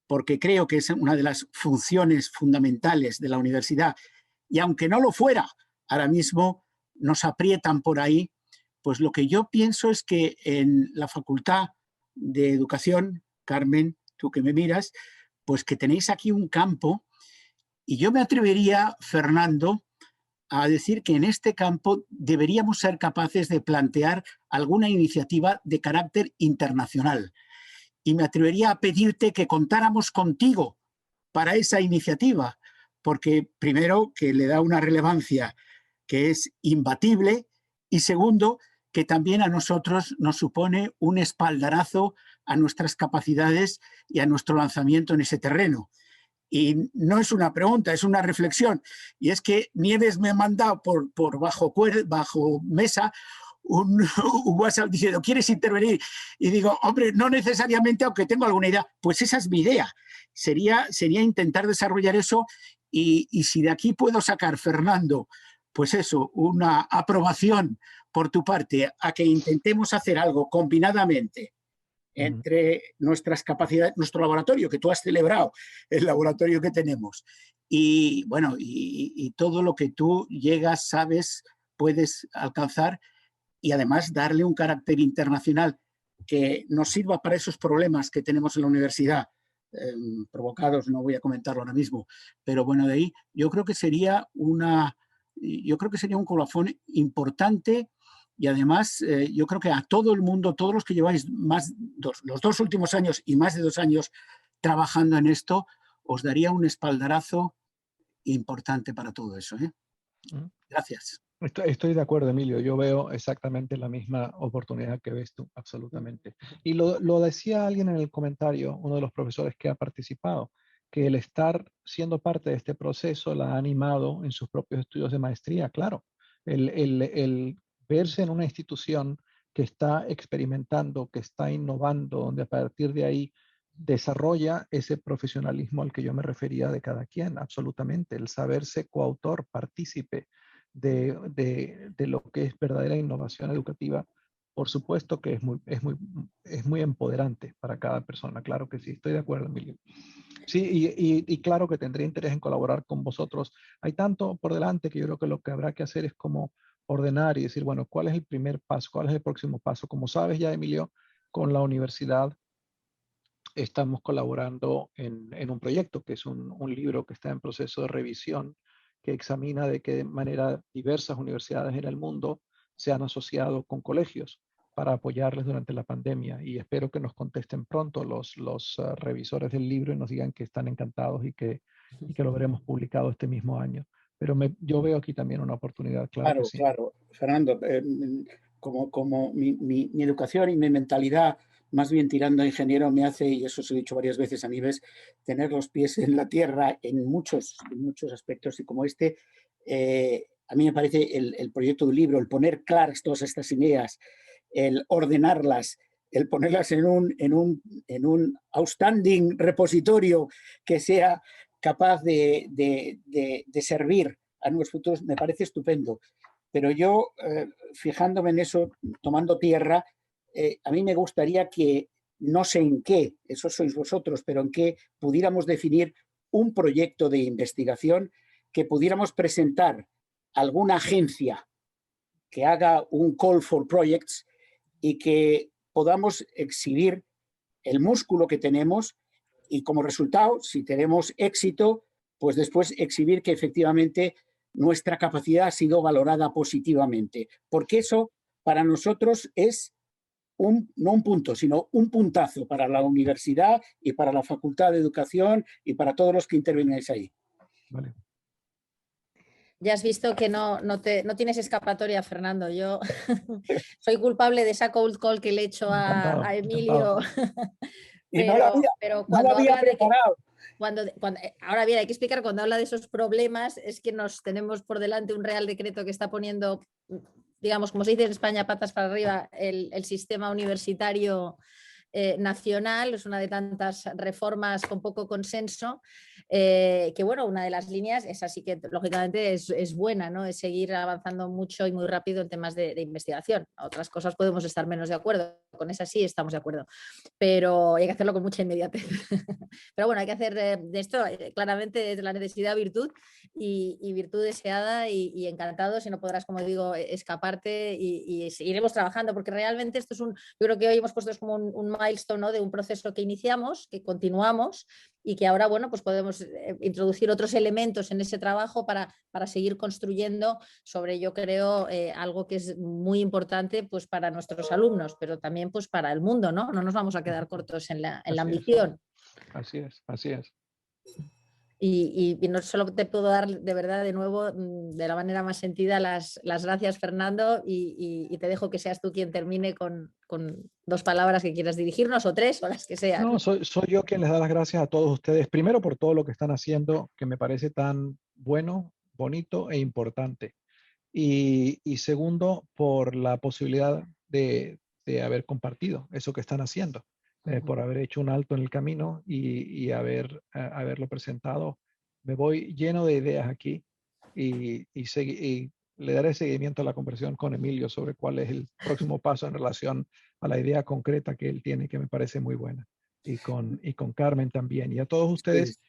Speaker 10: porque creo que es una de las funciones fundamentales de la universidad, y aunque no lo fuera, ahora mismo nos aprietan por ahí, pues lo que yo pienso es que en la Facultad de Educación, Carmen, tú que me miras, pues que tenéis aquí un campo, y yo me atrevería, Fernando, a decir que en este campo deberíamos ser capaces de plantear alguna iniciativa de carácter internacional. Y me atrevería a pedirte que contáramos contigo para esa iniciativa, porque primero que le da una relevancia que es imbatible y segundo que también a nosotros nos supone un espaldarazo a nuestras capacidades y a nuestro lanzamiento en ese terreno. Y no es una pregunta, es una reflexión. Y es que Nieves me ha mandado por bajo mesa un WhatsApp diciendo, ¿quieres intervenir? Y digo, hombre, no necesariamente, aunque tengo alguna idea. Pues esa es mi idea. Sería intentar desarrollar eso y si de aquí puedo sacar, Fernando, pues eso, una aprobación por tu parte a que intentemos hacer algo combinadamente entre nuestras capacidades, nuestro laboratorio, que tú has celebrado, el laboratorio que tenemos, y bueno, y todo lo que tú llegas, sabes, puedes alcanzar, y además darle un carácter internacional que nos sirva para esos problemas que tenemos en la universidad, provocados, no voy a comentarlo ahora mismo, pero bueno, de ahí yo creo que sería un colofón importante. Y además, yo creo que a todo el mundo, todos los que lleváis los 2 últimos años y más de 2 años trabajando en esto, os daría un espaldarazo importante para todo eso, ¿eh? Gracias.
Speaker 3: Estoy de acuerdo, Emilio. Yo veo exactamente la misma oportunidad que ves tú, absolutamente. Y lo decía alguien en el comentario, uno de los profesores que ha participado, que el estar siendo parte de este proceso la ha animado en sus propios estudios de maestría, claro. El verse en una institución que está experimentando, que está innovando, donde a partir de ahí desarrolla ese profesionalismo al que yo me refería de cada quien, absolutamente. El saberse coautor, partícipe de lo que es verdadera innovación educativa, por supuesto que es muy empoderante para cada persona. Claro que sí, estoy de acuerdo, Emilio. Sí, y claro que tendría interés en colaborar con vosotros. Hay tanto por delante que yo creo que lo que habrá que hacer es como ordenar y decir, bueno, ¿cuál es el primer paso? ¿Cuál es el próximo paso? Como sabes ya, Emilio, con la universidad estamos colaborando en un proyecto que es un libro que está en proceso de revisión, que examina de qué manera diversas universidades en el mundo se han asociado con colegios para apoyarles durante la pandemia. Y espero que nos contesten pronto los revisores del libro y nos digan que están encantados y que lo veremos publicado este mismo año. Pero yo veo aquí también una oportunidad, claro que sí.
Speaker 10: Claro, Fernando, como mi educación y mi mentalidad más bien tirando a ingeniero me hace, y eso os he dicho varias veces a Nieves, tener los pies en la tierra en muchos aspectos, y como este, a mí me parece el proyecto de un libro, el poner claras todas estas ideas, el ordenarlas, el ponerlas en un outstanding repositorio que sea capaz de servir a nuevos futuros, me parece estupendo. Pero yo, fijándome en eso, tomando tierra, a mí me gustaría que, no sé en qué, eso sois vosotros, pero en qué pudiéramos definir un proyecto de investigación que pudiéramos presentar a alguna agencia que haga un call for projects y que podamos exhibir el músculo que tenemos y como resultado, si tenemos éxito, pues después exhibir que efectivamente nuestra capacidad ha sido valorada positivamente. Porque eso para nosotros es no un punto, sino un puntazo para la universidad y para la Facultad de Educación y para todos los que intervenéis ahí.
Speaker 3: Vale.
Speaker 2: Ya has visto que no tienes escapatoria, Fernando. Yo soy culpable de esa cold call que le he hecho a Emilio.
Speaker 10: Pero cuando había preparado.
Speaker 2: Ahora bien, hay que explicar, cuando habla de esos problemas, es que nos tenemos por delante un Real Decreto que está poniendo, digamos, como se dice en España, patas para arriba, el sistema universitario nacional. Es una de tantas reformas con poco consenso, que bueno, una de las líneas es así que lógicamente es buena, ¿no? Es seguir avanzando mucho y muy rápido en temas de investigación. Otras cosas podemos estar menos de acuerdo, con esa sí estamos de acuerdo, pero hay que hacerlo con mucha inmediatez. Pero bueno, hay que hacer de esto claramente de la necesidad virtud y virtud deseada, y encantado si no podrás, como digo, escaparte, y seguiremos trabajando, porque realmente esto es yo creo que hoy hemos puesto como un milestone, ¿no? De un proceso que iniciamos, que continuamos y que ahora, bueno, pues podemos introducir otros elementos en ese trabajo para seguir construyendo sobre, yo creo, algo que es muy importante pues para nuestros alumnos, pero también pues para el mundo, ¿no? No nos vamos a quedar cortos en la ambición.
Speaker 3: Así es.
Speaker 2: Y no solo te puedo dar de verdad de nuevo, de la manera más sentida, las gracias, Fernando, y te dejo que seas tú quien termine con 2 palabras que quieras dirigirnos, o 3, o las que sean.
Speaker 3: No, soy yo quien les da las gracias a todos ustedes, primero por todo lo que están haciendo, que me parece tan bueno, bonito e importante. Y segundo, por la posibilidad de haber compartido eso que están haciendo. Por haber hecho un alto en el camino y haberlo presentado. Me voy lleno de ideas aquí y le daré seguimiento a la conversación con Emilio sobre cuál es el próximo paso en relación a la idea concreta que él tiene, que me parece muy buena. Y con Carmen también. Y a todos ustedes,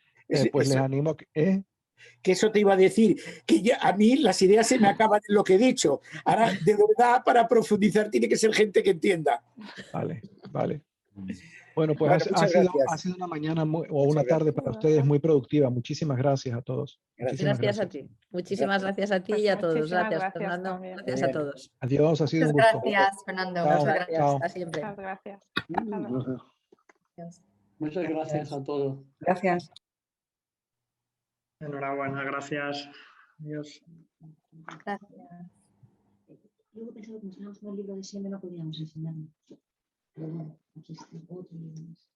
Speaker 3: pues les animo que
Speaker 10: eso te iba a decir, que ya, a mí las ideas se me acaban en lo que he dicho. Ahora, de verdad, para profundizar tiene que ser gente que entienda.
Speaker 3: Vale, vale. Bueno, pues
Speaker 10: Bueno,
Speaker 3: ha sido una mañana o una tarde para ustedes muy productiva. Muchísimas gracias a todos. Muchísimas
Speaker 2: Gracias a ti. Muchísimas gracias a ti y a todos. Gracias, Fernando.
Speaker 1: También.
Speaker 2: Gracias a todos.
Speaker 3: Adiós, ha sido un gusto.
Speaker 6: Gracias, Fernando.
Speaker 3: Chao,
Speaker 6: Muchas gracias.
Speaker 3: chao.
Speaker 2: Hasta siempre.
Speaker 1: Muchas gracias.
Speaker 11: Muchas gracias a todos.
Speaker 6: Gracias.
Speaker 11: Enhorabuena, gracias. Adiós.
Speaker 6: Gracias.
Speaker 12: Luego pensaba que nos íbamos con el libro de Siempre no podíamos enseñarlo. Pero bueno, aquí está otro libro más.